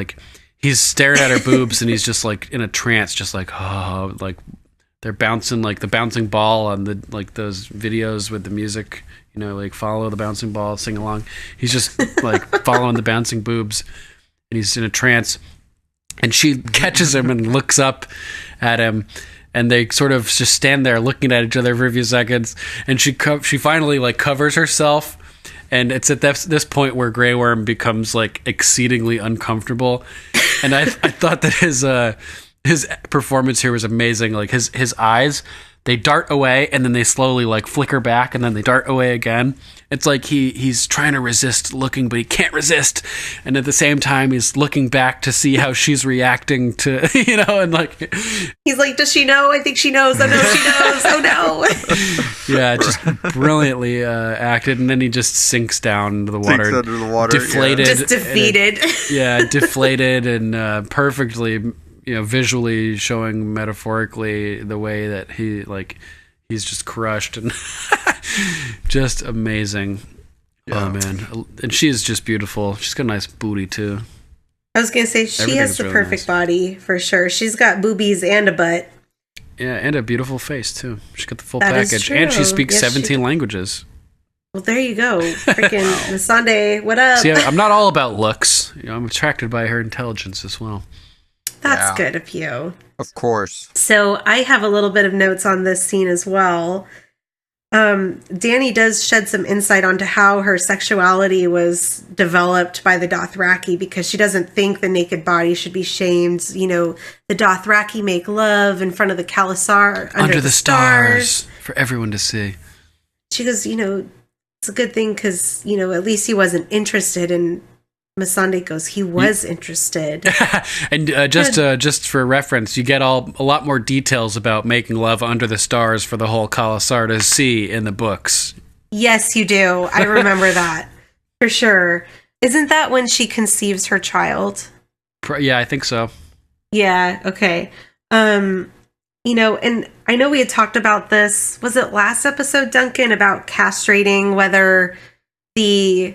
He's staring at her boobs, and he's just in a trance, just they're bouncing the bouncing ball on the those videos with the music, follow the bouncing ball, sing along. He's just following the bouncing boobs, and he's in a trance. And she catches him and looks up at him, and they sort of just stand there looking at each other for a few seconds. And she finally covers herself, and it's at this point where Grey Worm becomes exceedingly uncomfortable. And I thought that his performance here was amazing. His eyes, they dart away, and then they slowly flicker back, and then they dart away again. It's he's trying to resist looking, but he can't resist. And at the same time, he's looking back to see how she's reacting to, and he's like, does she know? I think she knows. Oh no, she knows. Oh no. Yeah, just brilliantly acted. And then he just sinks down into the water. Sinks under the water. Deflated. Just defeated. Deflated and perfectly, visually showing metaphorically the way that he's just crushed and just amazing. Yeah. Oh man, and she is just beautiful. She's got a nice booty too. I was gonna say she has the perfect body for sure. She's got boobies and a butt. Yeah, and a beautiful face too. She's got the full package, and she speaks 17 languages. Well, there you go. Freaking Missandei, what up? See, I'm not all about looks. I'm attracted by her intelligence as well. That's good of you. Of course. So I have a little bit of notes on this scene as well. Dany does shed some insight onto how her sexuality was developed by the Dothraki, because she doesn't think the naked body should be shamed. The Dothraki make love in front of the Khalasar under the stars for everyone to see. She goes, it's a good thing because, at least he wasn't interested. And Missandei goes, he was interested. And just for reference, you get a lot more details about making love under the stars for the whole Khalasar to see in the books. Yes, you do. I remember that for sure. Isn't that when she conceives her child? Yeah, I think so. Yeah, okay. You know, and I know we had talked about this, was it last episode, Duncan, about castrating, whether the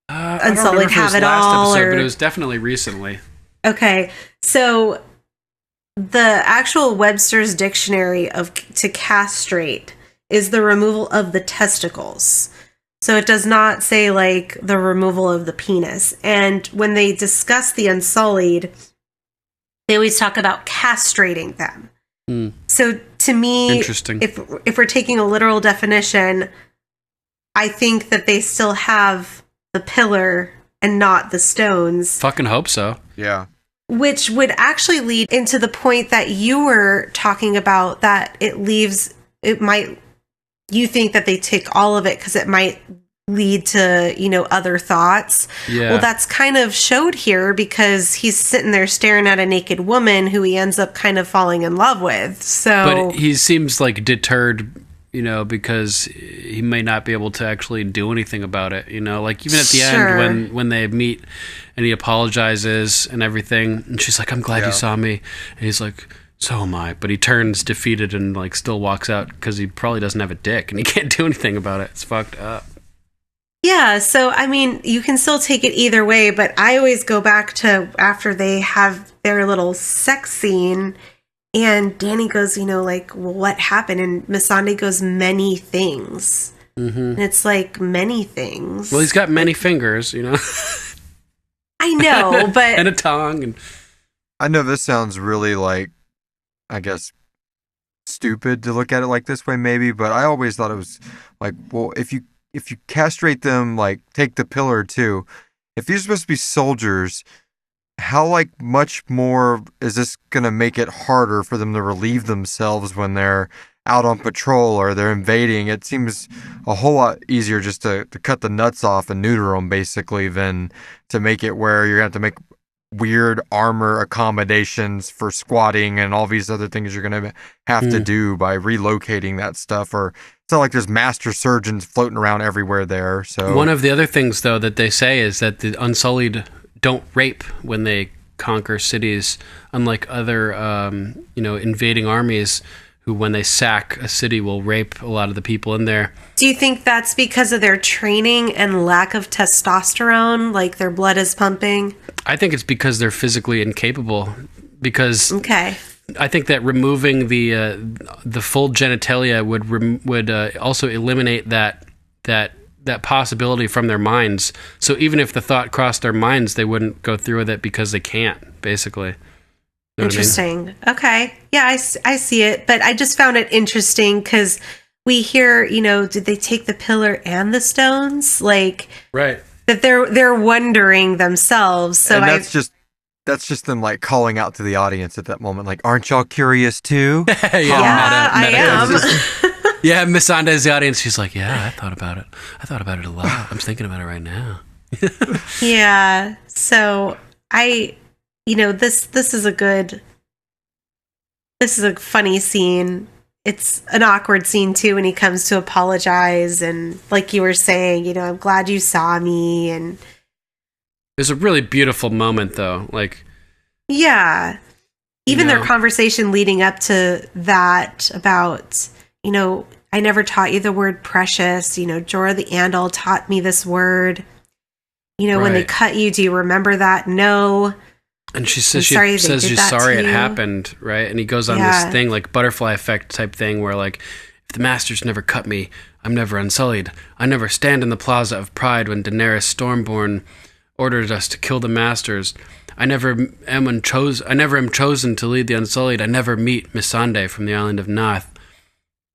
Unsullied have it all? Episode, but it was definitely recently. Okay, so the actual Webster's dictionary to castrate is the removal of the testicles. So it does not say, like, the removal of the penis. And when they discuss the Unsullied, they always talk about castrating them. So to me, interesting. If we're taking a literal definition, I think that they still have the pillar and not the stones. Fucking hope so. Yeah. Which would actually lead into the point that you were talking about, that you think that they take all of it because it might lead to, you know, other thoughts. Yeah. Well, that's kind of showed here because he's sitting there staring at a naked woman who he ends up kind of falling in love with. So, but he seems like deterred, you know, because he may not be able to actually do anything about it. You know, like even at the end when they meet and he apologizes and everything, and she's like, "I'm glad you saw me," and he's like, "So am I," but he turns defeated and like still walks out because he probably doesn't have a dick and he can't do anything about it. It's fucked up. Yeah, so I mean, you can still take it either way, but I always go back to after they have their little sex scene and Dany goes, you know, like, well, what happened? And Missandei goes, many things. And it's like, many things. Well, he's got many fingers, you know. I know, but... and a tongue. And I know this sounds really, like, I guess, stupid to look at it like this way, maybe, but I always thought it was like, well, if you castrate them, like, take the pillar too, if these are supposed to be soldiers, how, like, much more is this going to make it harder for them to relieve themselves when they're out on patrol or they're invading? It seems a whole lot easier just to cut the nuts off and neuter them, basically, than to make it where you're going to have to make weird armor accommodations for squatting and all these other things you're going to have to do by relocating that stuff. Or it's not like there's master surgeons floating around everywhere there. So one of the other things, though, that they say is that the Unsullied don't rape when they conquer cities, unlike other invading armies who, when they sack a city, will rape a lot of the people in there. Do you think that's because of their training and lack of testosterone, like their blood is pumping? I think it's because they're physically incapable. Because I think that removing the full genitalia would also eliminate that possibility from their minds. So even if the thought crossed their minds, they wouldn't go through with it because they can't, basically. You know interesting. what I mean? Okay. Yeah, I see it. But I just found it interesting because we hear, you know, did they take the pillar and the stones? Like, right. That they're wondering themselves. So and that's just them, like, calling out to the audience at that moment, like, aren't y'all curious too? I am. Yeah, Missandei's the audience. She's like, yeah, I thought about it. I thought about it a lot. I'm thinking about it right now. Yeah. So this is a funny scene. It's an awkward scene too when he comes to apologize, and like you were saying, you know, I'm glad you saw me. And there's a really beautiful moment, though. Like, yeah, even their conversation leading up to that about, you know, I never taught you the word precious. You know, Jorah the Andal taught me this word. You know, when they cut you, do you remember that? No. And she says she's sorry it happened, right? And he goes on this thing, like butterfly effect type thing, where, like, if the masters never cut me, I'm never unsullied. I never stand in the plaza of pride when Daenerys Stormborn ordered us to kill the masters. I never am chosen to lead the Unsullied. I never meet Missandei from the island of Nath.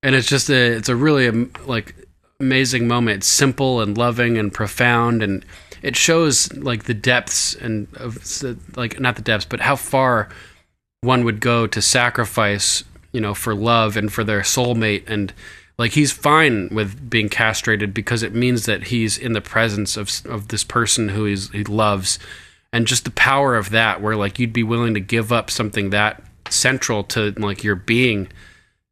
And it's just it's a really, like, amazing moment. It's simple and loving and profound, and it shows, like, the depths and like, not the depths, but how far one would go to sacrifice, you know, for love and for their soulmate. And, like, he's fine with being castrated because it means that he's in the presence of this person who he loves. And just the power of that, where, like, you'd be willing to give up something that central to, like, your being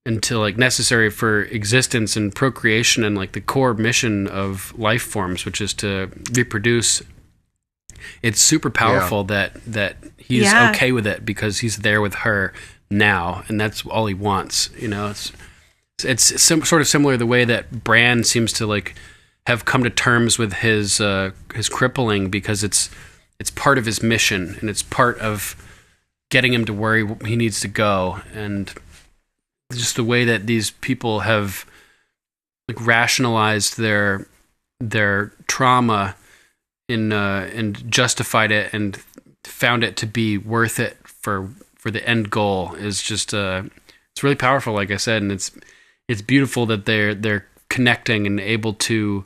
and to, like, necessary for existence and procreation and, like, the core mission of life forms, which is to reproduce it's super powerful that he's okay with it because he's there with her now, and that's all he wants. It's sort of similar to the way that Bran seems to like have come to terms with his crippling, because it's part of his mission and it's part of getting him to where he needs to go. And just the way that these people have like rationalized their trauma and justified it and found it to be worth it for the end goal is just it's really powerful, like I said, and it's beautiful that they're connecting and able to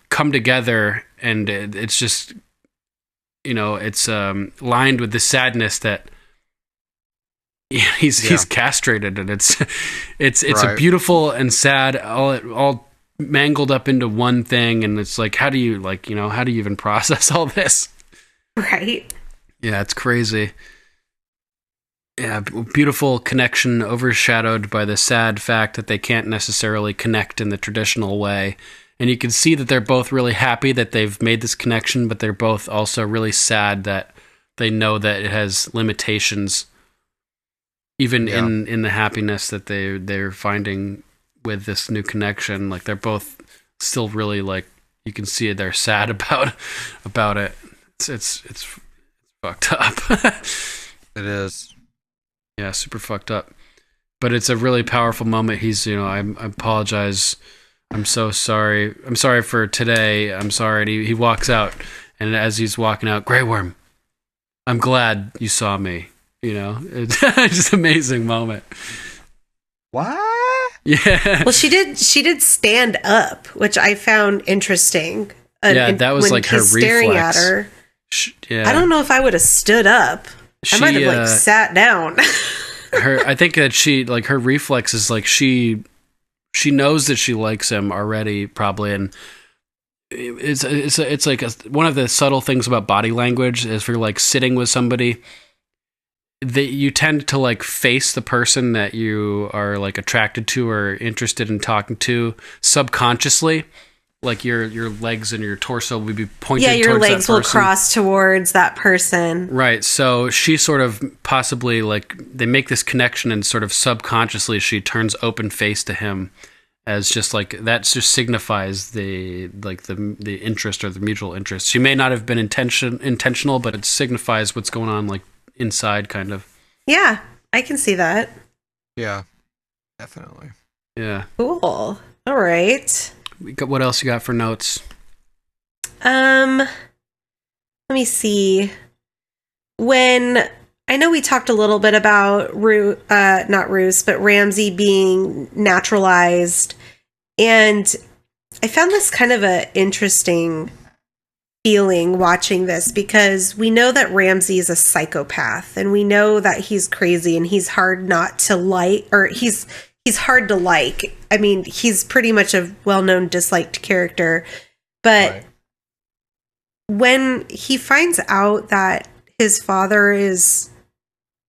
come together, and it's just it's lined with the sadness that he's castrated, and it's Right. a beautiful and sad all mangled up into one thing, and it's like, how do you even process all this? Right. Yeah, it's crazy. Yeah, beautiful connection overshadowed by the sad fact that they can't necessarily connect in the traditional way. And you can see that they're both really happy that they've made this connection, but they're both also really sad that they know that it has limitations, even in the happiness that they're finding with this new connection. Like, they're both still really, like, you can see they're sad about it. It's fucked up. It is. Yeah, super fucked up. But it's a really powerful moment. He's, I apologize. I'm so sorry. I'm sorry for today. I'm sorry. And he walks out, and as he's walking out, Grey Worm, I'm glad you saw me. It's just an amazing moment. What? Yeah. Well, she did stand up, which I found interesting. Yeah, that was when like her he's staring reflex. at her. Yeah. I don't know if I would have stood up. I might have sat down. I think that her reflex is like she knows that she likes him already, probably, and it's like one of the subtle things about body language is, if you're like sitting with somebody, that you tend to like face the person that you are like attracted to or interested in talking to subconsciously. Like your legs and your torso would be pointed towards that person. Yeah, your legs will cross towards that person. Right. So she sort of possibly, like, they make this connection, and sort of subconsciously she turns open face to him, as just like that just signifies the interest or the mutual interest. She may not have been intentional, but it signifies what's going on, like, inside, kind of. Yeah, I can see that. Yeah, definitely. Yeah. Cool. All right. What else you got for notes? Let me see. When I know we talked a little bit about not Roose, but Ramsay being naturalized, and I found this kind of a interesting feeling watching this, because we know that Ramsay is a psychopath, and we know that he's crazy and he's hard not to like, or he's hard to like. I mean, he's pretty much a well-known disliked character, but Right. when he finds out that his father is,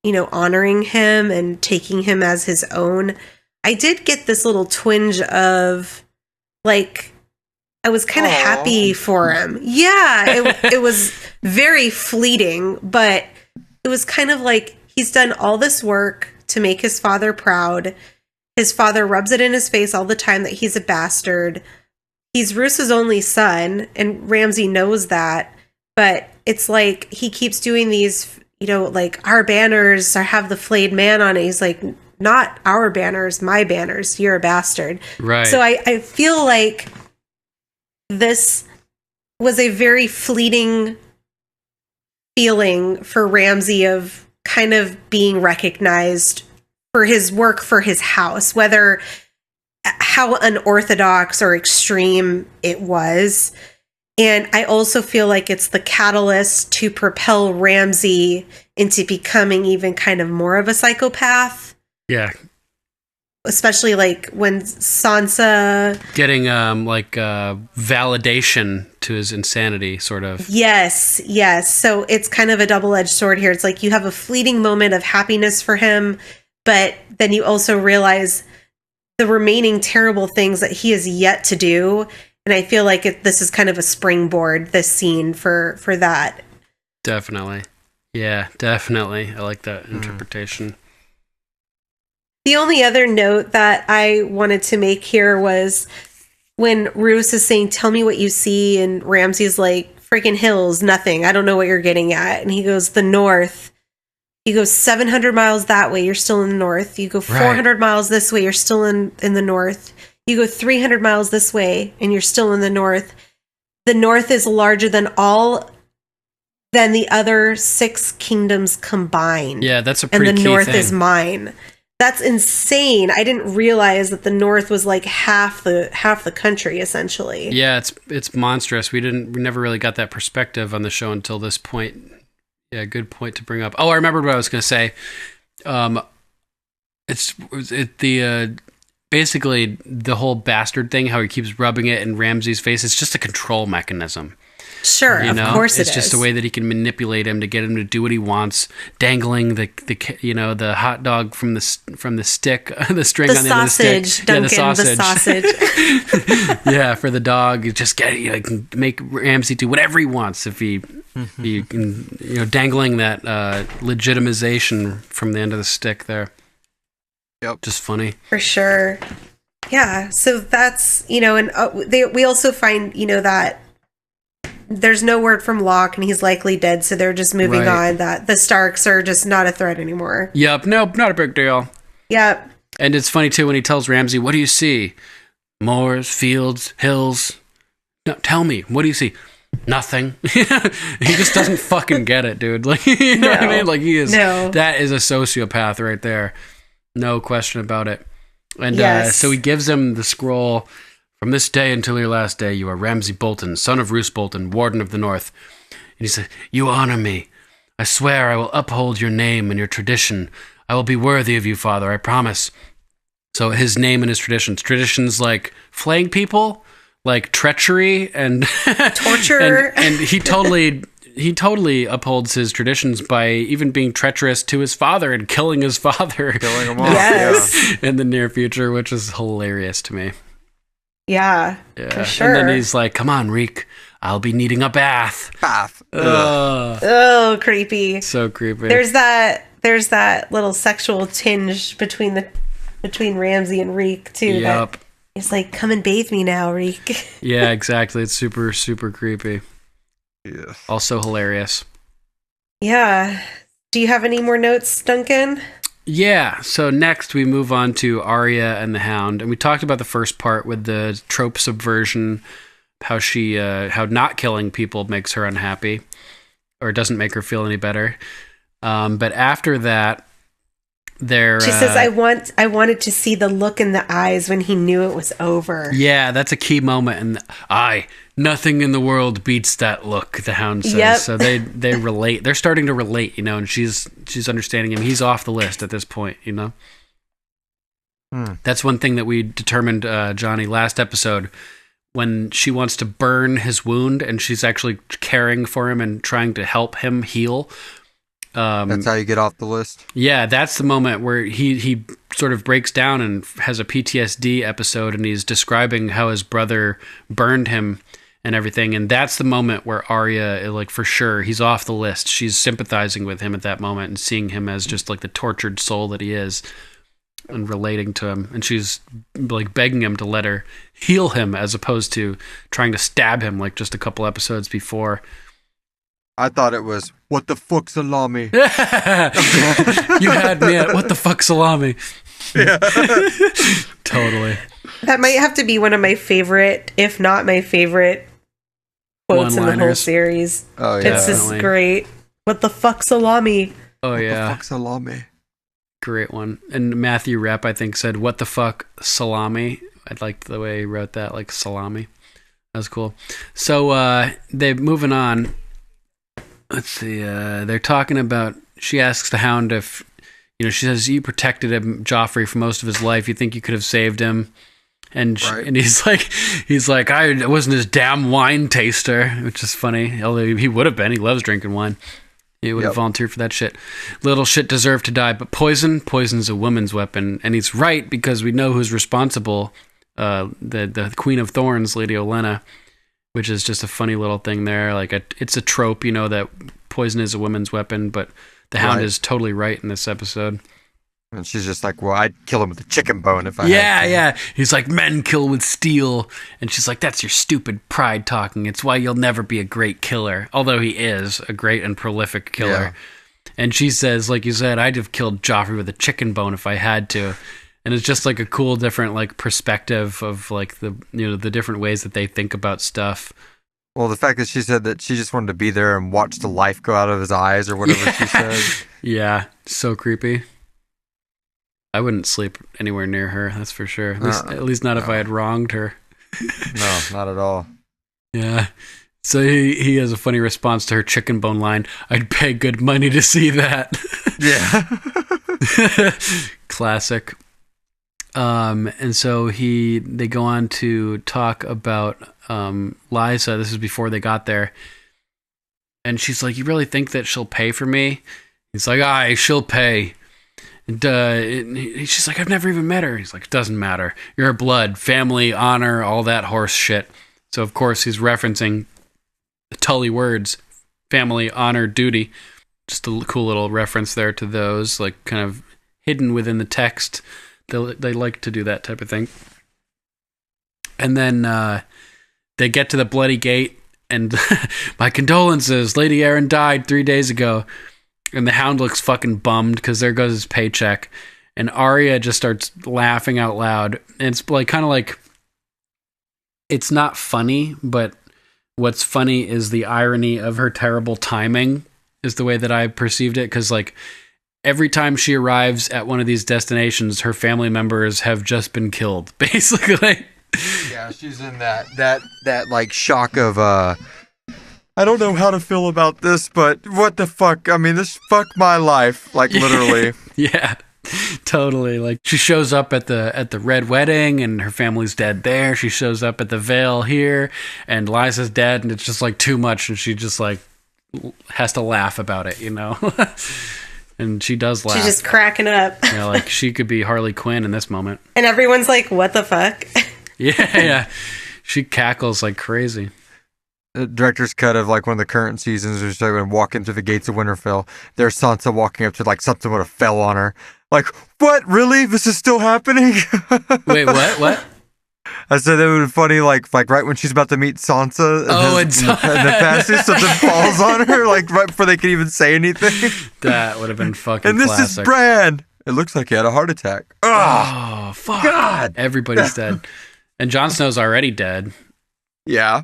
honoring him and taking him as his own, I did get this little twinge of, like, I was kind of happy for him. Yeah, it was very fleeting, but it was kind of like he's done all this work to make his father proud. His father rubs it in his face all the time that he's a bastard. He's Roose's only son, and Ramsay knows that. But it's like he keeps doing these, like, our banners have the flayed man on it. He's like, not our banners, my banners. You're a bastard. Right. So I feel like this was a very fleeting feeling for Ramsay of kind of being recognized for his work for his house, whether how unorthodox or extreme it was. And I also feel like it's the catalyst to propel Ramsay into becoming even kind of more of a psychopath. Yeah. Especially like when Sansa Getting validation to his insanity, sort of. Yes. So it's kind of a double-edged sword here. It's like you have a fleeting moment of happiness for him, but then you also realize the remaining terrible things that he has yet to do. And I feel like this is kind of a springboard, this scene, for that. Definitely. Yeah, definitely. I like that interpretation. The only other note that I wanted to make here was when Roose is saying, tell me what you see, and Ramsay's like, freaking hills, nothing. I don't know what you're getting at. And he goes, the north. He goes 700 miles that way, you're still in the north. You go 400 miles this way, you're still in the north. You go 300 miles this way, and you're still in the north. The north is larger than the other 6 kingdoms combined. Yeah, that's a pretty And the key north thing. is mine. That's insane. I didn't realize that the north was like half the country, essentially. Yeah, it's monstrous. We never really got that perspective on the show until this point. Yeah, good point to bring up. Oh, I remembered what I was going to say. Basically the whole bastard thing, how he keeps rubbing it in Ramsay's face. It's just a control mechanism. Sure, of course it is. It's just a way that he can manipulate him to get him to do what he wants, dangling the hot dog from the stick, the string on the end of the stick. Duncan, the sausage. Yeah, for the dog, you just get it. Can make Ramsay do whatever he wants if he can, dangling that legitimization from the end of the stick there. Yep, just funny for sure. Yeah, so that's and we also find that there's no word from Locke, and he's likely dead, so they're just moving on, that the Starks are just not a threat anymore. Yep, nope, not a big deal. Yep. And it's funny, too, when he tells Ramsay, what do you see? Moors, fields, hills. No, tell me, what do you see? Nothing. He just doesn't fucking get it, dude. Like, you know what I mean? Like, that is a sociopath right there. No question about it. And so he gives him the scroll. From this day until your last day, you are Ramsay Bolton, son of Roose Bolton, Warden of the North. And he said, you honor me. I swear I will uphold your name and your tradition. I will be worthy of you, Father, I promise. So his name and his traditions. Traditions like flaying people, like treachery and torture. and he totally upholds his traditions by even being treacherous to his father and killing his father. Killing him off. Yes. In the near future, which is hilarious to me. Yeah, for sure. And then he's like, come on, Reek, I'll be needing a bath. Oh, creepy. So creepy. There's that little sexual tinge between Ramsay and Reek, too. Yep. He's like, come and bathe me now, Reek. Yeah, exactly. It's super, super creepy. Yeah. Also hilarious. Yeah. Do you have any more notes, Duncan? Yeah, so next we move on to Arya and the Hound, and we talked about the first part with the trope subversion, how not killing people makes her unhappy, or doesn't make her feel any better. But after that, she says, I wanted to see the look in the eyes when he knew it was over. Yeah, that's a key moment, and nothing in the world beats that look, the Hound says. Yep. So they relate. They're starting to relate, and she's understanding him. He's off the list at this point, That's one thing that we determined, Johnny, last episode, when she wants to burn his wound and she's actually caring for him and trying to help him heal. That's how you get off the list? Yeah, that's the moment where he sort of breaks down and has a PTSD episode, and he's describing how his brother burned him and everything, and that's the moment where Arya, like, for sure, he's off the list. She's sympathizing with him at that moment and seeing him as just like the tortured soul that he is and relating to him, and she's like begging him to let her heal him as opposed to trying to stab him like just a couple episodes before. I thought it was, what the fuck, salami? You had me at, what the fuck, salami? Yeah. Totally. That might have to be one of my favorite, if not my favorite, quotes in the whole series. Oh, yeah. It's just great. What the fuck, salami? Oh, yeah. What the fuck, salami? Great one. And Matthew Rapp, I think, said, what the fuck, salami? I liked the way he wrote that, like salami. That was cool. So they're moving on. Let's see. They're talking about, she asks the Hound if, she says, you protected him, Joffrey, for most of his life. You think you could have saved him? And and he's like, I wasn't his damn wine taster, which is funny. Although he would have been. He loves drinking wine. He would have volunteered for that shit. Little shit deserved to die, but poison's a woman's weapon. And he's right, because we know who's responsible the Queen of Thorns, Lady Olenna, which is just a funny little thing there. Like it's a trope, that poison is a woman's weapon, but the Hound is totally right in this episode. And she's just like, well, I'd kill him with a chicken bone if I had to. Yeah. He's like, men kill with steel. And she's like, that's your stupid pride talking. It's why you'll never be a great killer. Although he is a great and prolific killer. Yeah. And she says, like you said, I'd have killed Joffrey with a chicken bone if I had to. And it's just like a cool, different like perspective of like the different ways that they think about stuff. Well, the fact that she said that she just wanted to be there and watch the life go out of his eyes or whatever she said. Yeah, so creepy. I wouldn't sleep anywhere near her, that's for sure. At least not if I had wronged her. No, not at all. Yeah. So he has a funny response to her chicken bone line. I'd pay good money to see that. Yeah. Classic. And so they go on to talk about Lysa. This is before they got there. And she's like, you really think that she'll pay for me? He's like, aye, she'll pay. And she's like, I've never even met her. He's like, it doesn't matter. You're her blood, family, honor, all that horse shit. So, of course, he's referencing the Tully words, family, honor, duty. Just a cool little reference there to those, like kind of hidden within the text. They like to do that type of thing. And then they get to the Bloody Gate, and my condolences, Lady Arryn died 3 days ago. And the Hound looks fucking bummed because there goes his paycheck. And Arya just starts laughing out loud. And it's like kind of like, it's not funny, but what's funny is the irony of her terrible timing is the way that I perceived it. Because like every time she arrives at one of these destinations, her family members have just been killed, basically. Yeah, she's in that like shock of I don't know how to feel about this, but what the fuck? I mean, this fucked my life, like literally. Yeah, totally. Like she shows up at the Red Wedding, and her family's dead there. She shows up at the Vale here, and Lysa's dead, and it's just like too much, and she just like has to laugh about it, And she does laugh. She's just cracking up. Like she could be Harley Quinn in this moment. And everyone's like, what the fuck? Yeah. She cackles like crazy. The director's cut of like one of the current seasons is like when walking through the gates of Winterfell. There's Sansa walking up to like something would have fell on her. Like, what? Really? This is still happening? Wait, what? I said it would be funny, like right when she's about to meet Sansa. In the passage, something falls on her, like right before they can even say anything. That would have been fucking. And this classic. is Bran. It looks like he had a heart attack. Oh, fuck! God, everybody's dead, and Jon Snow's already dead. Yeah.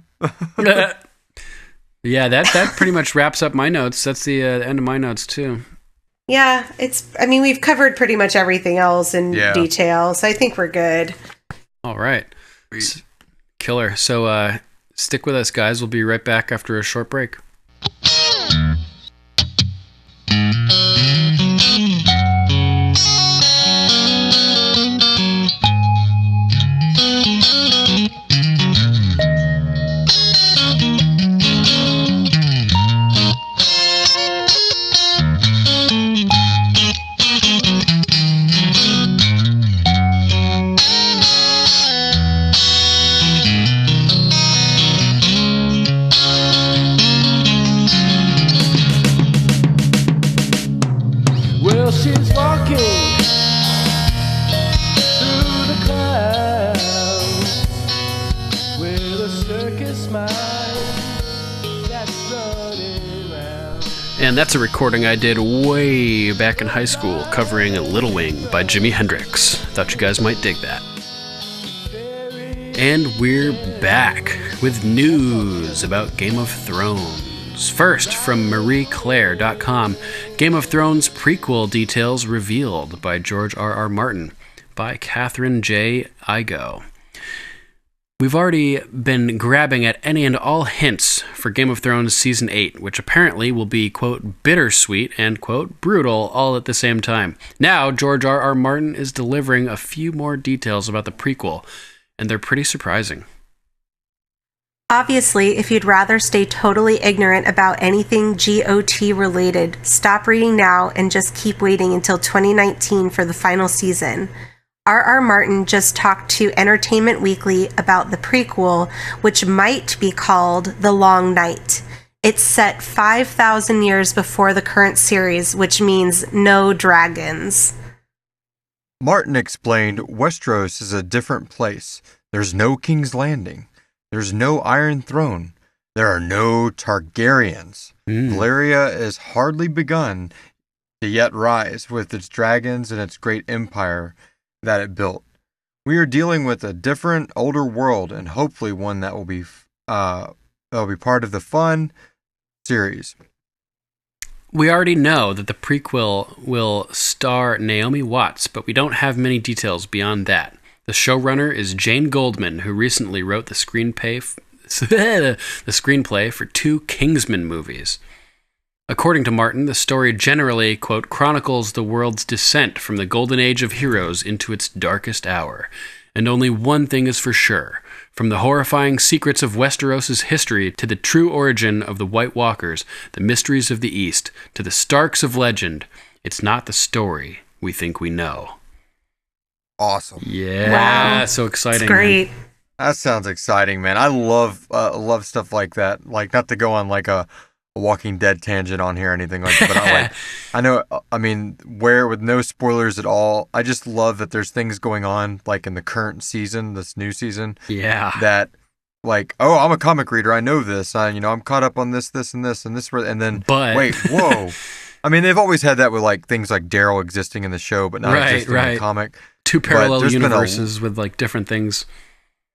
Yeah, that pretty much wraps up my notes. That's the end of my notes too. Yeah, we've covered pretty much everything else in detail, so I think we're good. All right. Killer. So stick with us, guys. We'll be right back after a short break. And that's a recording I did way back in high school covering Little Wing by Jimi Hendrix. Thought you guys might dig that. And we're back with news about Game of Thrones. First, from marieclaire.com, Game of Thrones prequel details revealed by George R.R. Martin by Catherine J. Igo. We've already been grabbing at any and all hints for Game of Thrones Season 8, which apparently will be, quote, bittersweet and, quote, brutal all at the same time. Now, George R.R. Martin is delivering a few more details about the prequel, and they're pretty surprising. Obviously, if you'd rather stay totally ignorant about anything GOT related, stop reading now and just keep waiting until 2019 for the final season. R.R. Martin just talked to Entertainment Weekly about the prequel, which might be called The Long Night. It's set 5,000 years before the current series, which means no dragons. Martin explained Westeros is a different place. There's no King's Landing. There's no Iron Throne. There are no Targaryens. Valyria is hardly begun to yet rise with its dragons and its great empire that it built. We are dealing with a different, older world, and hopefully one that will be part of the fun series. We already know that the prequel will star Naomi Watts, but we don't have many details beyond that. The showrunner is Jane Goldman, who recently wrote the screenplay for 2 Kingsman movies. According to Martin, the story generally, quote, chronicles the world's descent from the golden age of heroes into its darkest hour. And only one thing is for sure. From the horrifying secrets of Westeros' history to the true origin of the White Walkers, the mysteries of the East, to the Starks of legend, it's not the story we think we know. Awesome. Yeah. Wow. So exciting. It's great. Man. That sounds exciting, man. I love stuff like that. Like, not to go on like a Walking Dead tangent on here or anything like that, but with no spoilers at all, I just love that there's things going on like in the current season, this new season. Yeah. That like, oh, I'm a comic reader, I know this. I'm caught up on this, and this, and then wait, whoa. I mean, they've always had that with like things like Daryl existing in the show, but not existing in the comic. 2 parallel universes with like different things.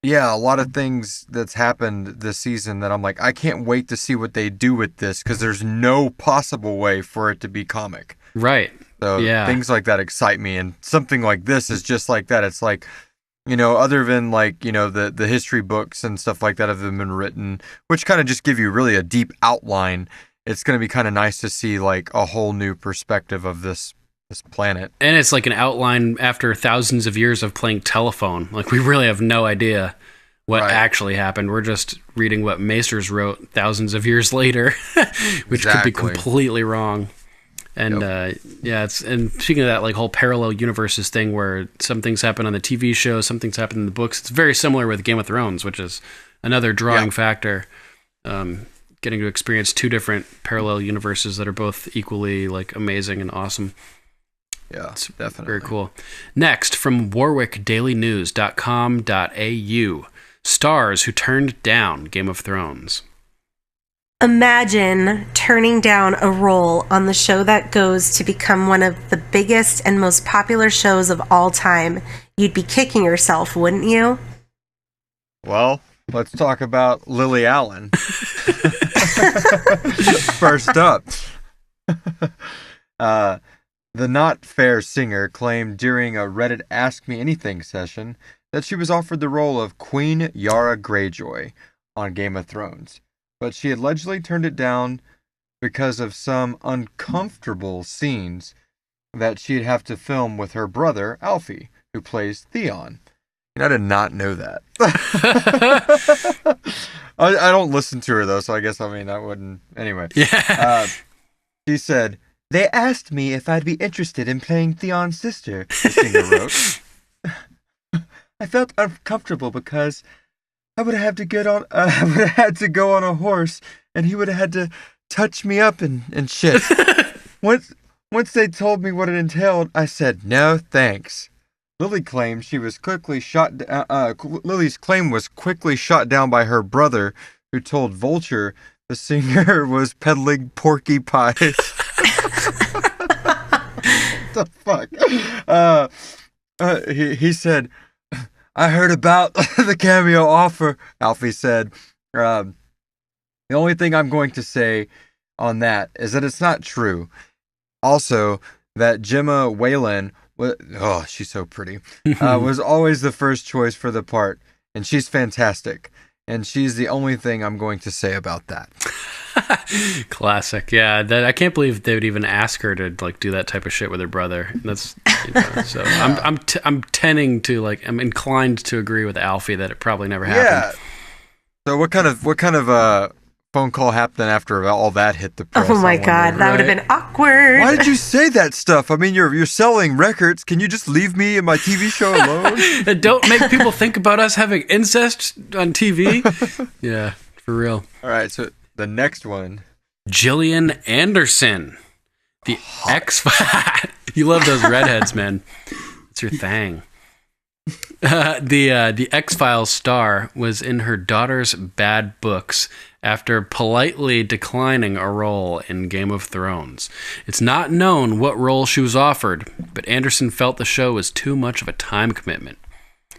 Yeah, a lot of things that's happened this season that I'm like, I can't wait to see what they do with this, because there's no possible way for it to be comic. Right. So yeah. Things like that excite me, and something like this is just like that. It's like, other than like, the history books and stuff like that have been written, which kind of just give you really a deep outline, it's going to be kind of nice to see like a whole new perspective of this planet. And it's like an outline after thousands of years of playing telephone. Like, we really have no idea what actually happened. We're just reading what Maesters wrote thousands of years later, which could be completely wrong. And and speaking of that, like whole parallel universes thing where some things happen on the TV show, some things happen in the books. It's very similar with Game of Thrones, which is another drawing factor. Getting to experience 2 different parallel universes that are both equally like amazing and awesome. Yeah, it's definitely. Very cool. Next, from warwickdailynews.com.au, stars who turned down Game of Thrones. Imagine turning down a role on the show that goes to become one of the biggest and most popular shows of all time. You'd be kicking yourself, wouldn't you? Well, let's talk about Lily Allen. First up. The Not Fair singer claimed during a Reddit Ask Me Anything session that she was offered the role of Queen Yara Greyjoy on Game of Thrones, but she allegedly turned it down because of some uncomfortable scenes that she'd have to film with her brother, Alfie, who plays Theon. And I did not know that. I don't listen to her, though, so I guess, I wouldn't... Anyway. Yeah. She said, "They asked me if I'd be interested in playing Theon's sister," the singer wrote. "I felt uncomfortable because I would have had to go on a horse, and he would have had to touch me up and shit. Once they told me what it entailed, I said no thanks." Lily claimed Lily's claim was quickly shot down by her brother, who told Vulture the singer was peddling porky pies. The fuck? He said, "I heard about the cameo offer," Alfie said. The only thing I'm going to say on that is that it's not true. Also, that Gemma Whalen, she's so pretty, was always the first choice for the part, and she's fantastic. And she's the only thing I'm going to say about that. Classic. Yeah, I can't believe they would even ask her to like do that type of shit with her brother. That's so. I'm tending to like, I'm inclined to agree with Alfie that it probably never happened. Yeah. So what kind of phone call happened after all that hit the press. Oh my God, that would have been awkward. Why did you say that stuff? I mean, you're selling records. Can you just leave me and my TV show alone? And don't make people think about us having incest on TV. Yeah, for real. All right, so the next one. Gillian Anderson. The You love those redheads, man. It's your thing. The X-Files star was in her daughter's bad books after politely declining a role in Game of Thrones. It's not known what role she was offered, but Anderson felt the show was too much of a time commitment.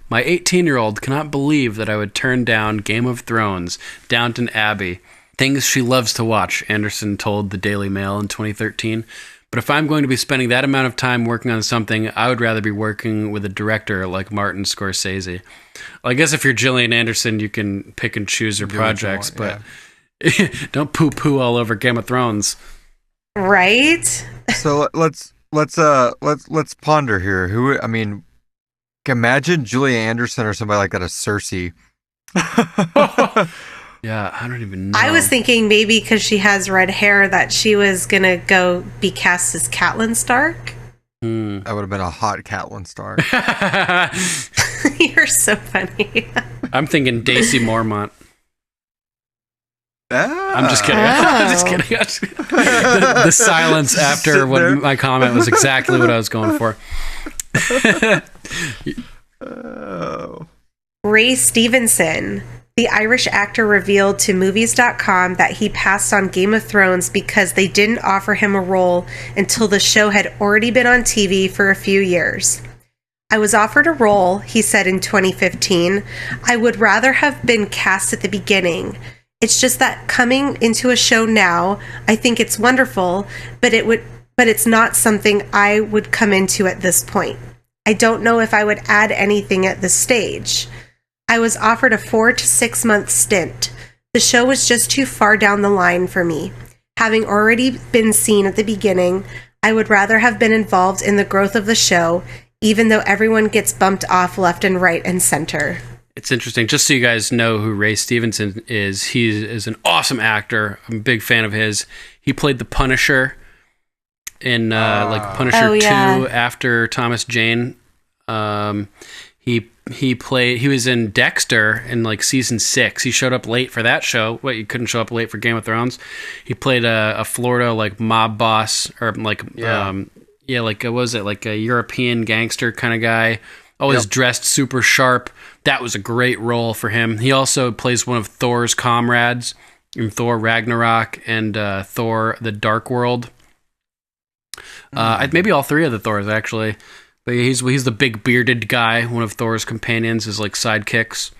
My 18-year-old cannot believe that I would turn down Game of Thrones, Downton Abbey, things she loves to watch, Anderson told the Daily Mail in 2013. But if I'm going to be spending that amount of time working on something, I would rather be working with a director like Martin Scorsese. Well, I guess if you're Gillian Anderson, you can pick and choose your projects, but don't poo-poo all over Game of Thrones. Right? So let's ponder here. Imagine Gillian Anderson or somebody like that as Cersei. Yeah, I don't even know. I was thinking maybe because she has red hair that she was going to go be cast as Catelyn Stark. That would have been a hot Catelyn Stark. You're so funny. I'm thinking Daisy Mormont. I'm just kidding. I'm just kidding. The silence after what my comment was exactly what I was going for. Ray Stevenson. The Irish actor revealed to Movies.com that he passed on Game of Thrones because they didn't offer him a role until the show had already been on TV for a few years. I was offered a role, he said in 2015. I would rather have been cast at the beginning. It's just that coming into a show now, I think it's wonderful, but it's not something I would come into at this point. I don't know if I would add anything at this stage. I was offered a 4 to 6 month stint. The show was just too far down the line for me. Having already been seen at the beginning, I would rather have been involved in the growth of the show, even though everyone gets bumped off left and right and center. It's interesting. Just so you guys know who Ray Stevenson is, he is an awesome actor. I'm a big fan of his. He played the Punisher in Punisher 2 after Thomas Jane. He was in Dexter in like season 6. He showed up late for that show. You couldn't show up late for Game of Thrones. He played a Florida like mob boss or like what was it, like a European gangster kind of guy. Always dressed super sharp. That was a great role for him. He also plays one of Thor's comrades in Thor Ragnarok and Thor the Dark World. Maybe all three of the Thors actually. But he's the big bearded guy, one of Thor's companions, his like sidekicks.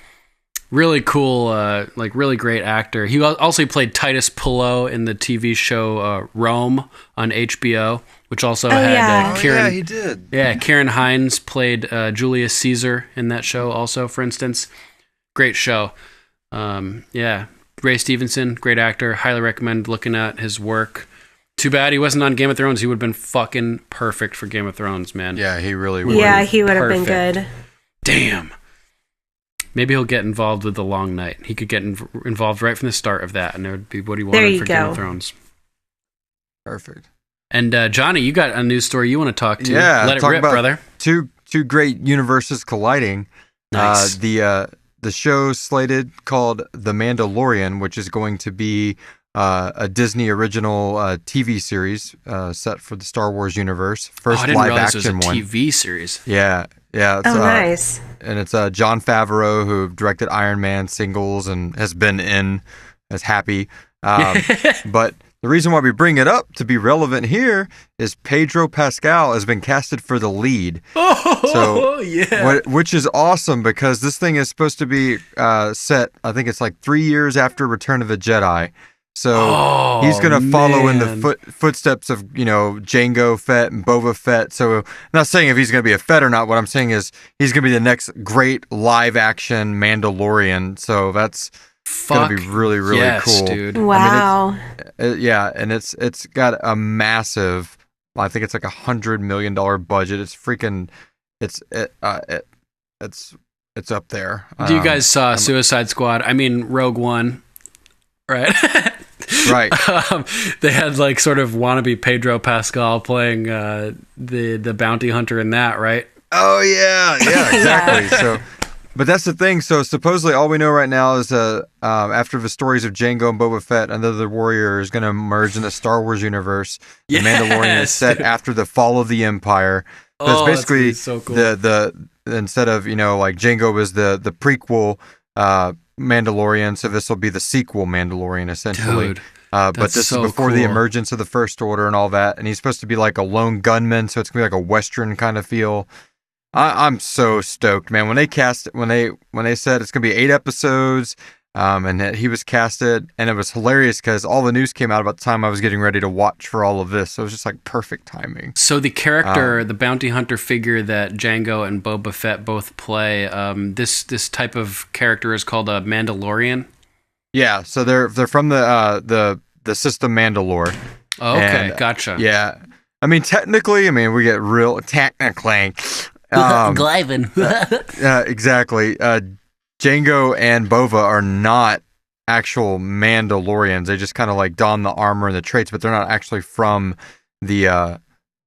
Really cool, really great actor. He also played Titus Pullo in the TV show Rome on HBO, which also had Kieran. Yeah, he did. Yeah, Kieran Hines played Julius Caesar in that show also, for instance. Great show. Ray Stevenson, great actor. Highly recommend looking at his work. Too bad he wasn't on Game of Thrones. He would have been fucking perfect for Game of Thrones, man. Yeah, he really would. Yeah, he would have been good. Damn. Maybe he'll get involved with The Long Night. He could get involved right from the start of that, and it would be what he wanted for Game of Thrones. Perfect. And Johnny, you got a news story you want to talk to. Yeah. Let it rip, brother. Two great universes colliding. Nice. The show slated called The Mandalorian, which is going to be a Disney original TV series set for the Star Wars universe. First live action one. TV series. Yeah. It's, nice. And it's Jon Favreau, who directed Iron Man singles and has been in as Happy. But the reason why we bring it up to be relevant here is Pedro Pascal has been casted for the lead. Which is awesome because this thing is supposed to be set, I think it's like 3 years after Return of the Jedi. So he's going to follow in the footsteps of, Jango Fett and Boba Fett. So I'm not saying if he's going to be a Fett or not. What I'm saying is he's going to be the next great live action Mandalorian. So that's going to be really, really cool. Dude. Wow. And it's got a massive, I think it's like $100 million budget. It's freaking, it's up there. You guys saw Suicide Squad? I mean, Rogue One. right? Right. They had like sort of wannabe Pedro Pascal playing the bounty hunter in that, right? Oh yeah, exactly. So, but that's the thing. So supposedly, all we know right now is after the stories of Jango and Boba Fett, another warrior is going to emerge in the Star Wars universe. The Mandalorian is set after the fall of the Empire. So it's basically so cool. the instead of like Jango was the prequel Mandalorian, so this will be the sequel Mandalorian essentially. Dude, but this is before the emergence of the First Order and all that, and he's supposed to be like a lone gunman, so it's gonna be like a Western kind of feel. I'm so stoked, man. When they said it's gonna be 8 episodes, and that he was casted, and it was hilarious because all the news came out about the time I was getting ready to watch for all of this, so it was just like perfect timing. So the character, the bounty hunter figure that Jango and Boba Fett both play, this type of character is called a Mandalorian. Yeah, so they're from the system Mandalore. Oh, okay, and, gotcha. Yeah, I mean technically, we get real technically. Glyvin. Exactly. Jango and Bova are not actual Mandalorians. They just kind of like don the armor and the traits, but they're not actually from the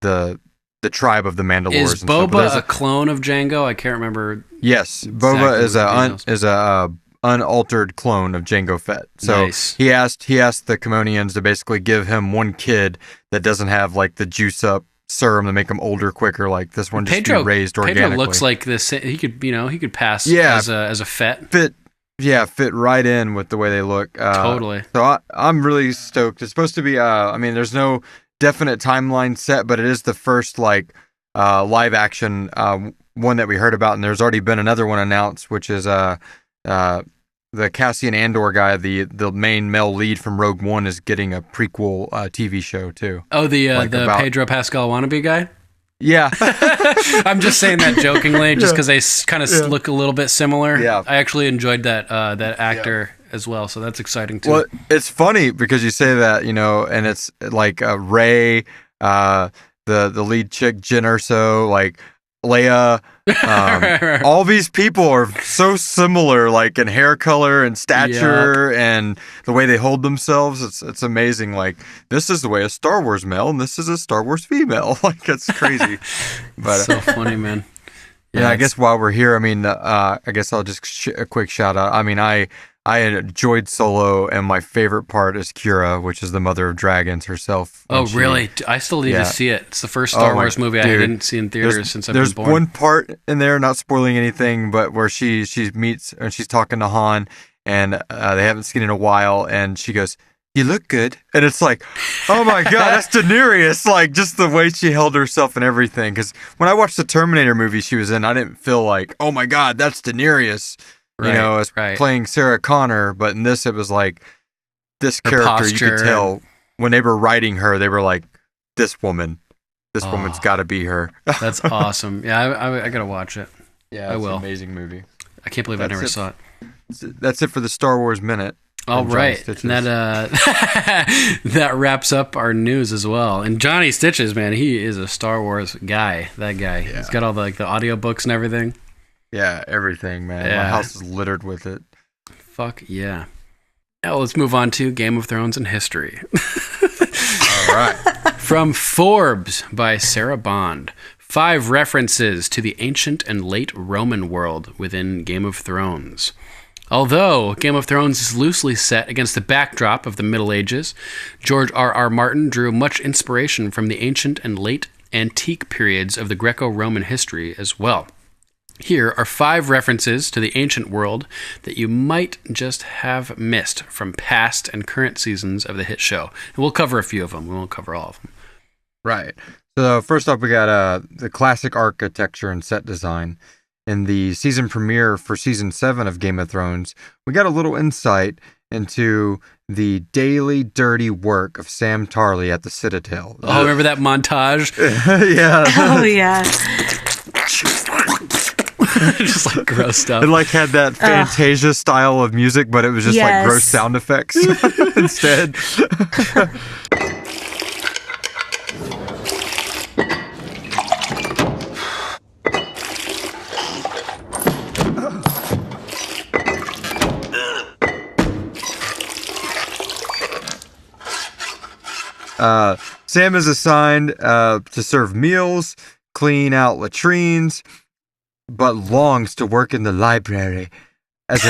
tribe of the Mandalorians. Is Boba a clone of Jango? I can't remember. Yes, Boba is a unaltered clone of Jango Fett. So nice. he asked the Kamonians to basically give him one kid that doesn't have like the juice up serum to make him older quicker. Like this one just be raised organically. Pedro looks like this. He could pass as a Fett. Fit right in with the way they look. Totally. So I'm really stoked. It's supposed to be. There's no definite timeline set, but it is the first like live action one that we heard about, and there's already been another one announced, which is the Cassian Andor guy, the main male lead from Rogue One, is getting a prequel TV show too. Oh, the Pedro Pascal wannabe guy? Yeah. I'm just saying that jokingly, just because they kind of look a little bit similar. Yeah. I actually enjoyed that actor as well, so that's exciting too. Well, it's funny because you say that, and it's like Rey, the lead chick, Jyn Erso, like Leia, right. All these people are so similar, like in hair color and stature and the way they hold themselves. It's amazing. Like this is the way a Star Wars male, and this is a Star Wars female. Like it's crazy. But so funny, man. Yeah, I guess while we're here, I guess I'll just a quick shout out. I enjoyed Solo, and my favorite part is Kira, which is the mother of dragons herself. Oh, really? I still need to see it. It's the first Star Wars movie I didn't see in theaters since I've been born. There's one part in there, not spoiling anything, but where she meets and she's talking to Han, and they haven't seen in a while, and she goes, "You look good," and it's like, oh my god, that's Daenerys! Like just the way she held herself and everything. Because when I watched the Terminator movie she was in, I didn't feel like, oh my god, that's Daenerys. As playing Sarah Connor, but in this it was like this her character posture. You could tell when they were writing her, they were like, this woman's got to be her. That's awesome. Yeah, I gotta watch it. Yeah, I will. An amazing movie. I can't believe I never saw it. That's it for the Star Wars Minute. All right, and that wraps up our news as well. And Johnny Stitches, man, he is a Star Wars guy. That guy, he's got all the audiobooks and everything. Yeah, everything, man. Yeah. My house is littered with it. Fuck yeah. Now let's move on to Game of Thrones and history. All right. From Forbes by Sarah Bond. 5 references to the ancient and late Roman world within Game of Thrones. Although Game of Thrones is loosely set against the backdrop of the Middle Ages, George R.R. Martin drew much inspiration from the ancient and late antique periods of the Greco-Roman history as well. Here are 5 references to the ancient world that you might just have missed from past and current seasons of the hit show. And we'll cover a few of them. We won't cover all of them. Right. So first up, we got the classic architecture and set design. In the season premiere for Season 7 of Game of Thrones, we got a little insight into the daily dirty work of Sam Tarly at the Citadel. Oh, remember that montage? Yeah. Oh, yeah. Just like gross stuff. It like had that Fantasia style of music, but it was just like gross sound effects instead. Sam is assigned to serve meals, clean out latrines, but longs to work in the library. As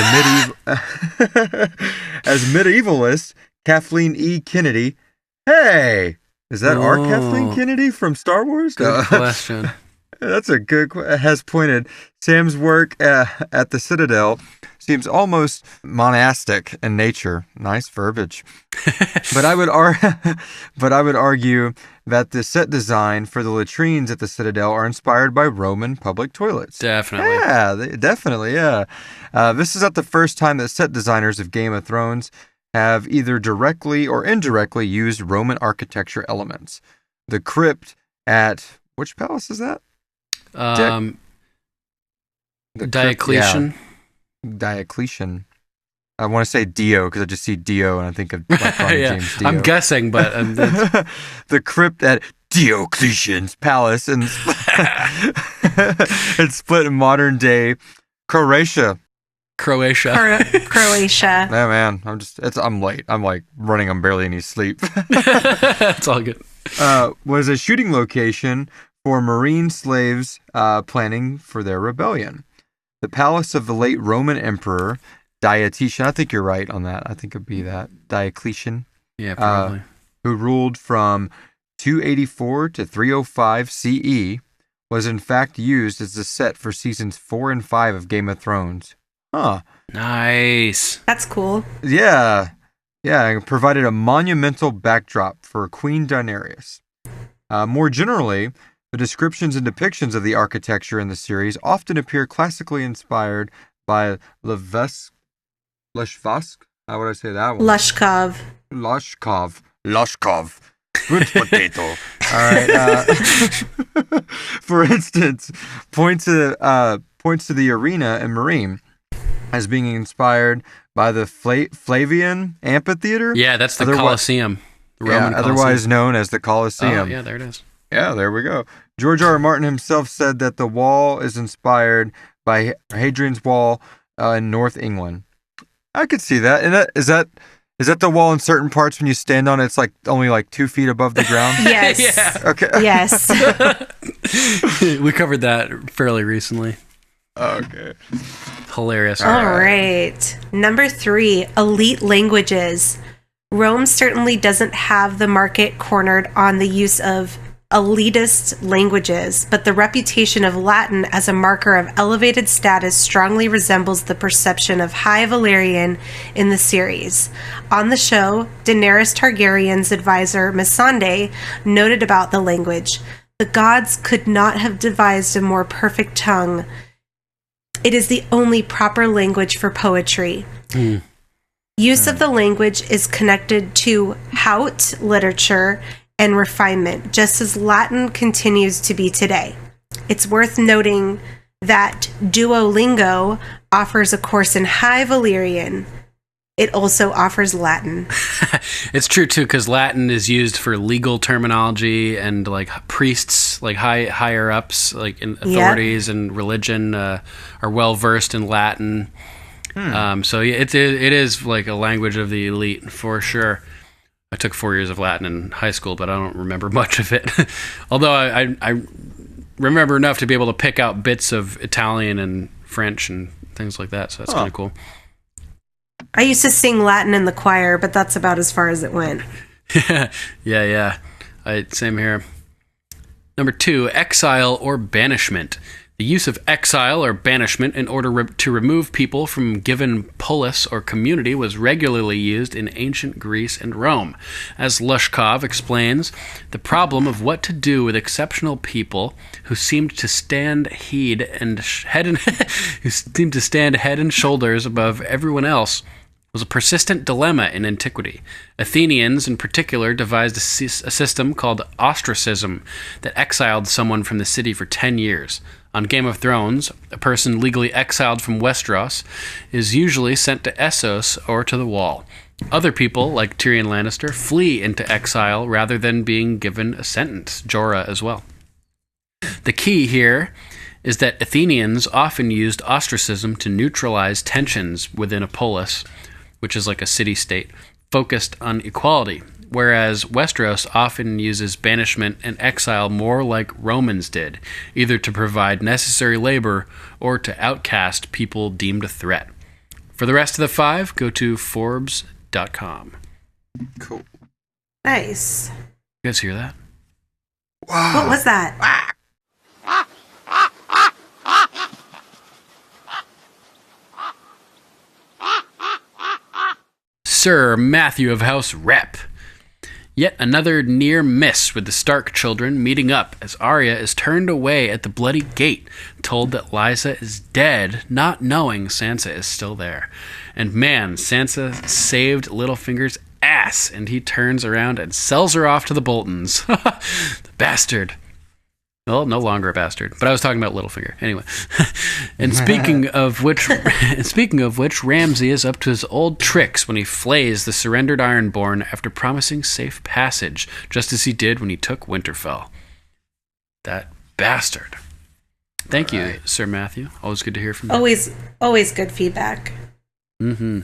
medievalist, Kathleen E. Kennedy. Hey, is that our Kathleen Kennedy from Star Wars? Good question. That's a good has pointed. Sam's work at the Citadel seems almost monastic in nature. Nice verbiage. But I would argue that the set design for the latrines at the Citadel are inspired by Roman public toilets. Definitely. Yeah, definitely, yeah. This is not the first time that set designers of Game of Thrones have either directly or indirectly used Roman architecture elements. The crypt at... Which palace is that? Diocletian. Diocletian. I want to say Dio because I just see Dio and I think of like Ronnie James Dio. I'm guessing, but the crypt at Diocletian's palace and it's split in modern day Croatia. Croatia. Yeah, man, I'm late. I'm like running on barely any sleep. It's all good. Was a shooting location for Marine slaves planning for their rebellion. The palace of the late Roman Emperor Diocletian, I think you're right on that. I think it'd be that. Diocletian. Yeah, probably. Who ruled from 284 to 305 CE, was in fact used as the set for seasons 4 and 5 of Game of Thrones. Huh. Nice. That's cool. Yeah. Yeah, it provided a monumental backdrop for Queen Daenerys. More generally, the descriptions and depictions of the architecture in the series often appear classically inspired by Leshvask. How would I say that one? Lushkov. Good potato. All right. For instance, points to the arena and Marine as being inspired by the Flavian Amphitheater. Yeah, that's the Colosseum. The Roman Colosseum. Otherwise known as the Colosseum. Oh, yeah, there it is. Yeah, there we go. George R. R. Martin himself said that the wall is inspired by Hadrian's Wall in North England. I could see that. And is that the wall in certain parts when you stand on it, it's like only like 2 feet above the ground? Yes. Yeah. Okay. Yes. We covered that fairly recently. Okay. Hilarious. All right. Number 3, elite languages. Rome certainly doesn't have the market cornered on the use of elitist languages, but the reputation of Latin as a marker of elevated status strongly resembles the perception of High Valyrian in the series. On the show, Daenerys Targaryen's advisor Missandei noted about the language, "The gods could not have devised a more perfect tongue. It is the only proper language for poetry." Use of the language is connected to haute literature and refinement, just as Latin continues to be today. It's worth noting that Duolingo offers a course in High Valyrian. It also offers Latin. It's true, too, because Latin is used for legal terminology and, like, priests, like, higher-ups, like, in authorities and religion are well-versed in Latin. So, yeah, it is, like, a language of the elite, for sure. I took 4 years of Latin in high school, but I don't remember much of it. Although I remember enough to be able to pick out bits of Italian and French and things like that, so that's kind of cool. I used to sing Latin in the choir, but that's about as far as it went. Yeah. Same here. Number 2, exile or banishment. The use of exile or banishment in order to remove people from given polis or community was regularly used in ancient Greece and Rome. As Lushkov explains, the problem of what to do with exceptional people who seemed to stand head and shoulders above everyone else was a persistent dilemma in antiquity. Athenians, in particular, devised a system called ostracism that exiled someone from the city for 10 years. On Game of Thrones, a person legally exiled from Westeros is usually sent to Essos or to the Wall. Other people, like Tyrion Lannister, flee into exile rather than being given a sentence, Jorah as well. The key here is that Athenians often used ostracism to neutralize tensions within a polis, which is like a city-state, focused on equality, whereas Westeros often uses banishment and exile more like Romans did, either to provide necessary labor or to outcast people deemed a threat. For the rest of the 5, go to Forbes.com. Cool. Nice. You guys hear that? Wow. What was that? Sir Matthew of House Rep. Yet another near miss with the Stark children meeting up as Arya is turned away at the bloody gate, told that Lysa is dead, not knowing Sansa is still there. And man, Sansa saved Littlefinger's ass, and he turns around and sells her off to the Boltons. The bastard. Well, no longer a bastard, but I was talking about Littlefinger. Anyway. And speaking of which, Ramsay is up to his old tricks when he flays the surrendered Ironborn after promising safe passage, just as he did when he took Winterfell. That bastard. Thank you, Sir Matthew. Always good to hear from you. Always good feedback. Mm-hmm.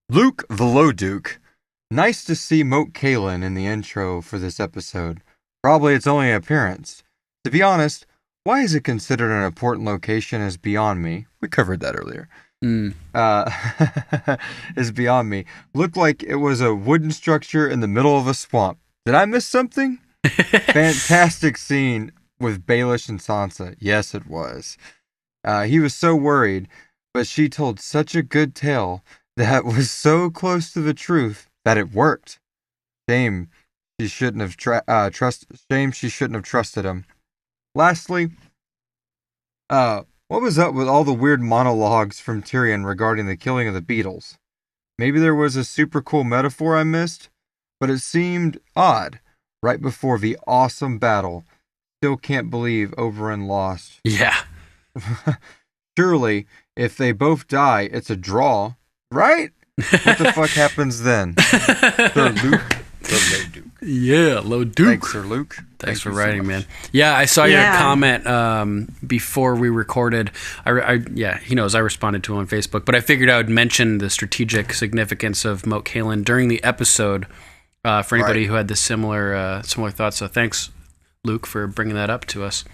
Luke the Low Duke. Nice to see Moat Cailin in the intro for this episode. Probably its only appearance. To be honest, why is it considered an important location is beyond me. We covered that earlier. Is beyond me. Looked like it was a wooden structure in the middle of a swamp. Did I miss something? Fantastic scene with Baelish and Sansa. Yes, it was. He was so worried, but she told such a good tale that was so close to the truth that it worked. Shame she shouldn't have trusted him. Lastly, what was up with all the weird monologues from Tyrion regarding the killing of the beetles? Maybe there was a super cool metaphor I missed, but it seemed odd right before the awesome battle. Still can't believe Oberyn lost. Yeah. Surely, if they both die, it's a draw, right? What the fuck happens then? Sir Luke, the Low Duke. Yeah, Low Duke. Thanks, Sir Luke. Thanks for you writing, so man. much. Yeah, I saw your comment before we recorded. Yeah, he knows I responded to him on Facebook, but I figured I would mention the strategic significance of Moat Cailin during the episode for anybody who had the similar thoughts. So thanks, Luke, for bringing that up to us.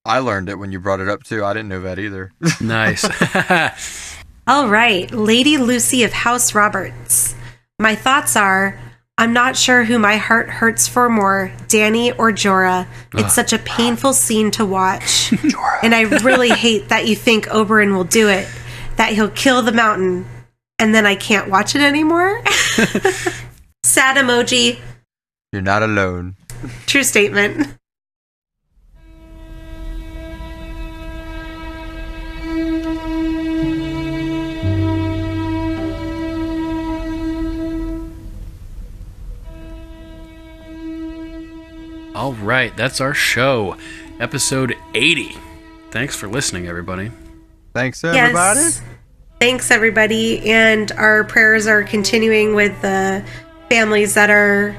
I learned it when you brought it up, too. I didn't know that either. Nice. All right, Lady Lucy of House Roberts. My thoughts are, I'm not sure who my heart hurts for more, Dany or Jorah. It's such a painful scene to watch. And I really hate that you think Oberyn will do it, that he'll kill the mountain, and then I can't watch it anymore. Sad emoji. You're not alone. True statement. All right, that's our show, episode 80. Thanks for listening, everybody. Thanks, everybody. Yes. Thanks, everybody. And our prayers are continuing with the families that are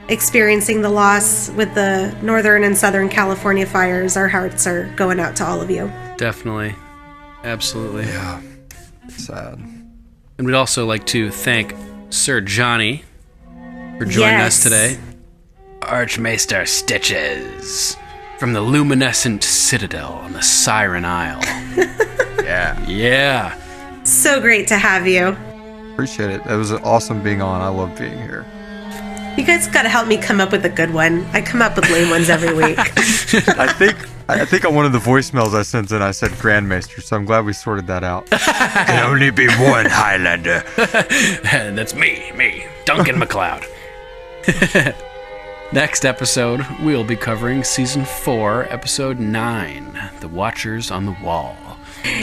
experiencing the loss with the Northern and Southern California fires. Our hearts are going out to all of you. Definitely. Absolutely. Yeah. Sad. And we'd also like to thank Sir Johnny for joining us today. Archmaester Stitches from the Luminescent Citadel on the Siren Isle. Yeah. So great to have you. Appreciate it. It was awesome being on. I love being here. You guys got to help me come up with a good one. I come up with lame ones every week. I think on one of the voicemails I sent in, I said Grandmaster, so I'm glad we sorted that out. Can only be one Highlander. And that's me, Duncan MacLeod. Next episode, we'll be covering Season 4, Episode 9, The Watchers on the Wall.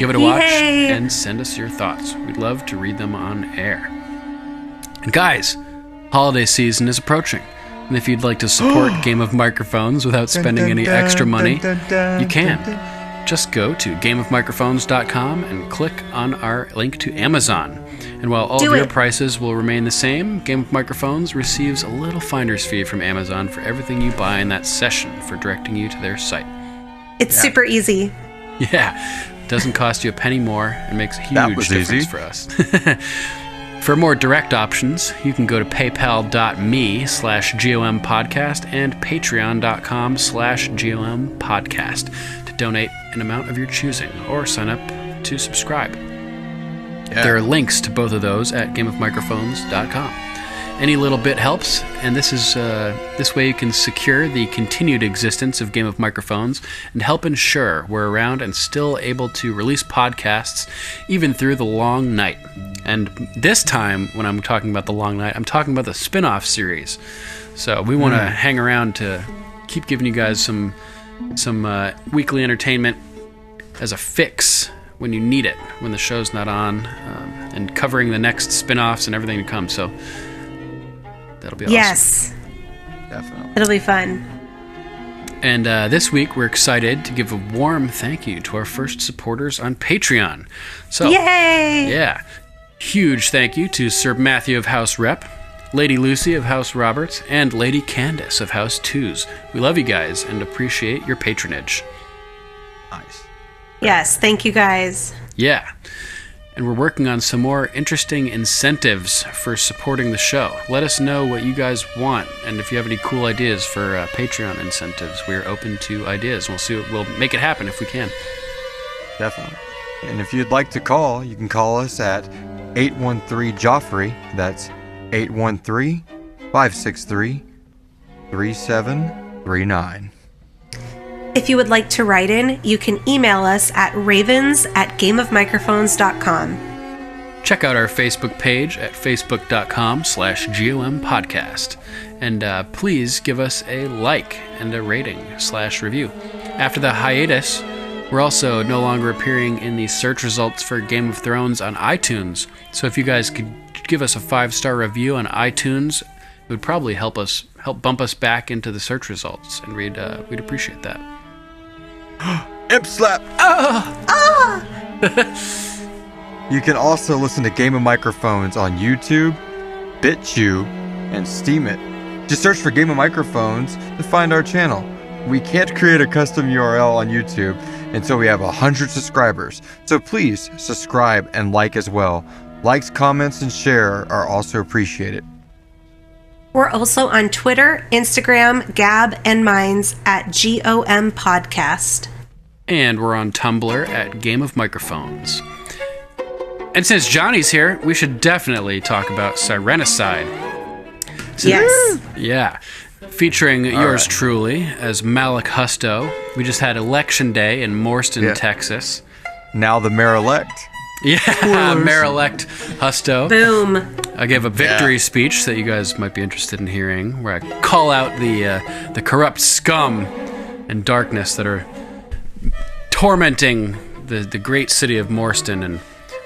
Give it a watch and send us your thoughts. We'd love to read them on air. And guys, holiday season is approaching. And if you'd like to support Game of Microphones without spending any extra money, you can. Just go to gameofmicrophones.com and click on our link to Amazon. And while all of your prices will remain the same, Game of Microphones receives a little finder's fee from Amazon for everything you buy in that session for directing you to their site. It's super easy. Yeah. It doesn't cost you a penny more and makes a huge difference for us. For more direct options, you can go to paypal.me/GOMpodcast and patreon.com/GOMpodcast to donate an amount of your choosing or sign up to subscribe. Yeah. There are links to both of those at gameofmicrophones.com. Any little bit helps, and this way you can secure the continued existence of Game of Microphones and help ensure we're around and still able to release podcasts even through the long night. And this time, when I'm talking about the long night, I'm talking about the spin-off series. So we want to hang around to keep giving you guys some weekly entertainment as a fix when you need it, when the show's not on, and covering the next spin-offs and everything to come. So that'll be awesome. Yes. Definitely. It'll be fun. And this week, we're excited to give a warm thank you to our first supporters on Patreon. So, yay! Yeah. Huge thank you to Sir Matthew of House Rep, Lady Lucy of House Roberts, and Lady Candace of House Twos. We love you guys and appreciate your patronage. Nice. Yes, thank you guys. Yeah. And we're working on some more interesting incentives for supporting the show. Let us know what you guys want, and if you have any cool ideas for Patreon incentives, we're open to ideas. We'll make it happen if we can. Definitely. And if you'd like to call, you can call us at 813-JOFFREY. That's 813-563-3739. If you would like to write in, you can email us at ravens@gameofmicrophones.com. Check out our Facebook page at facebook.com/GOMpodcast. And please give us a like and a rating/review. After the hiatus, we're also no longer appearing in the search results for Game of Thrones on iTunes. So if you guys could give us a 5-star review on iTunes, it would probably help bump us back into the search results, and we'd appreciate that. Imp slap! You can also listen to Game of Microphones on YouTube, BitChute, and Steam It. Just search for Game of Microphones to find our channel. We can't create a custom URL on YouTube until we have 100 subscribers, so please subscribe and like as well. Likes, comments, and share are also appreciated. We're also on Twitter, Instagram, Gab, and Minds at GOM Podcast. And we're on Tumblr at Game of Microphones. And since Johnny's here, we should definitely talk about Sirenicide. Yes. Yeah. Featuring yours truly as Malik Husto. We just had Election Day in Morston, Texas. Now the mayor-elect. Yeah, Mayor-elect Husto. Boom. I gave a victory speech that you guys might be interested in hearing, where I call out the corrupt scum and darkness that are tormenting the great city of Morston, and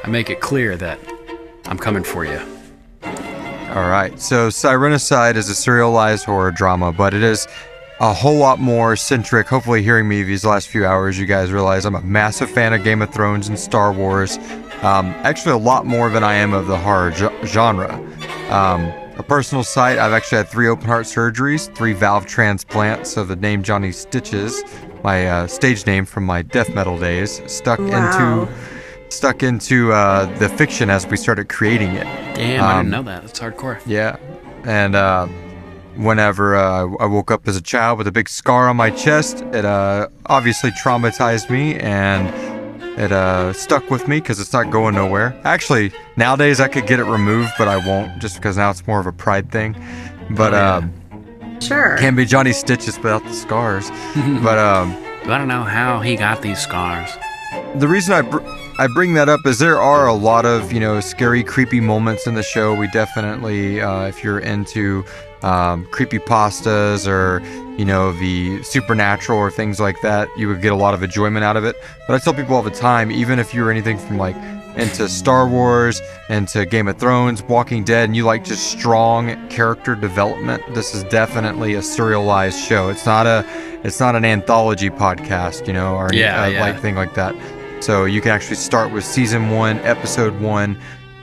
I make it clear that I'm coming for you. All right, so Sirenicide is a serialized horror drama, but it is a whole lot more centric. Hopefully hearing me these last few hours, you guys realize I'm a massive fan of Game of Thrones and Star Wars. Actually, a lot more than I am of the horror genre. A personal side, I've actually had 3 open heart surgeries, 3 valve transplants, so the name Johnny Stitches, my stage name from my death metal days, stuck into the fiction as we started creating it. Damn, I didn't know that. That's hardcore. Yeah, and whenever I woke up as a child with a big scar on my chest, it obviously traumatized me, and it stuck with me because it's not going nowhere. Actually, nowadays I could get it removed, but I won't, just because now it's more of a pride thing. But sure, can't be Johnny Stitches without the scars. But I don't know how he got these scars. The reason I bring that up is there are a lot of, scary, creepy moments in the show. We definitely, if you're into creepypastas or, the supernatural or things like that, you would get a lot of enjoyment out of it. But I tell people all the time, even if you're anything from into Star Wars, into Game of Thrones, Walking Dead, and you like just strong character development, this is definitely a serialized show. It's not an anthology podcast, or thing like that. So you can actually start with season 1, episode 1,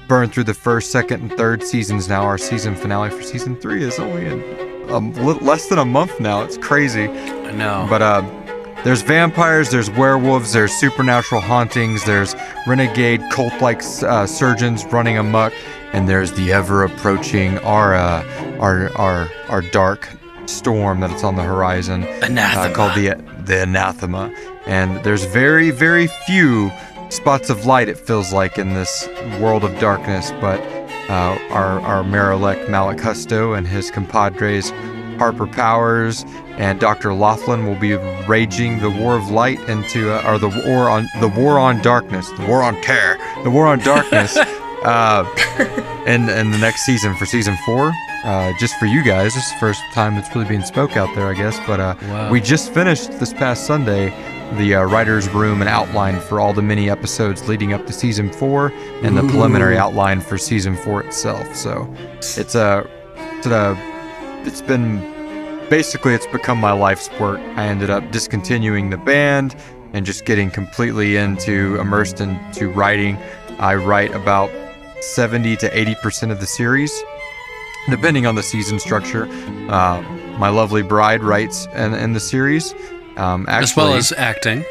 burn through the first, second, and third seasons. Now our season finale for season 3 is only in less than a month now. It's crazy. I know. But there's vampires, there's werewolves, there's supernatural hauntings, there's renegade cult-like surgeons running amok, and there's the ever-approaching our dark storm that's on the horizon, called the anathema. And there's very, very few spots of light, it feels like, in this world of darkness, but our Marilek Malacusto and his compadres Harper Powers and Dr. Laughlin will be raging the war of light into or the war on darkness, the war on terror, the war on darkness in the next season, for season 4. Just for you guys, this is the first time it's really being spoke out there, I guess, but wow. We just finished this past Sunday the writer's room and outline for all the mini episodes leading up to season 4 and the preliminary outline for season 4 itself. So it's become my life's work. I ended up discontinuing the band and just getting completely immersed into writing. I write about 70 to 80% of the series, depending on the season structure. My lovely bride writes in the series. Actually, as well as acting.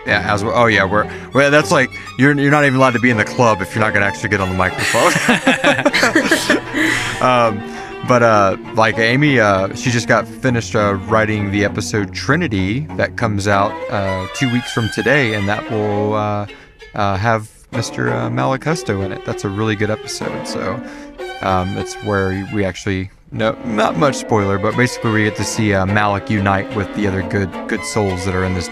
Yeah, as well. Oh yeah, we're that's like you're not even allowed to be in the club if you're not gonna actually get on the microphone. But like Amy, she just got finished writing the episode Trinity that comes out 2 weeks from today, and that will have Mr. Malacusto in it. That's a really good episode. So it's where we actually. No, not much spoiler, but basically we get to see Malik unite with the other good souls that are in this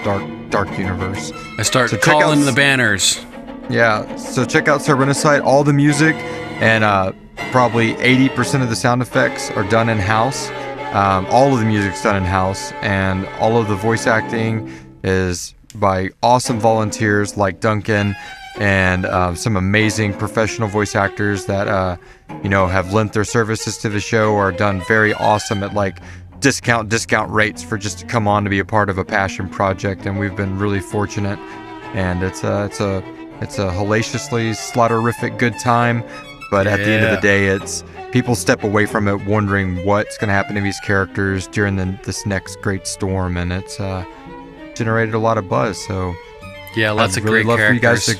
dark universe. I start calling the banners. Yeah, so check out Sirenicide. All the music and probably 80% of the sound effects are done in-house. All of the music's done in-house, and all of the voice acting is by awesome volunteers like Duncan and some amazing professional voice actors that have lent their services to the show or done very awesome at like discount rates for just to come on to be a part of a passion project. And we've been really fortunate, and it's a hellaciously slaughterific good time. But at the end of the day, it's people step away from it wondering what's going to happen to these characters during this next great storm, and it's generated a lot of buzz. So yeah, lots of great love characters. For you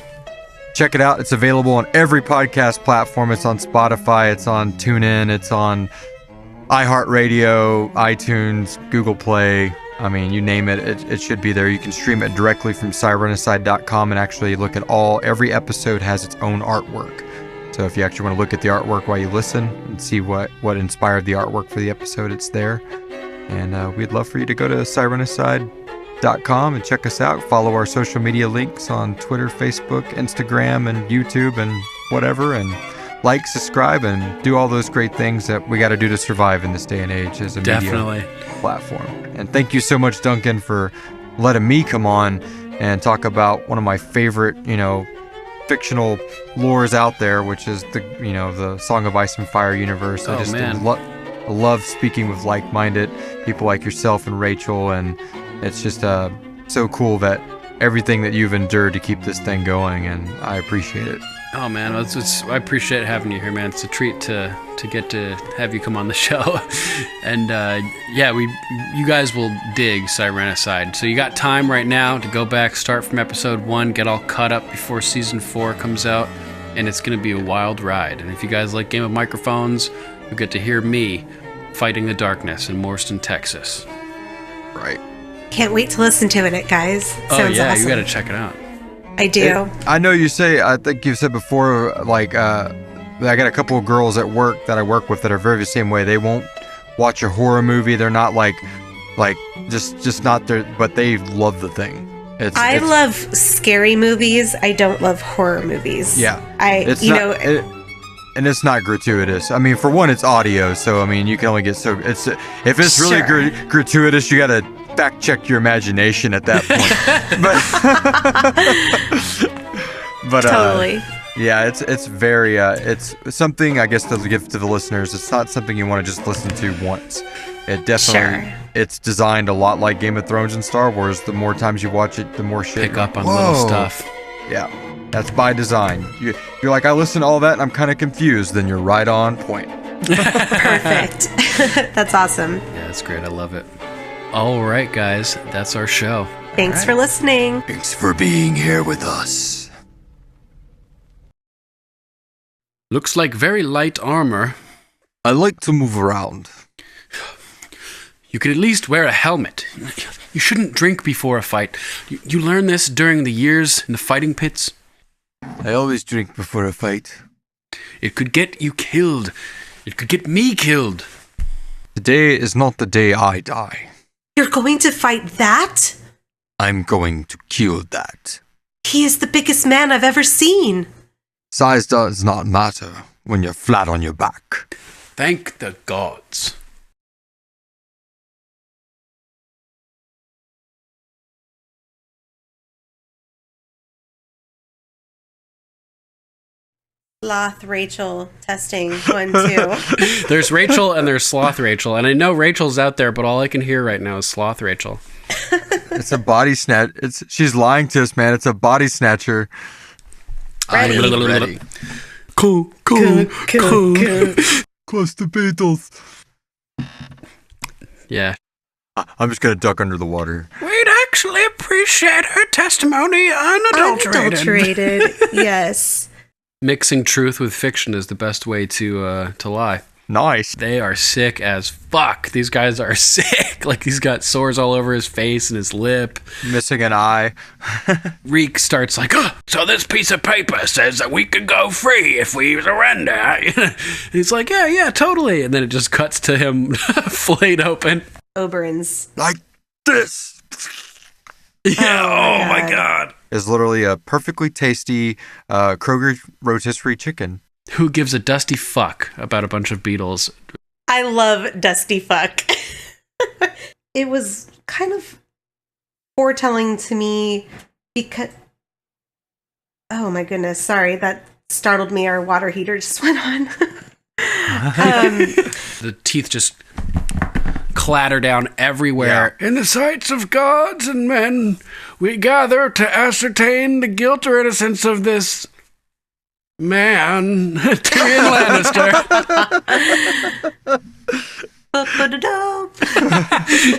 guys to check it out. It's available on every podcast platform. It's on Spotify. It's on TuneIn. It's on iHeartRadio, iTunes, Google Play. I mean, you name it, it should be there. You can stream it directly from sirenicide.com and actually look at every episode has its own artwork. So if you actually want to look at the artwork while you listen and see what inspired the artwork for the episode, it's there. And we'd love for you to go to sirenicide.com and check us out. Follow our social media links on Twitter, Facebook, Instagram, and YouTube, and whatever. And like, subscribe, and do all those great things that we got to do to survive in this day and age as a media platform. And thank you so much, Duncan, for letting me come on and talk about one of my favorite, fictional lores out there, which is the Song of Ice and Fire universe. I just love speaking with like-minded people like yourself and Rachel, and it's just so cool that everything that you've endured to keep this thing going, and I appreciate it. Oh man, I appreciate having you here, man. It's a treat to get to have you come on the show. And you guys will dig Sirenicide. So you got time right now to go back, start from episode 1, get all caught up before season 4 comes out, and it's going to be a wild ride. And if you guys like Game of Microphones, you'll get to hear me fighting the darkness in Morriston, Texas. Right. Can't wait to listen to it, guys. Sounds awesome. You got to check it out. I do. I know you say, I think you've said before, like, I got a couple of girls at work that I work with that are very the same way. They won't watch a horror movie. They're not like just not there, but they love the thing. I love scary movies. I don't love horror movies. Yeah. And it's not gratuitous. I mean, for one, it's audio, so I mean, you can only get so. If it's really gratuitous, you got to fact check your imagination at that point. but totally. Yeah, it's very it's something, I guess, to give to the listeners. It's not something you want to just listen to once. It definitely it's designed a lot like Game of Thrones and Star Wars. The more times you watch it, the more shit pick up on little stuff. Yeah, that's by design. You're like, I listen to all that and I'm kind of confused. Then you're right on point. Perfect. That's awesome. Yeah, that's great. I love it. All right, guys, that's our show. Thanks for listening. Thanks for being here with us. Looks like very light armor. I like to move around. You could at least wear a helmet. You shouldn't drink before a fight. You learn this during the years in the fighting pits. I always drink before a fight. It could get you killed. It could get me killed. Today is not the day I die. You're going to fight that? I'm going to kill that. He is the biggest man I've ever seen. Size does not matter when you're flat on your back. Thank the gods. Sloth Rachel testing 1, 2. There's Rachel and there's Sloth Rachel, and I know Rachel's out there, but all I can hear right now is Sloth Rachel. It's a body snatch. She's lying to us, man. It's a body snatcher. Ready. I'm ready. Cool. Close to beetles. Yeah. I'm just gonna duck under the water. We'd actually appreciate her testimony Unadulterated. Yes. Mixing truth with fiction is the best way to lie. Nice. They are sick as fuck. These guys are sick. Like, he's got sores all over his face and his lip. Missing an eye. Reek starts like, oh, so this piece of paper says that we could go free if we surrender. He's like, yeah, totally. And then it just cuts to him flayed open. Oberyn's. Like this. Yeah, oh my god. Is literally a perfectly tasty Kroger rotisserie chicken. Who gives a dusty fuck about a bunch of beetles? I love Dusty Fuck. It was kind of foretelling to me because... Oh my goodness, sorry, that startled me. Our water heater just went on. The teeth just clatter down everywhere. Yeah. In the sights of gods and men, we gather to ascertain the guilt or innocence of this man, Tyrion Lannister.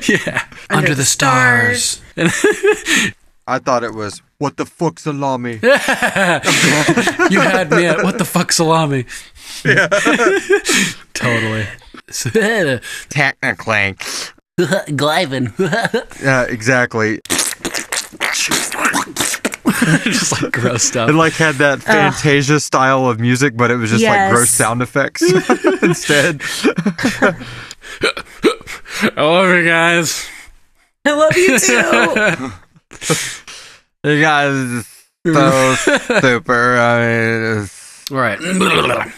Yeah, under the stars. I thought it was, what the fuck salami? You had me at, what the fuck salami? Yeah. Totally. Technically. Glyvin. Yeah, exactly. Just like gross stuff. It like had that Fantasia style of music, but it was just like gross sound effects instead. I love you guys. I love you too. You guys are so super. I mean, all right.